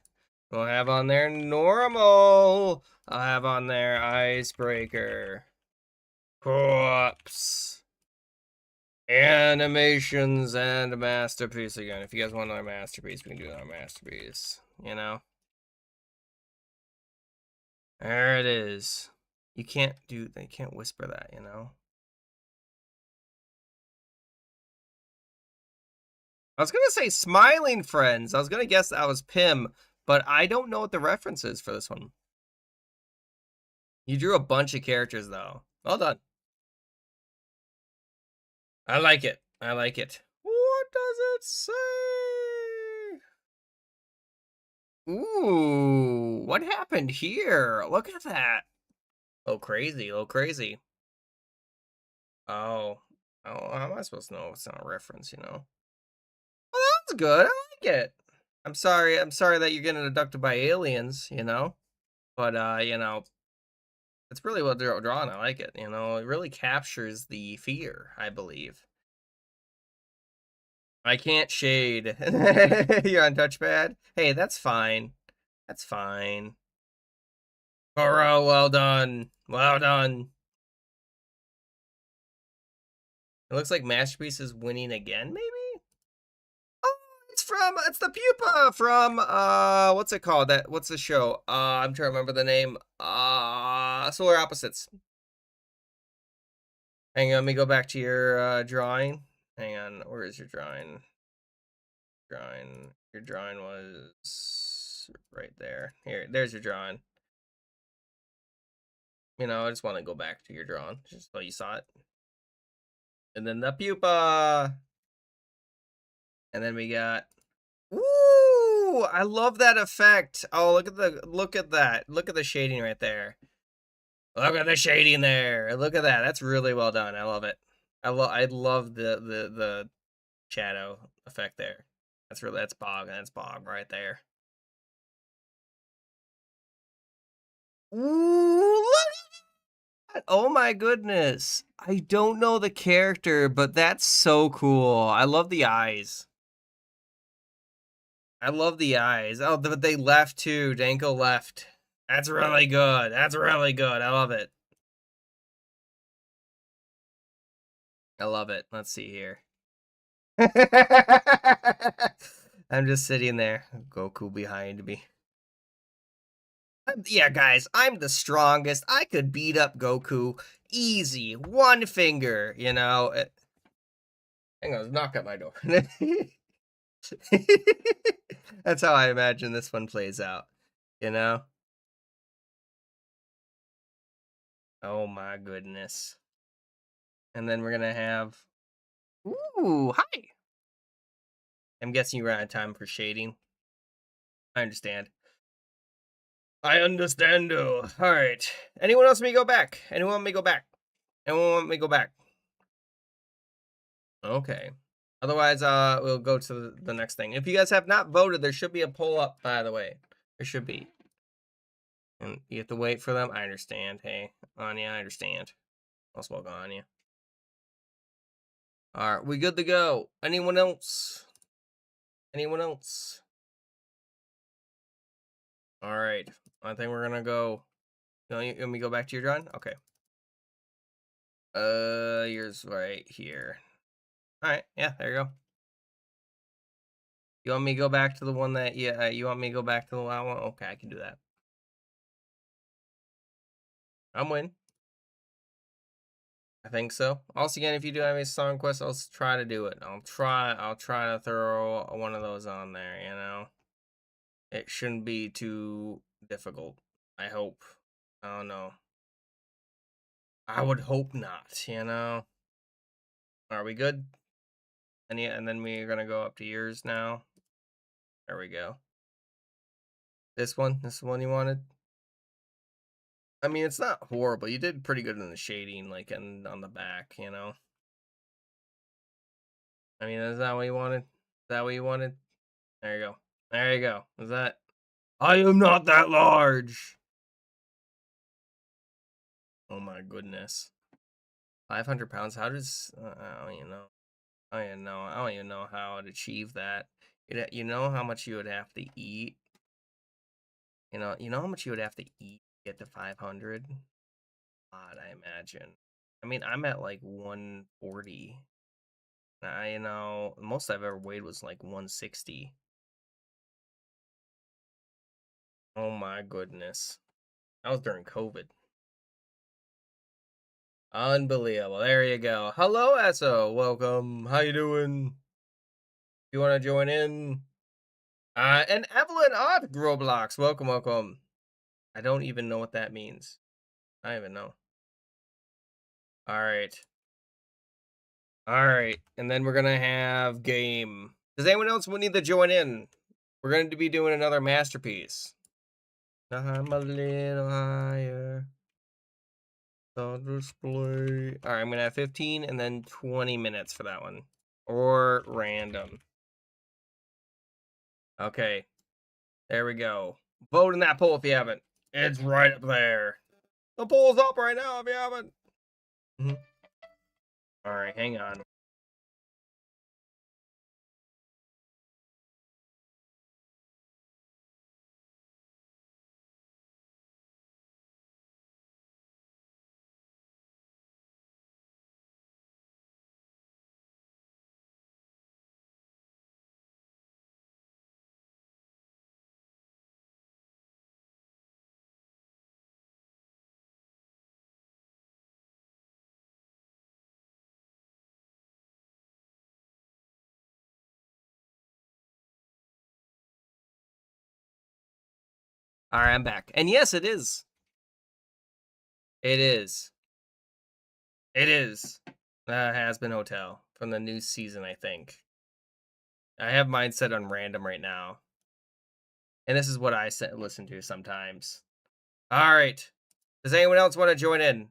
We'll have on there normal. I'll have on there icebreaker. Corpse. Animations and masterpiece again. If you guys want another masterpiece, we can do another masterpiece. You know? There it is. You can't whisper that, you know? I was gonna say Smiling Friends. I was gonna guess that was Pim, but I don't know what the reference is for this one. You drew a bunch of characters, though. Well done. I like it. I like it. What does it say? Ooh, what happened here? Look at that. Oh, crazy. Oh, crazy. Oh. Oh, how am I supposed to know it's not a reference, you know? Well, that's good. I like it. I'm sorry that you're getting abducted by aliens, you know? But, you know, it's really well drawn. I like it, you know? It really captures the fear, I believe. I can't shade. You're on touchpad? Hey, that's fine. That's fine. Goro, well done. Well done. It looks like Masterpiece is winning again, maybe? Oh, it's the pupa from, what's it called? What's the show? I'm trying to remember the name. Solar Opposites. Hang on, let me go back to your, drawing. Hang on, where is your drawing? Your drawing was right there. Here, there's your drawing. You know, I just want to go back to your drawing, just so you saw it. And then the pupa. And then we got, ooh, I love that effect. Oh, look at that. Look at the shading right there. Look at the shading there. Look at that. That's really well done. I love it. I love the shadow effect there. That's bog. That's bog right there. Ooh, look at that. Oh my goodness. I don't know the character, but that's so cool. I love the eyes. I love the eyes. Oh, but they left too. Danko left. That's really good. That's really good. I love it. I love it. Let's see here. I'm just sitting there. Goku behind me. Yeah, guys, I'm the strongest. I could beat up Goku easy. One finger, you know. Hang on, knock at my door. That's how I imagine this one plays out, you know? Oh my goodness. And then we're gonna have, ooh, hi. I'm guessing you ran out of time for shading. I understand. I understand. All right. Anyone else want me to go back? Anyone want me to go back? Anyone want me to go back? Okay. Otherwise, we'll go to the next thing. If you guys have not voted, there should be a poll up, by the way. There should be. And you have to wait for them. I understand. Hey, Anya, I understand. Most welcome, Anya. All right, we good to go. Anyone else? Anyone else? All right. I think we're gonna go. No, you want me to go back to your drawing? Okay. Yours right here. All right. Yeah, there you go. You want me to go back to the one that, yeah, you want me to go back to the loud one? Okay, I can do that. I'm win. I think so. Also, again, if you do have any song requests, I'll try to do it. I'll try to throw one of those on there, you know? It shouldn't be too difficult. I hope. I don't know. I would hope not, you know? Are we good? And yeah, and then we're gonna go up to yours now. There we go. This one? This is the one you wanted? I mean, it's not horrible. You did pretty good in the shading, like, and on the back, you know? I mean, is that what you wanted? Is that what you wanted? There you go. There you go. Is that? I am not that large. Oh my goodness. 500 pounds. How does? I don't even know. I don't even know. I don't even know how to achieve that. You know how much you would have to eat. You know how much you would have to eat to get to 500. Odd, I imagine. I mean, I'm at like 140. Most I've ever weighed was like 160. Oh my goodness. That was during COVID. Unbelievable. There you go. Hello, Esso. Welcome. How you doing? You want to join in? And Evelyn Odd Roblox. Welcome, welcome. I don't even know what that means. I don't even know. All right. All right. And then we're going to have game. Does anyone else need to join in? We're going to be doing another masterpiece. I'm a little higher. The display. All right, I'm going to have 15 and then 20 minutes for that one. Or random. Okay. There we go. Vote in that poll if you haven't. It's right up there. The poll's up right now if you haven't. All right, hang on. All right, I'm back. And yes, it is. It is. It is. Has Been Hotel from the new season, I think. I have mine set on random right now. And this is what I listen to sometimes. All right. Does anyone else want to join in?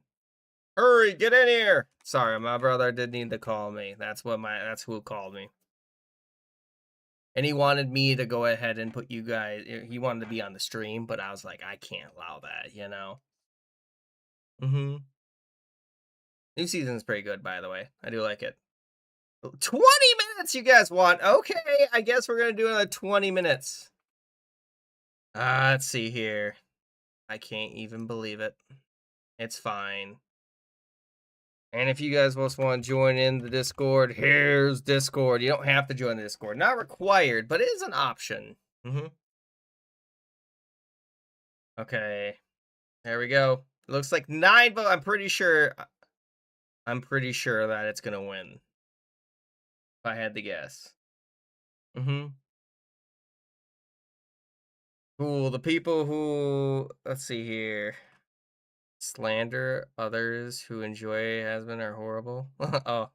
Hurry, get in here. Sorry, my brother did need to call me. That's who called me. And he wanted me to go ahead and put you guys, he wanted to be on the stream, but I was like, I can't allow that, you know? Mm-hmm. New season's pretty good, by the way. I do like it. 20 minutes you guys want. Okay, I guess we're going to do another 20 minutes. Let's see here. I can't even believe it. It's fine. And if you guys both want to join in the Discord, here's Discord. You don't have to join the Discord. Not required, but it is an option. Okay. There we go. It looks like 9 votes. I'm pretty sure that it's going to win. If I had to guess. Cool. The people who, let's see here, slander others who enjoy Has Been are horrible. Oh,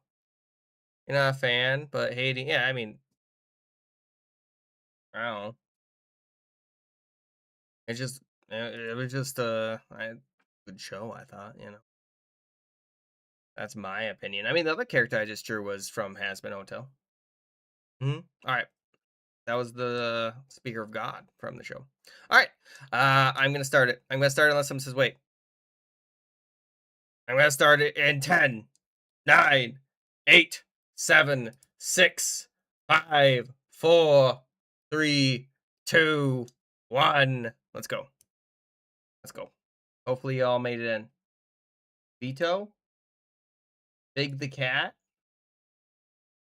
you're not a fan, but hating. Yeah, I mean, I don't know. It just, it was just a good show, I thought, you know. That's my opinion. I mean, the other character I just drew was from Has Been Hotel. All right. That was the Speaker of God from the show. All right. I'm going to start it. I'm going to start unless someone says wait. I'm going to start it in 10, 9, 8, 7, 6, 5, 4, 3, 2, 1. Let's go. Let's go. Hopefully y'all made it in. Veto? Big the cat?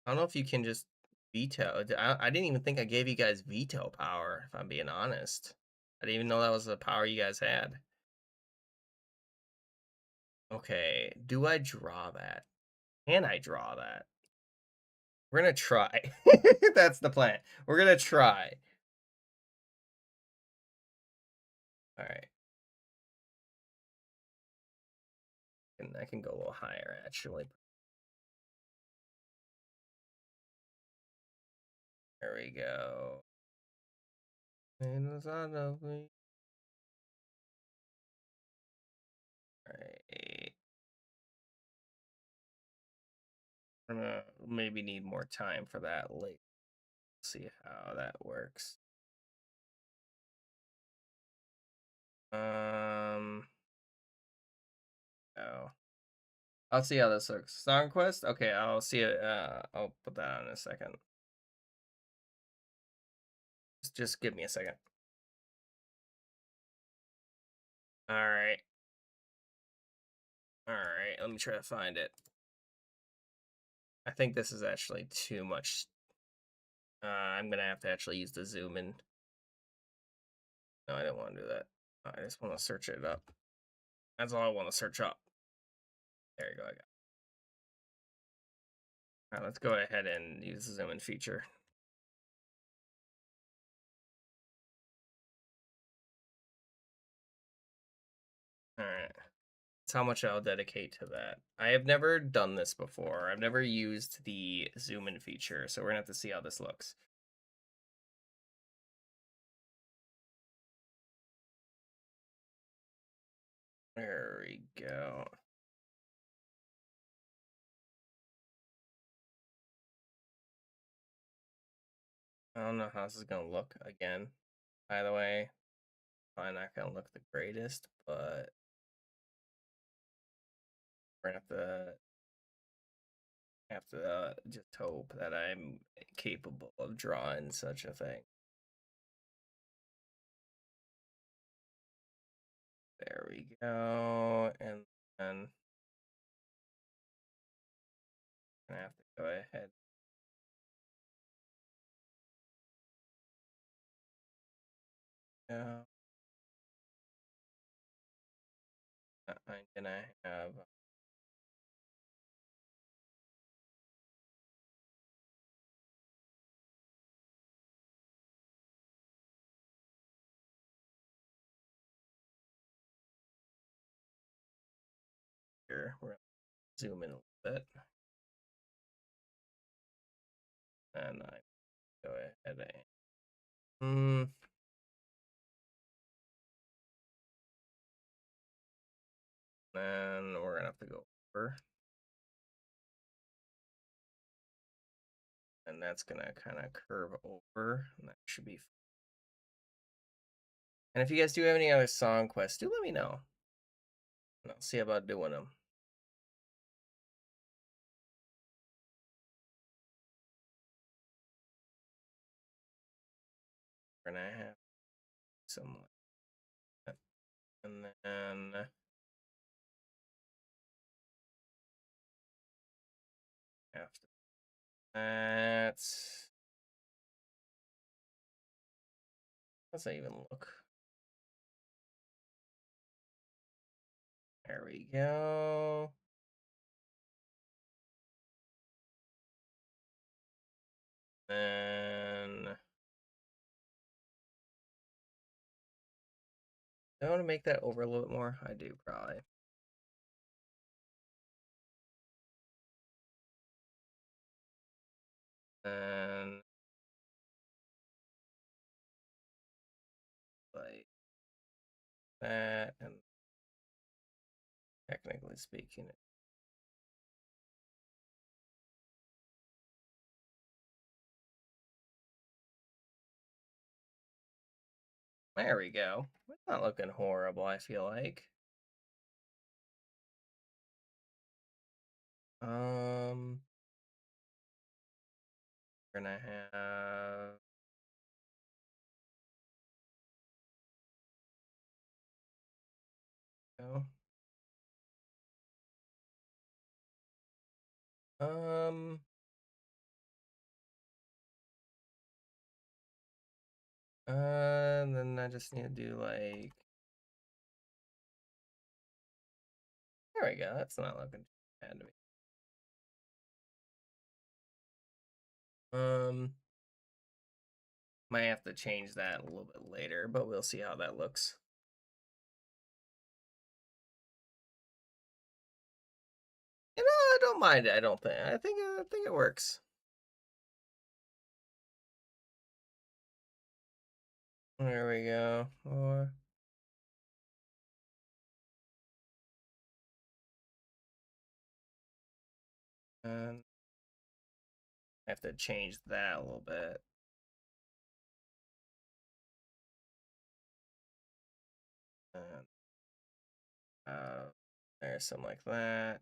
I don't know if you can just veto. I didn't even think I gave you guys veto power, if I'm being honest. I didn't even know that was a power you guys had. Okay, do I draw that? Can I draw that? We're gonna try. That's the plan. We're gonna try. All right. And I can go a little higher, actually. There we go. Right. I'm gonna maybe need more time for that later. See how that works. Oh. I'll see how this looks. Song Quest? Okay, I'll see it. I'll put that on in a second. Just give me a second. All right. All right. Let me try to find it. I think this is actually too much. I'm gonna have to actually use the zoom in. No, I didn't want to do that. I just want to search it up. That's all I want to search up. There you go. I got it. All right, let's go ahead and use the zoom in feature. All right. That's how much I'll dedicate to that. I have never done this before. I've never used the zoom in feature, so we're gonna have to see how this looks. There we go. I don't know how this is gonna look again. By the way, probably not gonna look the greatest, but we're gonna have to just hope that I'm capable of drawing such a thing. There we go, and then I'm gonna have to go ahead. Yeah, I'm gonna have here. We're gonna zoom in a little bit, and I go ahead and then we're gonna have to go over, and that's gonna kind of curve over, and that should be. And if you guys do have any other song quests, do let me know. And I'll see about doing them. We're gonna have some like that. And then after that, how's that even look? There we go. Then I want to make that over a little bit more. I do probably. And like that, and technically speaking, there we go. It's not looking horrible, I feel like. We're gonna have go. Um, then I just need to do like, there we go. That's not looking too bad to me. Might have to change that a little bit later, but we'll see how that looks. You know, I don't mind it. I don't think. I think it works. There we go. And I have to change that a little bit. And there's some like that.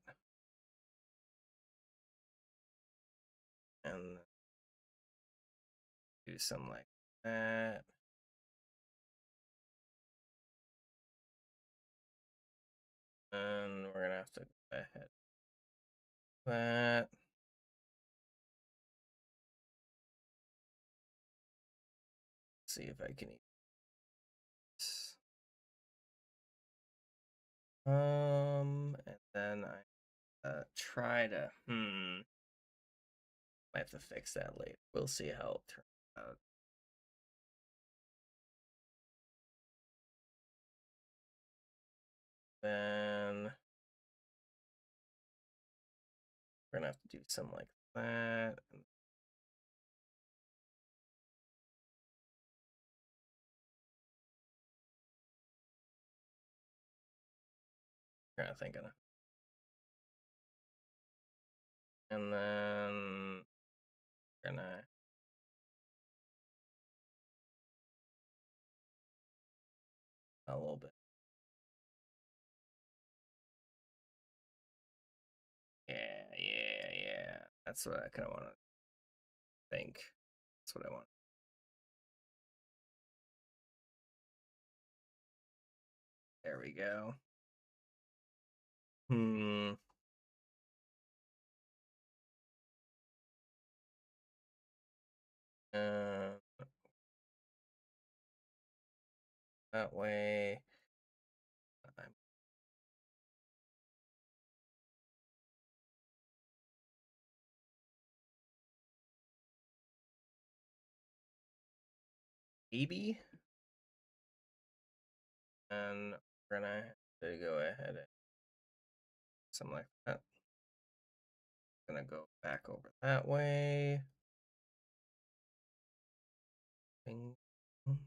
And do some like that. And we're gonna have to go ahead with that. See if I can eat this. And then I try to I have to fix that later. We'll see how it turns out. Then we're gonna have to do some like that. Trying to think of it. And then we're gonna a little bit. Yeah. That's what I kind of want to think. That's what I want. There we go. Uh, that way. Maybe. And we're gonna have to go ahead and something like that. Gonna go back over that way. Bing. And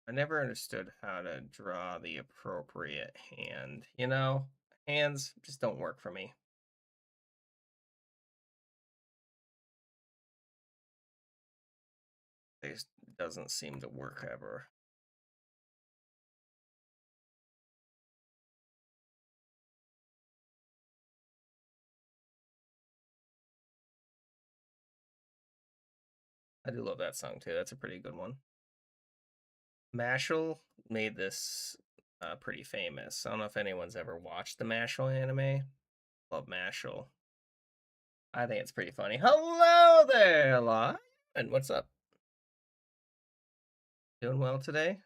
I never understood how to draw the appropriate hand. You know, hands just don't work for me. It just doesn't seem to work ever. I do love that song too. That's a pretty good one. Mashal made this pretty famous. I don't know if anyone's ever watched the Mashal anime. Love Mashal. I think it's pretty funny. Hello there, Lion. And what's up? Doing well today?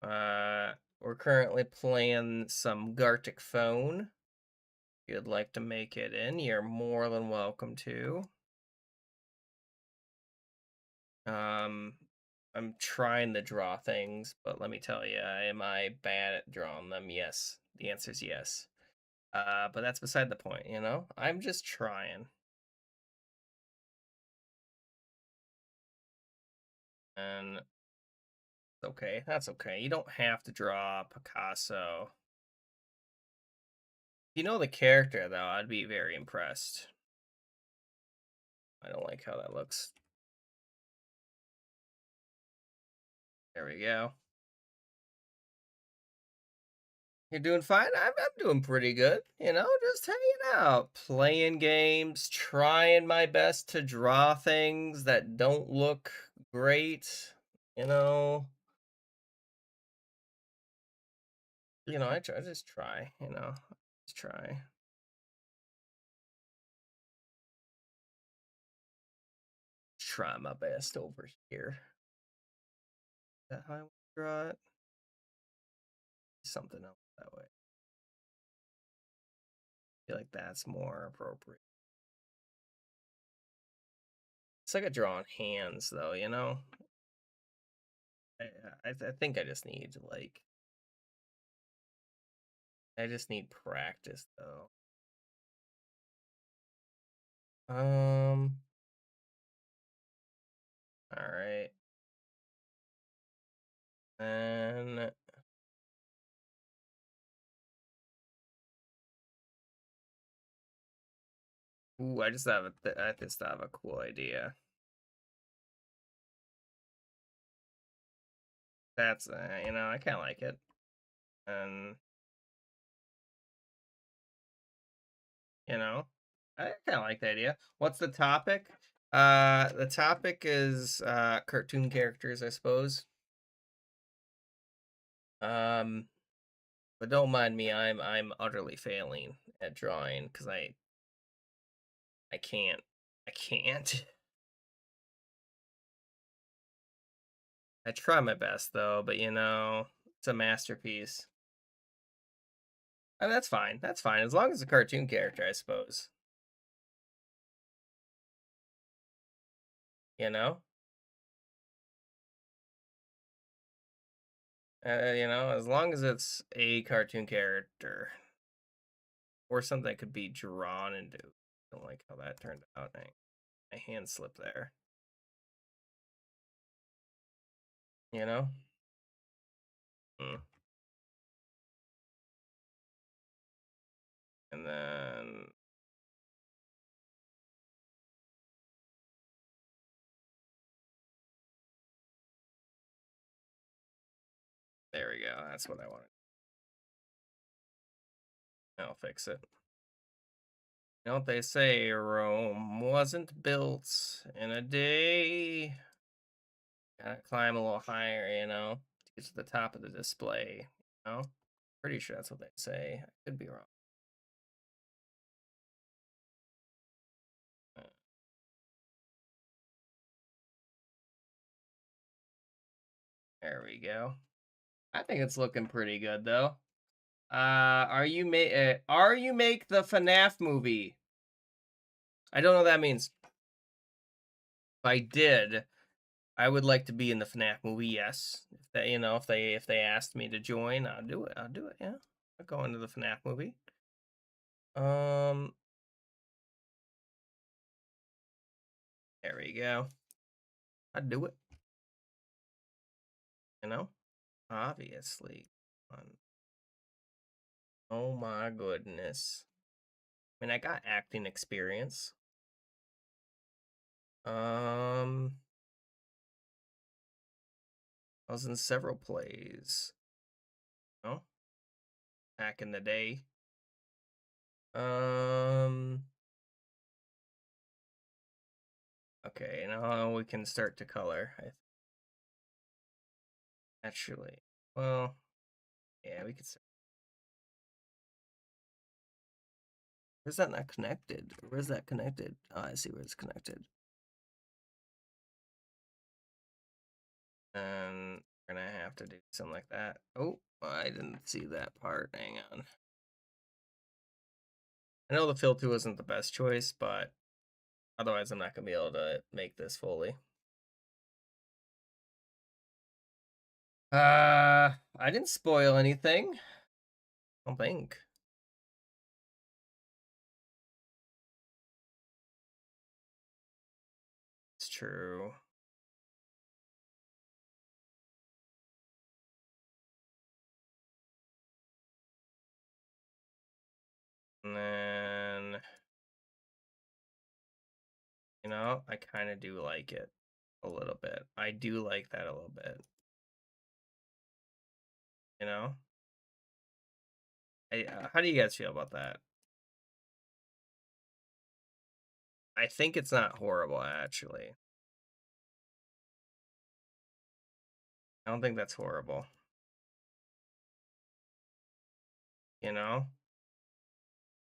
We're currently playing some Gartic phone. If you'd like to make it in, you're more than welcome to. I'm trying to draw things, but let me tell you, am I bad at drawing them? Yes. The answer is yes. But that's beside the point, you know? I'm just trying. And okay, that's okay. You don't have to draw Picasso. If you know the character, though, I'd be very impressed. I don't like how that looks. There we go. You're doing fine? I'm doing pretty good, you know, just hanging out, playing games, trying my best to draw things that don't look great, you know. I just try, just try. Try my best over here. Is that how I draw it? Something else that way. I feel like that's more appropriate. It's like a drawing hands, though, you know? I think I just need, like, I just need practice, though. All right. And ooh, I just have a cool idea. That's I kind of like it, and I kind of like the idea. What's the topic? The topic is cartoon characters, I suppose. Um, but don't mind me. I'm utterly failing at drawing because I can't. I can't. I try my best though, but it's a masterpiece. And that's fine. That's fine as long as it's a cartoon character, I suppose. You know, as long as it's a cartoon character or something that could be drawn into. I don't like how that turned out. My hand slipped there. You know. Mm. And then there we go. That's what I wanted. I'll fix it. You know what they say? Rome wasn't built in a day. Gotta climb a little higher, to get to the top of the display. Pretty sure that's what they say. I could be wrong. There we go. I think it's looking pretty good though. Are you make the FNAF movie? I don't know what that means. If I did, I would like to be in the FNAF movie. Yes, if they, if they asked me to join, I'll do it. I'll do it. Yeah, I'll go into the FNAF movie. There we go. I'd do it. Obviously. Oh my goodness. I mean, I got acting experience. I was in several plays. Oh, back in the day. Okay, now we can start to color. Actually, well, yeah, we could. Where's that not connected? Where's that connected? Oh, I see where it's connected. And we're gonna have to do something like that. Oh, I didn't see that part. Hang on. I know the filter wasn't the best choice, but otherwise I'm not gonna be able to make this fully. I didn't spoil anything. I don't think. It's true. And then, I kind of do like it a little bit. I do like that a little bit. You know? How do you guys feel about that? I think it's not horrible, actually. I don't think that's horrible. You know?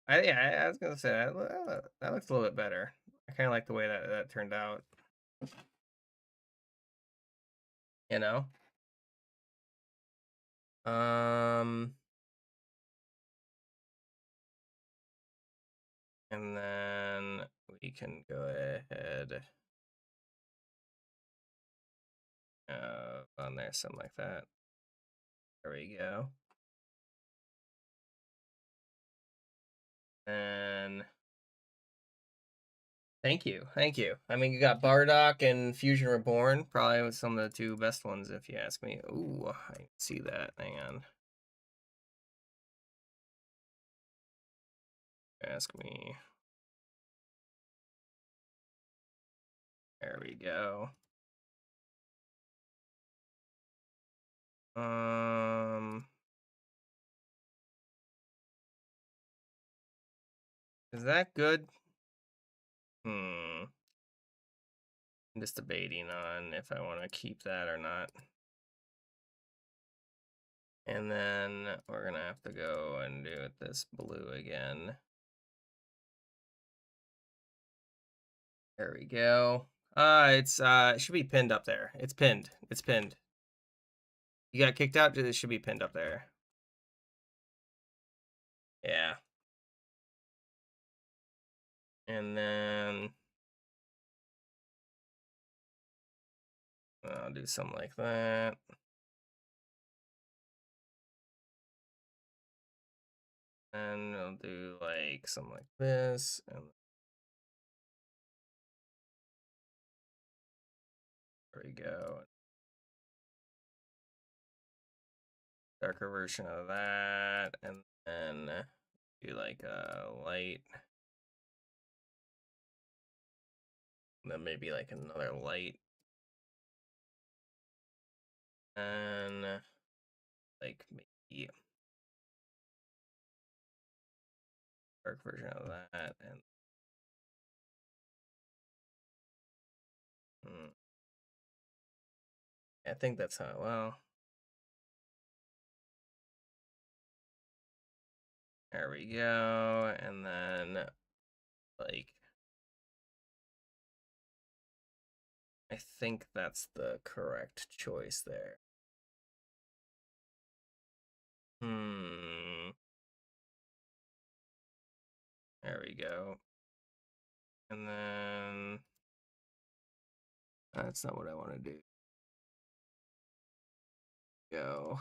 I was gonna say that looks a little bit better. I kind of like the way that turned out. You know? Um, and then we can go ahead on there, something like that. There we go. And Thank you, thank you. I mean, you got Bardock and Fusion Reborn, probably some of the two best ones, if you ask me. Ooh, I can see that. Hang on. Ask me. There we go. Is that good? I'm just debating on if I want to keep that or not. And then we're gonna have to go and do it this blue again. There we go. It should be pinned up there. It's pinned. It's pinned. You got kicked out, it should be pinned up there. Yeah. And then I'll do something like that. And I'll do like something like this. And there we go. Darker version of that. And then do like a light. And then maybe like another light. And like maybe dark version of that. And I think that's how, well, there we go. And then like, I think that's the correct choice there. There we go. And then that's not what I want to do. Go.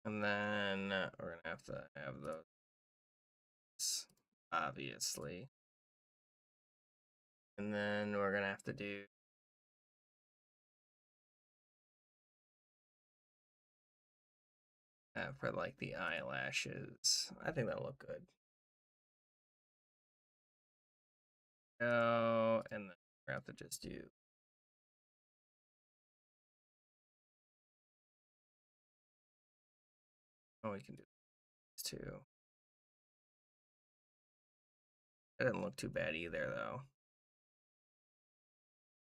And then we're gonna have to have those, obviously. And then we're gonna have to do for like the eyelashes. I think that'll look good. Go, and then we're gonna have to just do. Oh, we can do this too. That didn't look too bad either, though.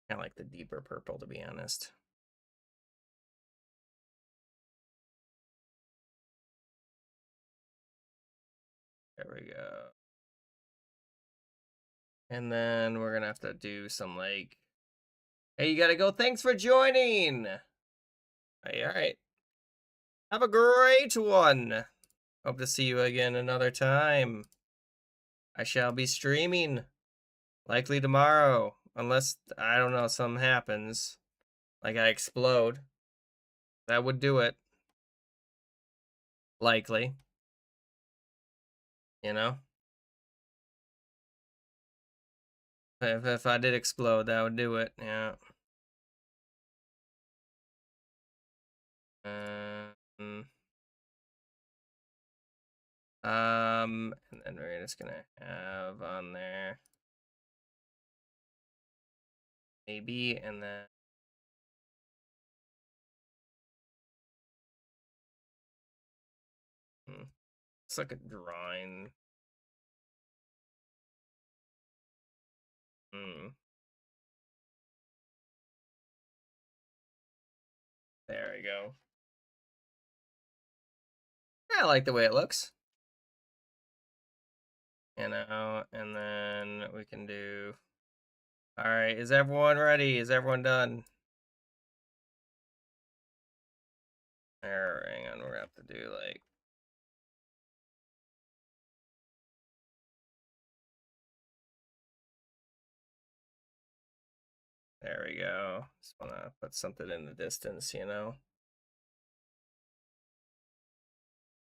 Kind of like the deeper purple, to be honest. There we go. And then we're gonna have to do some like, hey, you gotta go. Thanks for joining. Hey, all right. Have a great one. Hope to see you again another time. I shall be streaming, likely tomorrow, unless, I don't know, something happens. Like I explode. That would do it. Likely. You know? If I did explode, that would do it, yeah. Um, and then we're just gonna have on there maybe, and then it's like a drawing. There we go. Yeah, I like the way it looks. You know, and then we can do. All right, is everyone ready? Is everyone done? There, hang on, we're gonna have to do like. There we go. Just wanna put something in the distance, you know?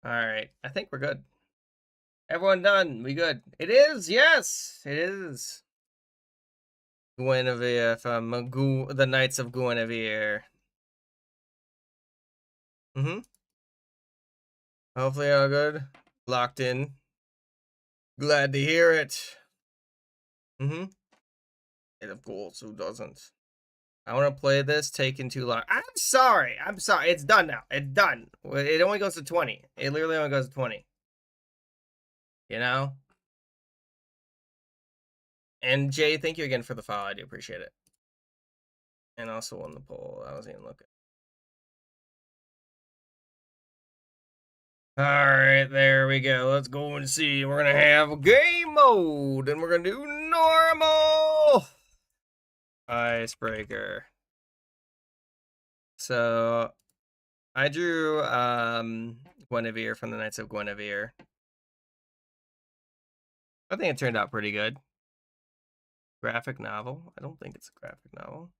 All right, I think we're good. Everyone done. We good. It is. Yes, it is. Guinevere from the Knights of Guinevere. Hopefully all good. Locked in. Glad to hear it. And of course, who doesn't? I want to play this, taking too long. I'm sorry. It's done now. It's done. It only goes to 20. It literally only goes to 20. You know? And Jay, thank you again for the follow. I do appreciate it. And also won the poll. I wasn't even looking. Alright, there we go. Let's go and see. We're going to have game mode. And we're going to do normal. Icebreaker. So, I drew Guinevere from the Knights of Guinevere. I think it turned out pretty good. Graphic novel. I don't think it's a graphic novel.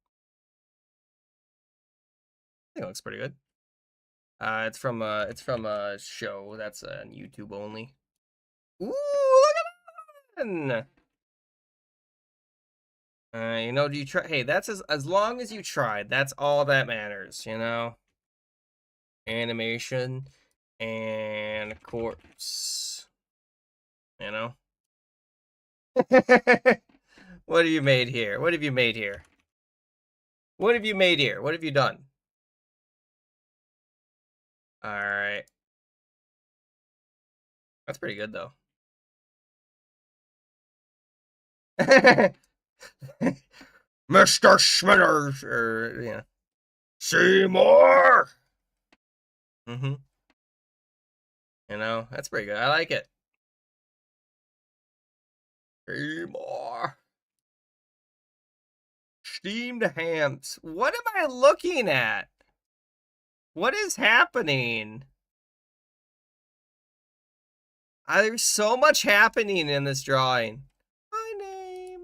I think it looks pretty good. It's from a show that's on YouTube only. Ooh, look at that! You know, do you try? Hey, that's as long as you tried. That's all that matters, you know. Animation and corpse. You know. What have you made here? What have you made here? What have you made here? What have you done? All right. That's pretty good though. Mr. Smithers, or yeah, Seymour. You know, that's pretty good. I like it. Seymour. Steamed hams. What am I looking at? What is happening? There's so much happening in this drawing. My name.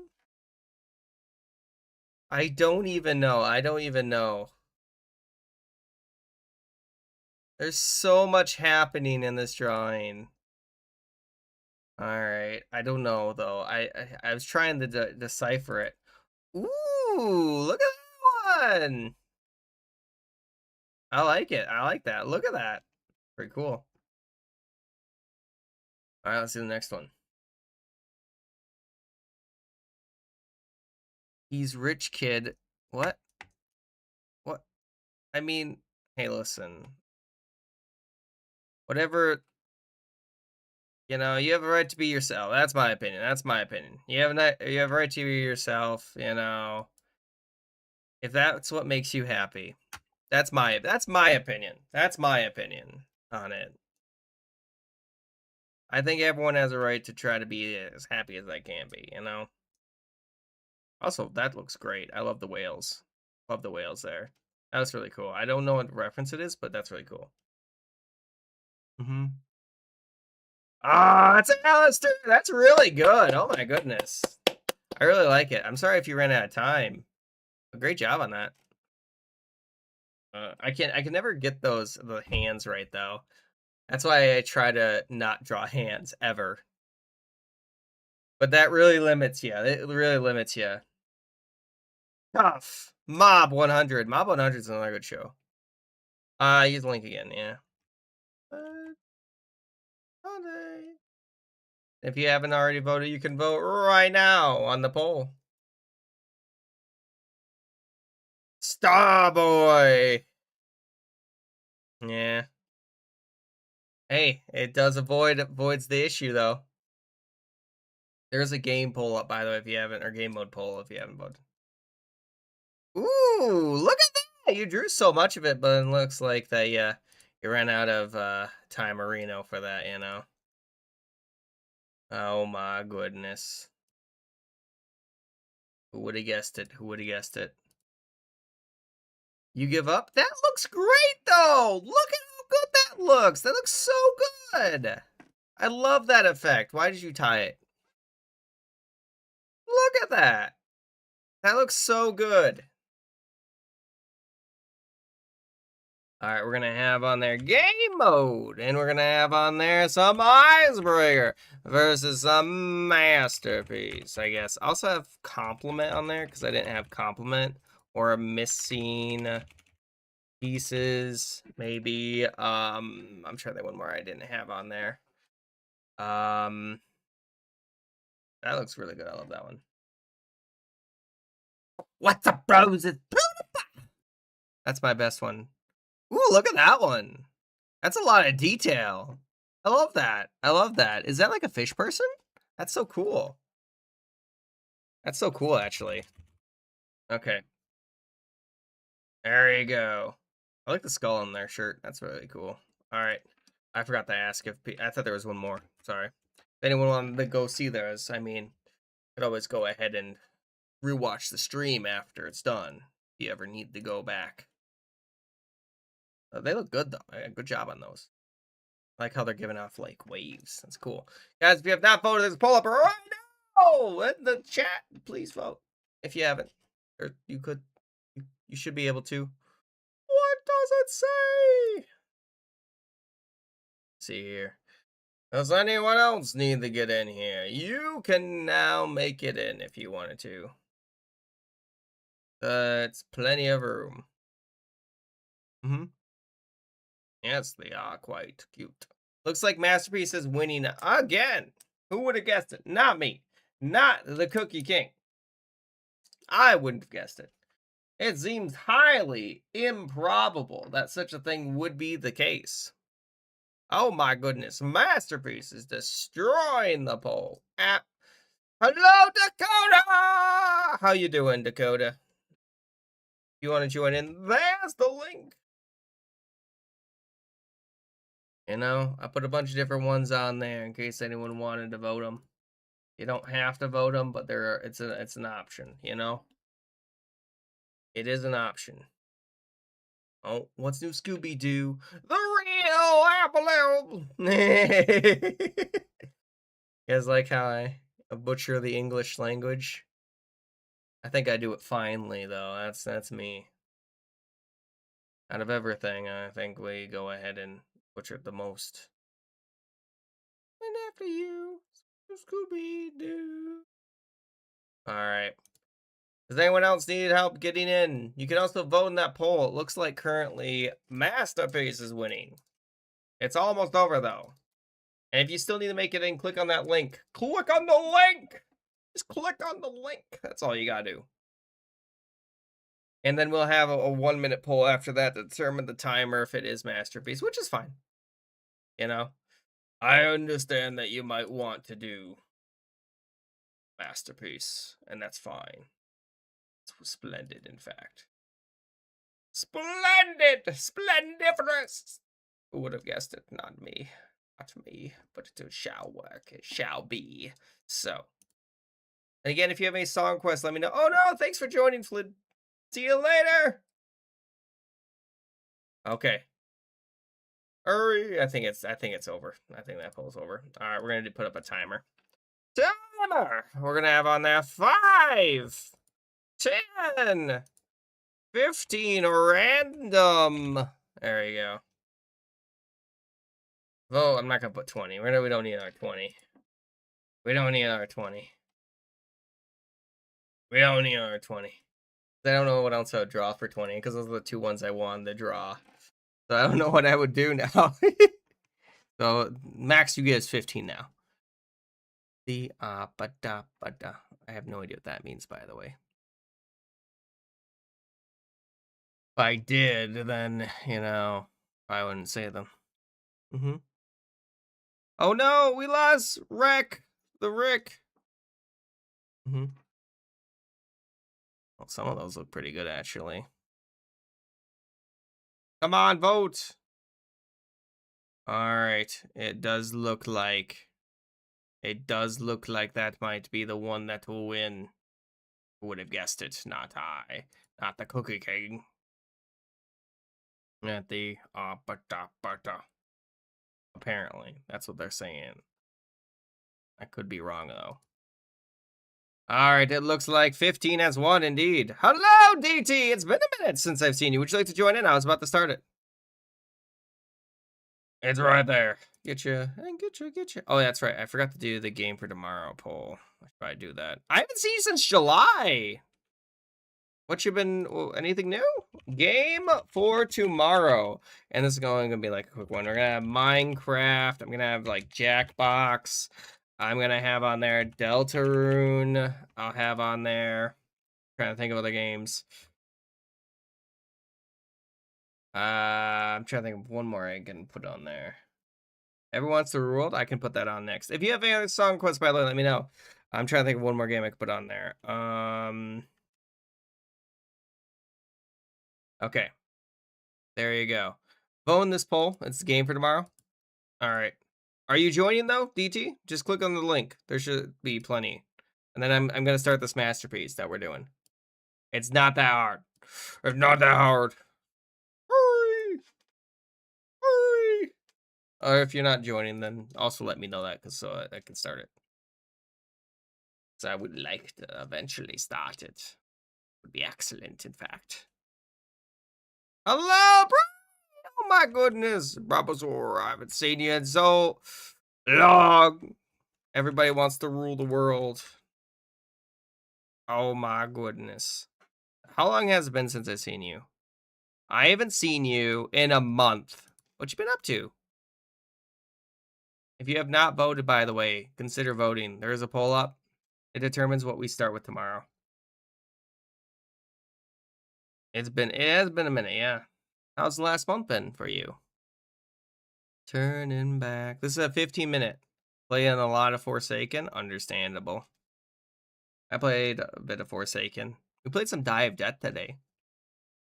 I don't even know. I don't even know. There's so much happening in this drawing. All right. I don't know though. I was trying to decipher it. Ooh, look at that one. I like it. I like that. Look at that. Pretty cool. All right, let's do the next one. He's rich kid. What? What? I mean, hey, listen. Whatever, you know, you have a right to be yourself. That's my opinion. That's my opinion. You have a right to be yourself, you know. If that's what makes you happy. That's my opinion. That's my opinion on it. I think everyone has a right to try to be as happy as they can be, you know. Also, that looks great. I love the whales. Love the whales there. That was really cool. I don't know what reference it is, but that's really cool. Ah, that's Alistair. That's really good. Oh my goodness. I really like it. I'm sorry if you ran out of time. Great job on that. I can never get the hands right though. That's why I try to not draw hands ever. But that really limits you. It really limits you. Tough. Mob 100. Mob 100 is another good show. Use the link again, yeah. If you haven't already voted, you can vote right now on the poll. Starboy. Yeah. Hey, it does avoids the issue though. There's a game poll up by the way if you haven't, or game mode poll if you haven't voted. Ooh, look at that! You drew so much of it, but it looks like that you ran out of time Marino for that, you know. Oh my goodness. Who would have guessed it? Who would have guessed it? You give up? That looks great though! Look at how good that looks! That looks so good! I love that effect. Why did you tie it? Look at that! That looks so good. All right, we're gonna have on there game mode, and we're gonna have on there some icebreaker versus some masterpiece, I guess. I also have compliment on there because I didn't have compliment or missing pieces. Maybe I'm trying to think one more I didn't have on there. That looks really good. I love that one. What's up, bros? That's my best one. Ooh, look at that one. That's a lot of detail. I love that. I love that. Is that like a fish person? That's so cool. That's so cool, actually. Okay. There you go. I like the skull on their shirt. That's really cool. All right. I forgot to ask if I thought there was one more. Sorry. If anyone wanted to go see those, I mean, could always go ahead and rewatch the stream after it's done. If you ever need to go back. They look good though. Good job on those. I like how they're giving off like waves. That's cool. Guys, if you have not voted, there's a poll up right now in the chat. Please vote. If you haven't. Or you could. You should be able to. What does it say? See here. Does anyone else need to get in here? You can now make it in if you wanted to. It's plenty of room. Yes, they are quite cute. Looks like Masterpiece is winning again. Who would have guessed it? Not me. Not the Cookie King. I wouldn't have guessed it. It seems highly improbable that such a thing would be the case. Oh my goodness. Masterpiece is destroying the poll. Hello, Dakota! How you doing, Dakota? If you want to join in, there's the link. You know, I put a bunch of different ones on there in case anyone wanted to vote them. You don't have to vote them, but it's an option, you know? It is an option. Oh, what's new, Scooby-Doo? The real Apple! You guys like how I butcher the English language? I think I do it finely, though. That's me. Out of everything, I think we go ahead and butcher it the most. And after you, Scooby-Doo. Alright. Does anyone else need help getting in? You can also vote in that poll. It looks like currently Masterpiece is winning. It's almost over, though. And if you still need to make it in, click on that link. Click on the link! Just click on the link. That's all you gotta do. And then we'll have a 1-minute poll after that to determine the timer if it is Masterpiece, which is fine. You know? I understand that you might want to do Masterpiece, and that's fine. It's splendid, in fact. Splendid! Splendiferous! Who would have guessed it? Not me. Not me, but it shall work. It shall be. So. And again, if you have any song requests, let me know. Oh no, thanks for joining, Flynn. See you later! Okay. Hurry. I think it's over. I think that poll's over. Alright, we're gonna put up a timer. Timer! We're gonna have on there 5, 10, 15, random. There you go. Oh, I'm not gonna put 20. We don't need our 20. We don't need our 20. We don't need our 20. I don't know what else I would draw for 20, because those are the 2 ones I wanted to draw. So I don't know what I would do now. So max you get is 15 now. The I have no idea what that means, by the way. If I did, then, you know, I wouldn't say them. Oh no, we lost Rick. The Rick. Well, some of those look pretty good, actually. Come on, vote. All right. It does look like that might be the one that will win. Who would have guessed it? Not I. Not the Cookie King. Not the apparently. That's what they're saying. I could be wrong, though. Alright, it looks like 15 has won, indeed. Hello, DT! It's been a minute since I've seen you. Would you like to join in? I was about to start it. It's right there. Get you. Oh, that's right. I forgot to do the game for tomorrow poll. I should probably do that. I haven't seen you since July. What you been? Anything new? Game for tomorrow, and this is going to be like a quick one. We're gonna have Minecraft. I'm gonna have like Jackbox. I'm gonna have on there Deltarune. I'll have on there. Trying to think of other games. I'm trying to think of one more I can put on there. Everyone's the World. I can put that on next. If you have any other song requests, by the way, let me know. I'm trying to think of one more game I could put on there. Okay. There you go. Vote in this poll. It's the game for tomorrow. All right. Are you joining though, DT? Just click on the link. There should be plenty. And then I'm gonna start this masterpiece that we're doing. It's not that hard. It's not that hard. Hurry! Hurry! Or if you're not joining, then also let me know that because so I can start it. So I would like to eventually start it. Would be excellent, in fact. Hello, bro! Oh my goodness, Brabazor, I haven't seen you in so long. Everybody wants to rule the world. Oh my goodness. How long has it been since I've seen you? I haven't seen you in a month. What you been up to? If you have not voted, by the way, consider voting. There is a poll up. It determines what we start with tomorrow. It has been a minute, yeah. How's the last month been for you? Turning back. This is a 15-minute. Playing a lot of Forsaken. Understandable. I played a bit of Forsaken. We played some Die of Death today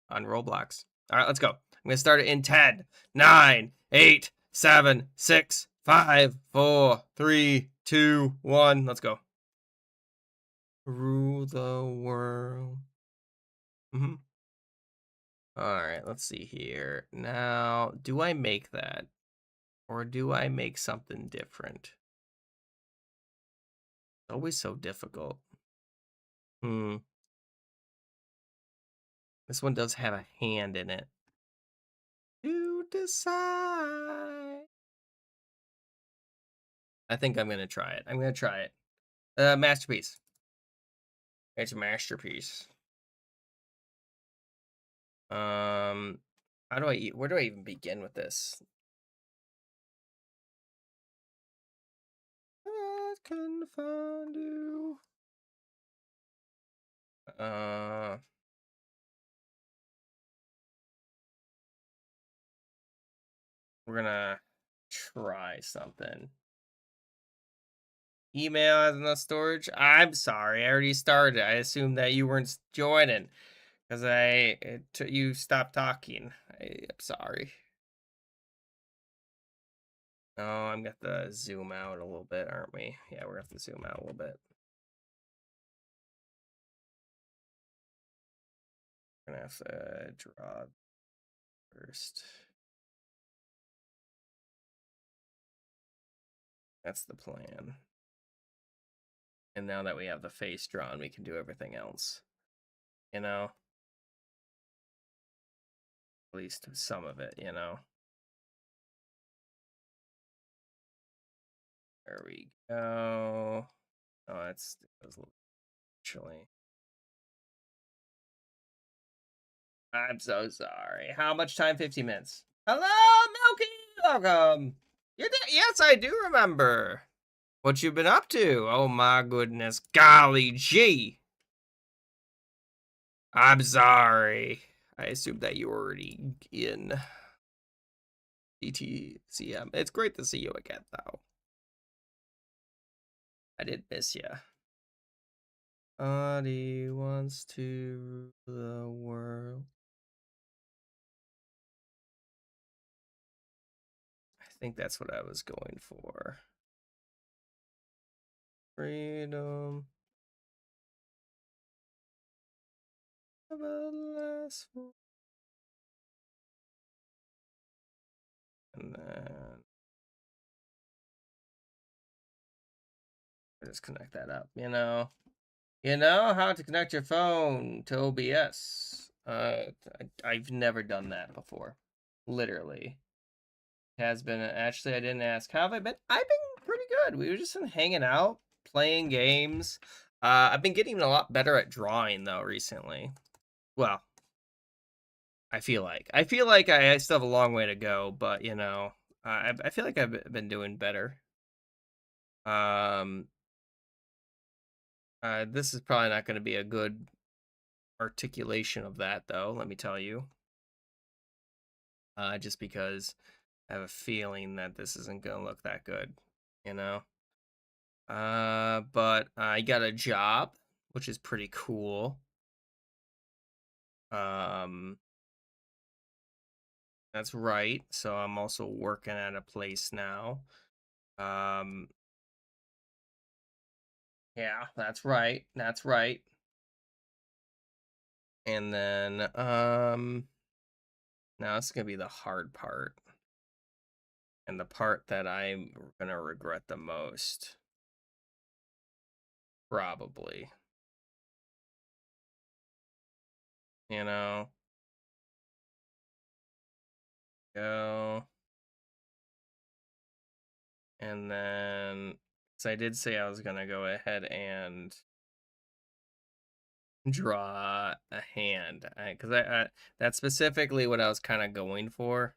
on Roblox. All right, let's go. I'm going to start it in 10, 9, 8, 7, 6, 5, 4, 3, 2, 1. Let's go. Rule the world. All right, let's see here. Now, do I make that? Or do I make something different? It's always so difficult. This one does have a hand in it. To decide. I think I'm gonna try it. I'm gonna try it. Masterpiece. It's a masterpiece. How do I? Where do I even begin with this? I can find you. We're gonna try something. Email has enough storage. I'm sorry, I already started. I assumed that you weren't joining because you stopped talking. I'm sorry. Oh, I'm gonna have to zoom out a little bit, aren't we? Yeah, we're gonna have to zoom out a little bit. We're gonna have to draw first. That's the plan. And now that we have the face drawn, we can do everything else. You know? At least some of it, you know? There we go. Oh, that was a little chilly. I'm so sorry. How much time? 15 minutes. Hello, Milky! Welcome! You're there? Yes, I do remember. What you been up to? Oh my goodness. Golly gee. I'm sorry. I assumed that you were already in DTCM. It's great to see you again, though. I did miss you. Audie wants to rule the world. I think that's what I was going for. Freedom. And then just connect that up, you know. You know how to connect your phone to OBS. I've never done that before. Literally. has been. Actually, I didn't ask. How have I been? I've been pretty good. We were just been hanging out, playing games. I've been getting a lot better at drawing though recently. Well, I feel like I still have a long way to go, but you know, I feel like I've been doing better. Um, this is probably not going to be a good articulation of that though. Let me tell you. Just because I have a feeling that this isn't going to look that good, you know. But I got a job, which is pretty cool. Um, that's right. So I'm also working at a place now. Um, yeah, that's right. That's right. And then, now it's gonna be the hard part, and the part that I'm gonna regret the most, probably. You know, go, and then, so I did say I was gonna go ahead and draw a hand, because I that's specifically what I was kind of going for,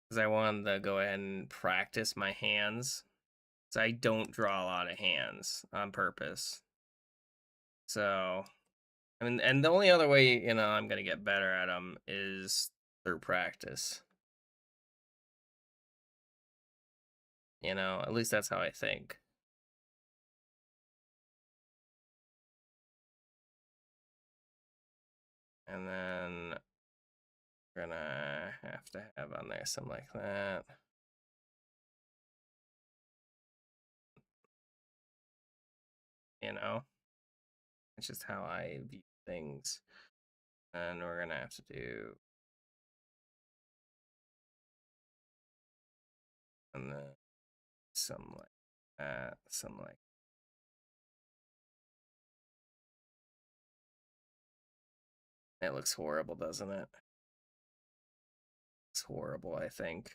because I wanted to go ahead and practice my hands. So I don't draw a lot of hands on purpose. So, I mean, and the only other way, you know, I'm gonna get better at them is through practice. You know, at least that's how I think. And then we're gonna have to have on there something like that. You know, it's just how I view things. And we're gonna have to do, and then something like that, something like. It looks horrible, doesn't it? It's horrible, I think.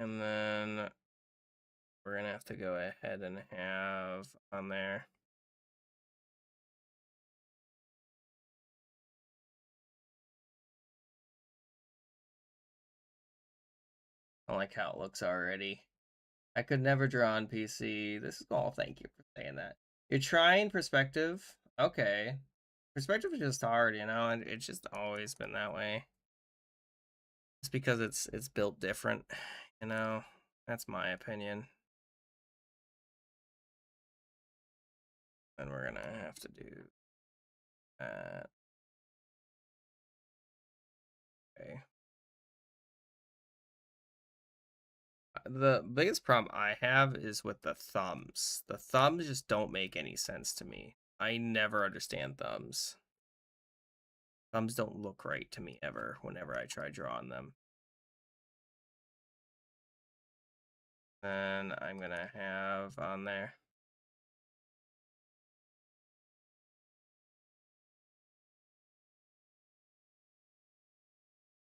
And then we're gonna have to go ahead and have on there. I don't like how it looks already. I could never draw on PC. This is all. Thank you for saying that. You're trying perspective. Okay. Perspective is just hard, you know, and it's just always been that way. It's because it's built different, you know. That's my opinion. And we're gonna have to do that. Okay. The biggest problem I have is with the thumbs. The thumbs just don't make any sense to me. I never understand thumbs. Thumbs don't look right to me ever whenever I try drawing them. Then I'm gonna have on there.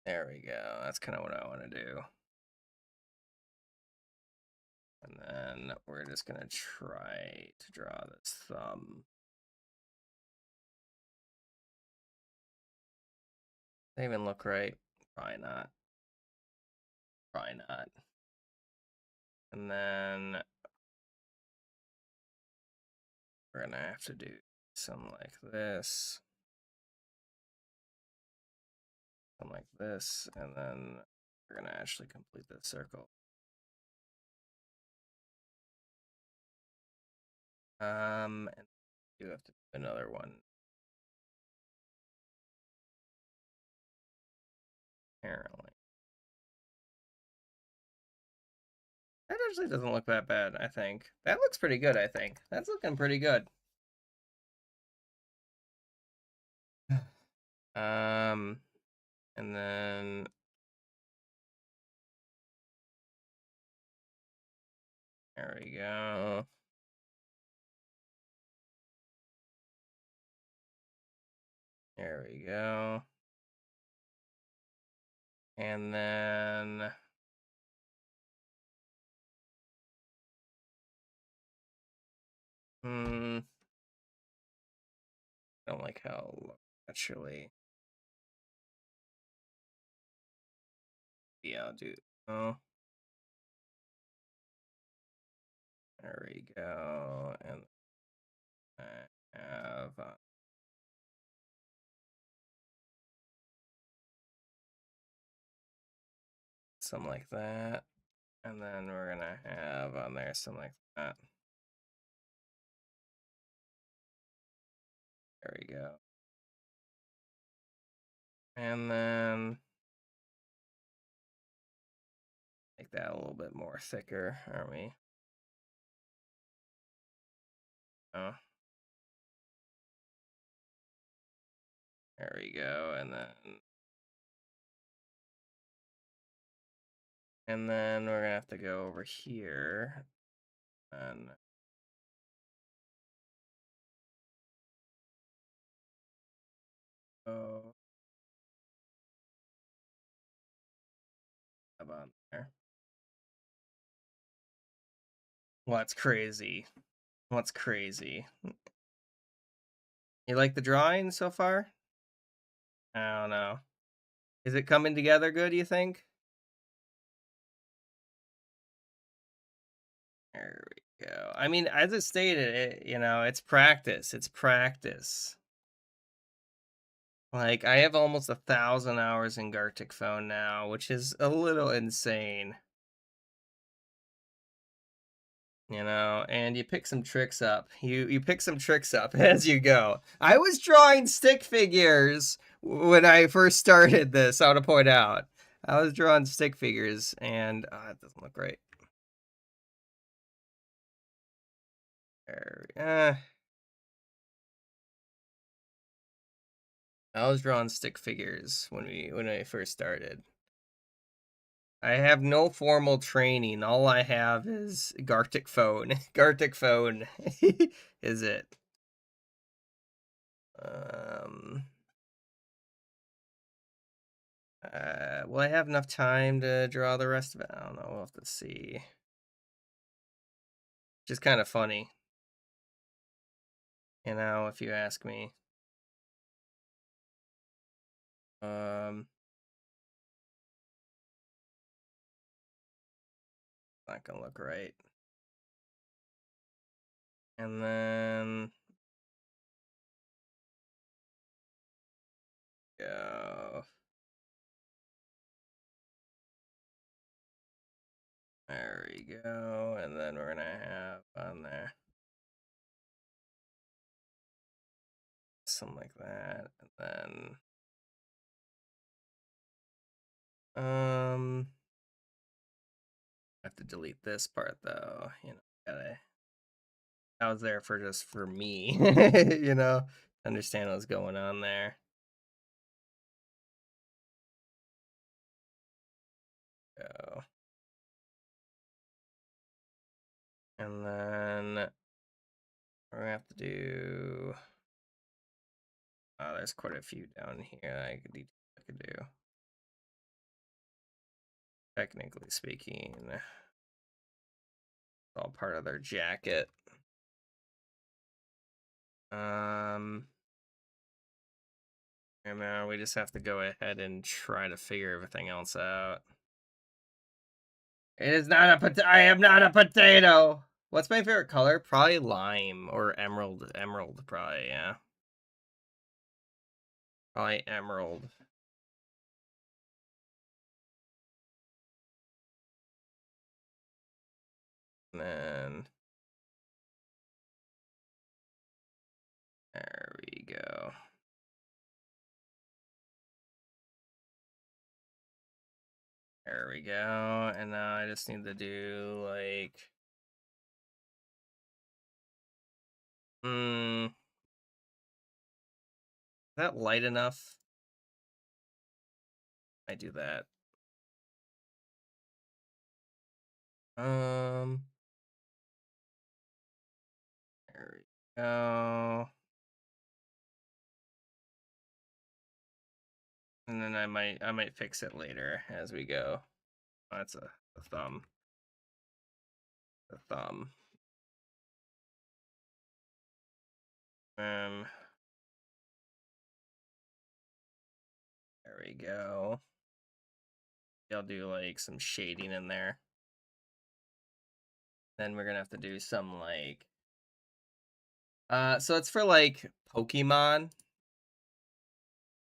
There we go. That's kind of what I want to do. And then we're just gonna try to draw this thumb. They even look right? Probably not. Probably not. And then we're gonna have to do something like this. Something like this. And then we're gonna actually complete the circle. And you have to do another one. Apparently. That actually doesn't look that bad, I think. That looks pretty good, I think. That's looking pretty good. And then there we go. There we go. And then I don't like how actually. Yeah, I'll do. Oh, there we go. And I have something like that. And then we're gonna have on there something like that. There we go. And then make that a little bit more thicker, aren't we? Oh, there we go. And then we're gonna have to go over here and go about there. What's crazy? What's crazy? You like the drawing so far? I don't know. Is it coming together good, you think? There we go. I mean, as it stated, it's practice. It's practice. Like, I have almost 1,000 hours in Gartic phone now, which is a little insane. And you pick some tricks up. You pick some tricks up as you go. I was drawing stick figures when I first started this, I want to point out. I was drawing stick figures, and it doesn't look right. I was drawing stick figures when I first started. I have no formal training. All I have is Gartic phone. Gartic phone is it. Will I have enough time to draw the rest of it? I don't know. We'll have to see. Just kind of funny, if you ask me. Not gonna look right. And then go. There we go. And then we're gonna have on there something like that. And then I have to delete this part though. I was there just for me, understand what's going on there. Go. And then we're gonna have to do. There's quite a few down here I could do. Technically speaking, it's all part of their jacket. And we just have to go ahead and try to figure everything else out. It is not a potato. I am not a potato. What's my favorite color? Probably lime or emerald. Emerald, probably, yeah. Probably emerald. And then there we go. There we go. And now I just need to do like is that light enough? I do that. There we go. And then I might fix it later as we go. Oh, that's a thumb. A thumb. There we go. I'll do like some shading in there. Then we're gonna have to do some like so it's for like Pokemon.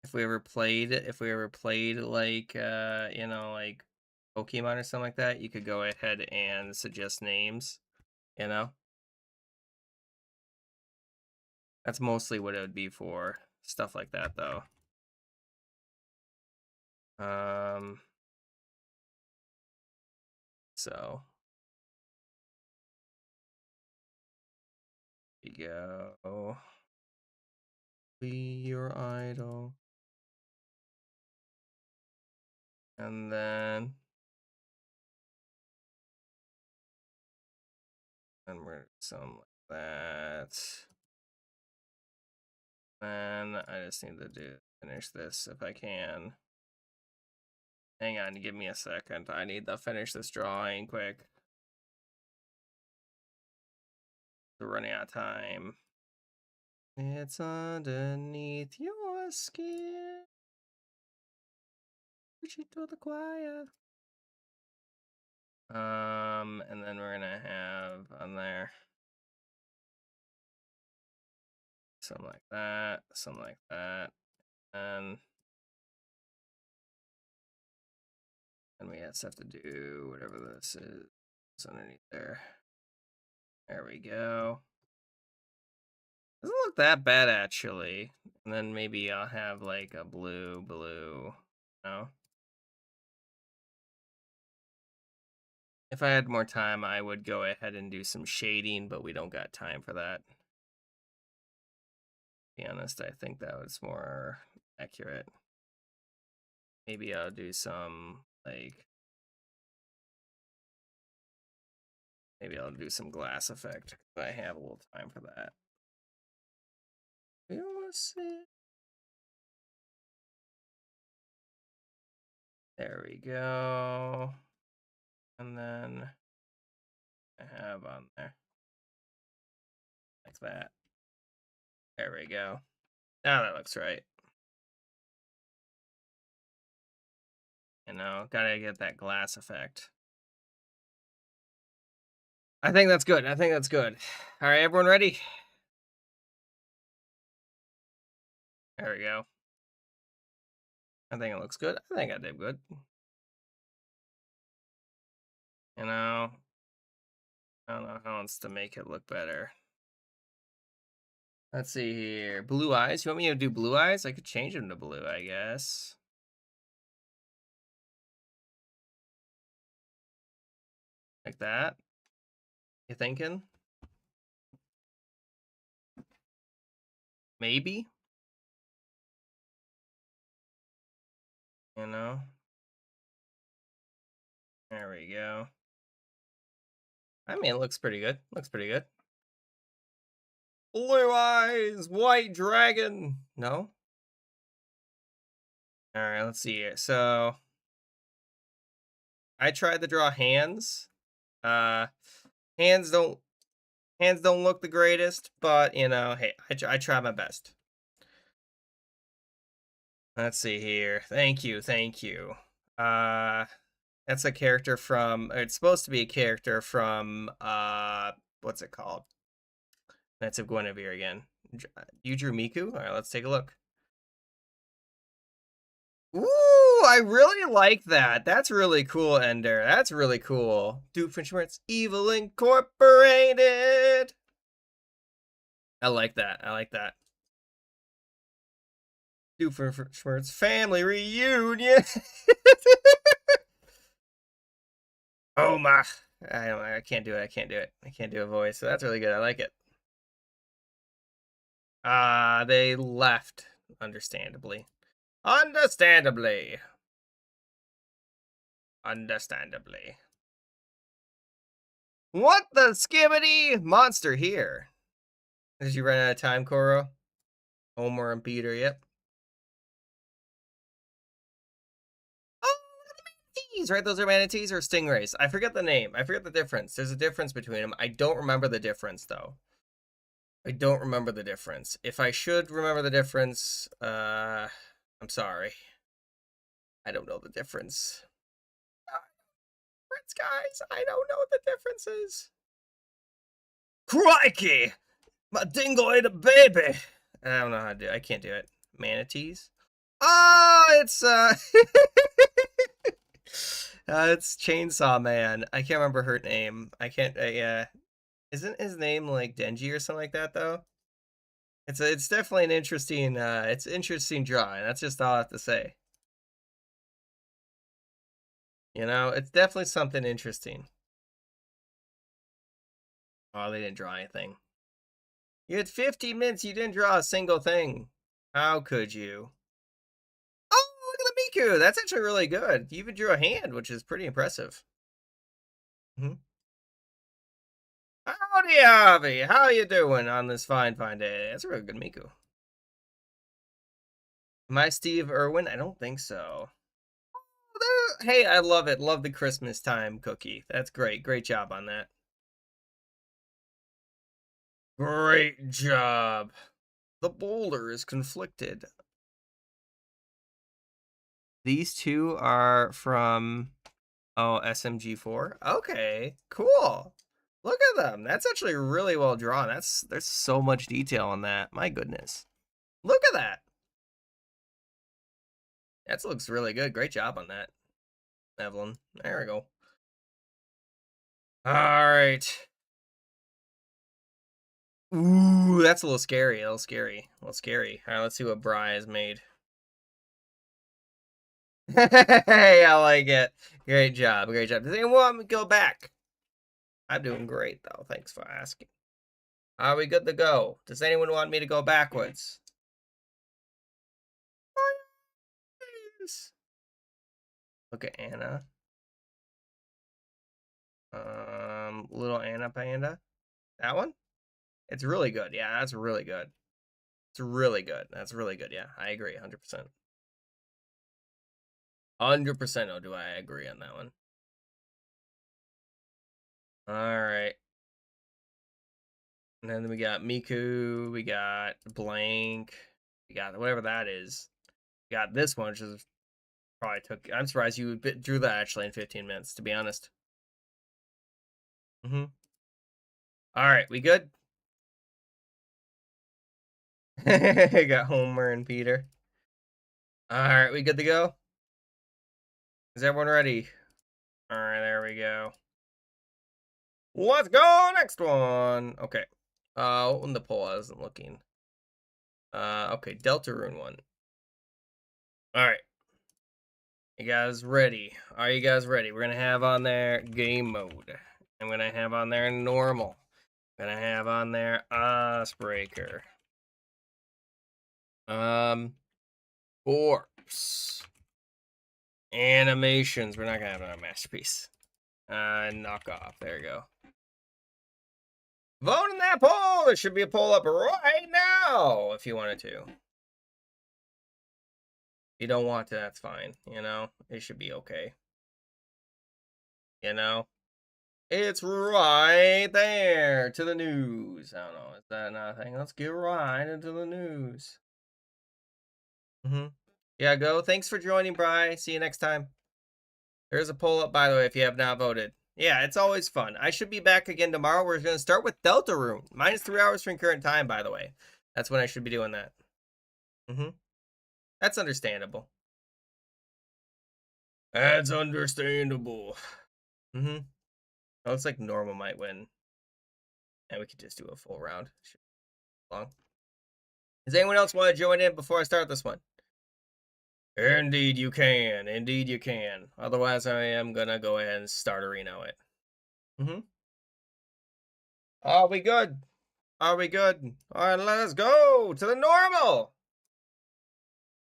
If we ever played like you know, like Pokemon or something like that, you could go ahead and suggest names, you know? That's mostly what it would be for. Stuff like that though. So here you go. Be your idol. And then we're something like that. Then I just need to finish this if I can. Hang on, give me a second. I need to finish this drawing quick. We're running out of time. It's underneath your skin. Preach it to the choir. And then we're gonna have on there something like that, something like that, and we got stuff to do, whatever this is. It's underneath there. There we go. Doesn't look that bad actually. And then maybe I'll have like a blue, no? If I had more time, I would go ahead and do some shading, but we don't got time for that. To be honest, I think that was more accurate. Maybe I'll do some like maybe I'll do some glass effect if I have a little time for that. We'll see. There we go. And then I have on there like that. There we go. Now that looks right. You know, gotta get that glass effect. I think that's good. I think that's good. All right, everyone ready? There we go. I think it looks good. I think I did good. You know, I don't know how else to make it look better. Let's see here. Blue eyes. You want me to do blue eyes? I could change them to blue, I guess. Like that. You thinking? Maybe? You know? There we go. I mean, it looks pretty good. Looks pretty good. Blue eyes, white dragon. No? All right, let's see here. So I tried to draw hands. Hands don't look the greatest, but you know, hey, I try my best. Let's see here. Thank you. That's a character from. It's supposed to be a character from. What's it called? That's of Guinevere again. You drew Miku. All right, let's take a look. Ooh, I really like that. That's really cool, Ender. That's really cool. Doofenshmirtz Evil Incorporated. I like that. I like that. Doofenshmirtz Family Reunion. Oh my. I can't do it. I can't do it. I can't do a voice. So that's really good. I like it. They left, understandably. Understandably. What the skibbity monster here? Did you run out of time, Koro? Homer and Peter, yep. manatees, right? Those are manatees or stingrays. I forget the name. I forget the difference. There's a difference between them. I don't remember the difference, though. I don't remember the difference. If I should remember the difference, I'm sorry. I don't know the difference. Guys, I don't know what the difference is. Crikey! My dingo ate a baby! I don't know how to do it. I can't do it. Manatees? Oh, it's Chainsaw Man. I can't remember her name. I can't, yeah. Isn't his name like Denji or something like that, though? It's definitely an interesting, it's interesting drawing. That's just all I have to say. You know, it's definitely something interesting. Oh, they didn't draw anything. You had 50 minutes, you didn't draw a single thing. How could you? Oh, look at the Miku! That's actually really good. You even drew a hand, which is pretty impressive. Howdy, Avi! How you doing on this fine day? That's a really good Miku. Am I Steve Irwin? I don't think so. Hey, I love it. Love the Christmas time cookie. That's great. Great job on that. Great job. The boulder is conflicted. These two are from, oh, SMG4. Okay, cool. Look at them. That's actually really well drawn. There's so much detail on that. My goodness. Look at that. That looks really good. Great job on that, Evelyn. There we go. All right. Ooh, that's a little scary. A little scary. A little scary. All right, let's see what Bri has made. Hey, I like it. Great job. Great job. Does anyone want me to go back? I'm doing great, though. Thanks for asking. Are we good to go? Does anyone want me to go backwards? Look at Anna. Little Anna Panda. That one? It's really good. Yeah, that's really good. It's really good. That's really good. Yeah, I agree. 100%. 100%. Oh, do I agree on that one? All right. And then we got Miku. We got Blank. We got whatever that is. We got this one, which is probably took. I'm surprised you drew that actually in 15 minutes, to be honest. All right, we good? Got Homer and Peter. All right, we good to go? Is everyone ready? All right, there we go. Let's go, next one. Okay. Open the poll. I wasn't looking. Okay, Deltarune one. All right. You guys ready? Are you guys ready? We're gonna have on there game mode. I'm gonna have on there normal. I'm gonna have on there Icebreaker. Corpse. Animations. We're not gonna have it on Masterpiece. Knockoff. There you go. Vote in that poll! There should be a poll up right now if you wanted to. If you don't want to, that's fine. You know, it should be okay. You know, it's right there to the news. I don't know. Is that not a thing? Let's get right into the news. Yeah, go. Thanks for joining, Bri. See you next time. There's a poll up, by the way, if you have not voted. Yeah, it's always fun. I should be back again tomorrow. We're going to start with Deltarune. Minus 3 hours from current time, by the way. That's when I should be doing that. That's understandable. That's understandable. It looks like normal might win. And we could just do a full round. Long. Does anyone else want to join in before I start this one? Indeed you can. Indeed you can. Otherwise, I am going to go ahead and start Areno it. Are we good? Are we good? All right, let us go to the normal.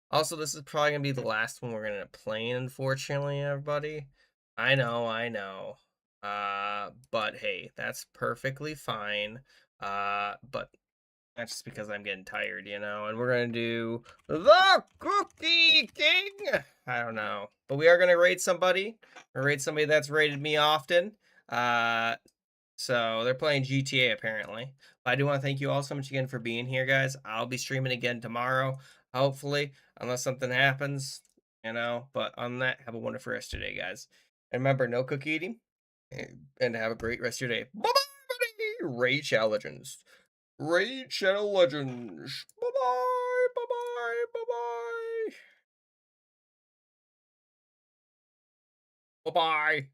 Also, this is probably going to be the last one we're going to play, unfortunately, everybody. I know. But hey, that's perfectly fine. But That's just because I'm getting tired, you know. And we're gonna do the Cookie King. I don't know, but we are gonna raid somebody. Or raid somebody that's raided me often. So they're playing GTA apparently. But I do want to thank you all so much again for being here, guys. I'll be streaming again tomorrow, hopefully, unless something happens, you know. But on that, have a wonderful rest of your day, guys. And remember, no cookie eating. And have a great rest of your day. Bye bye, buddy. Raid Shadow Legends. Raid Shadow Legends. Bye bye. Bye bye. Bye bye. Bye bye.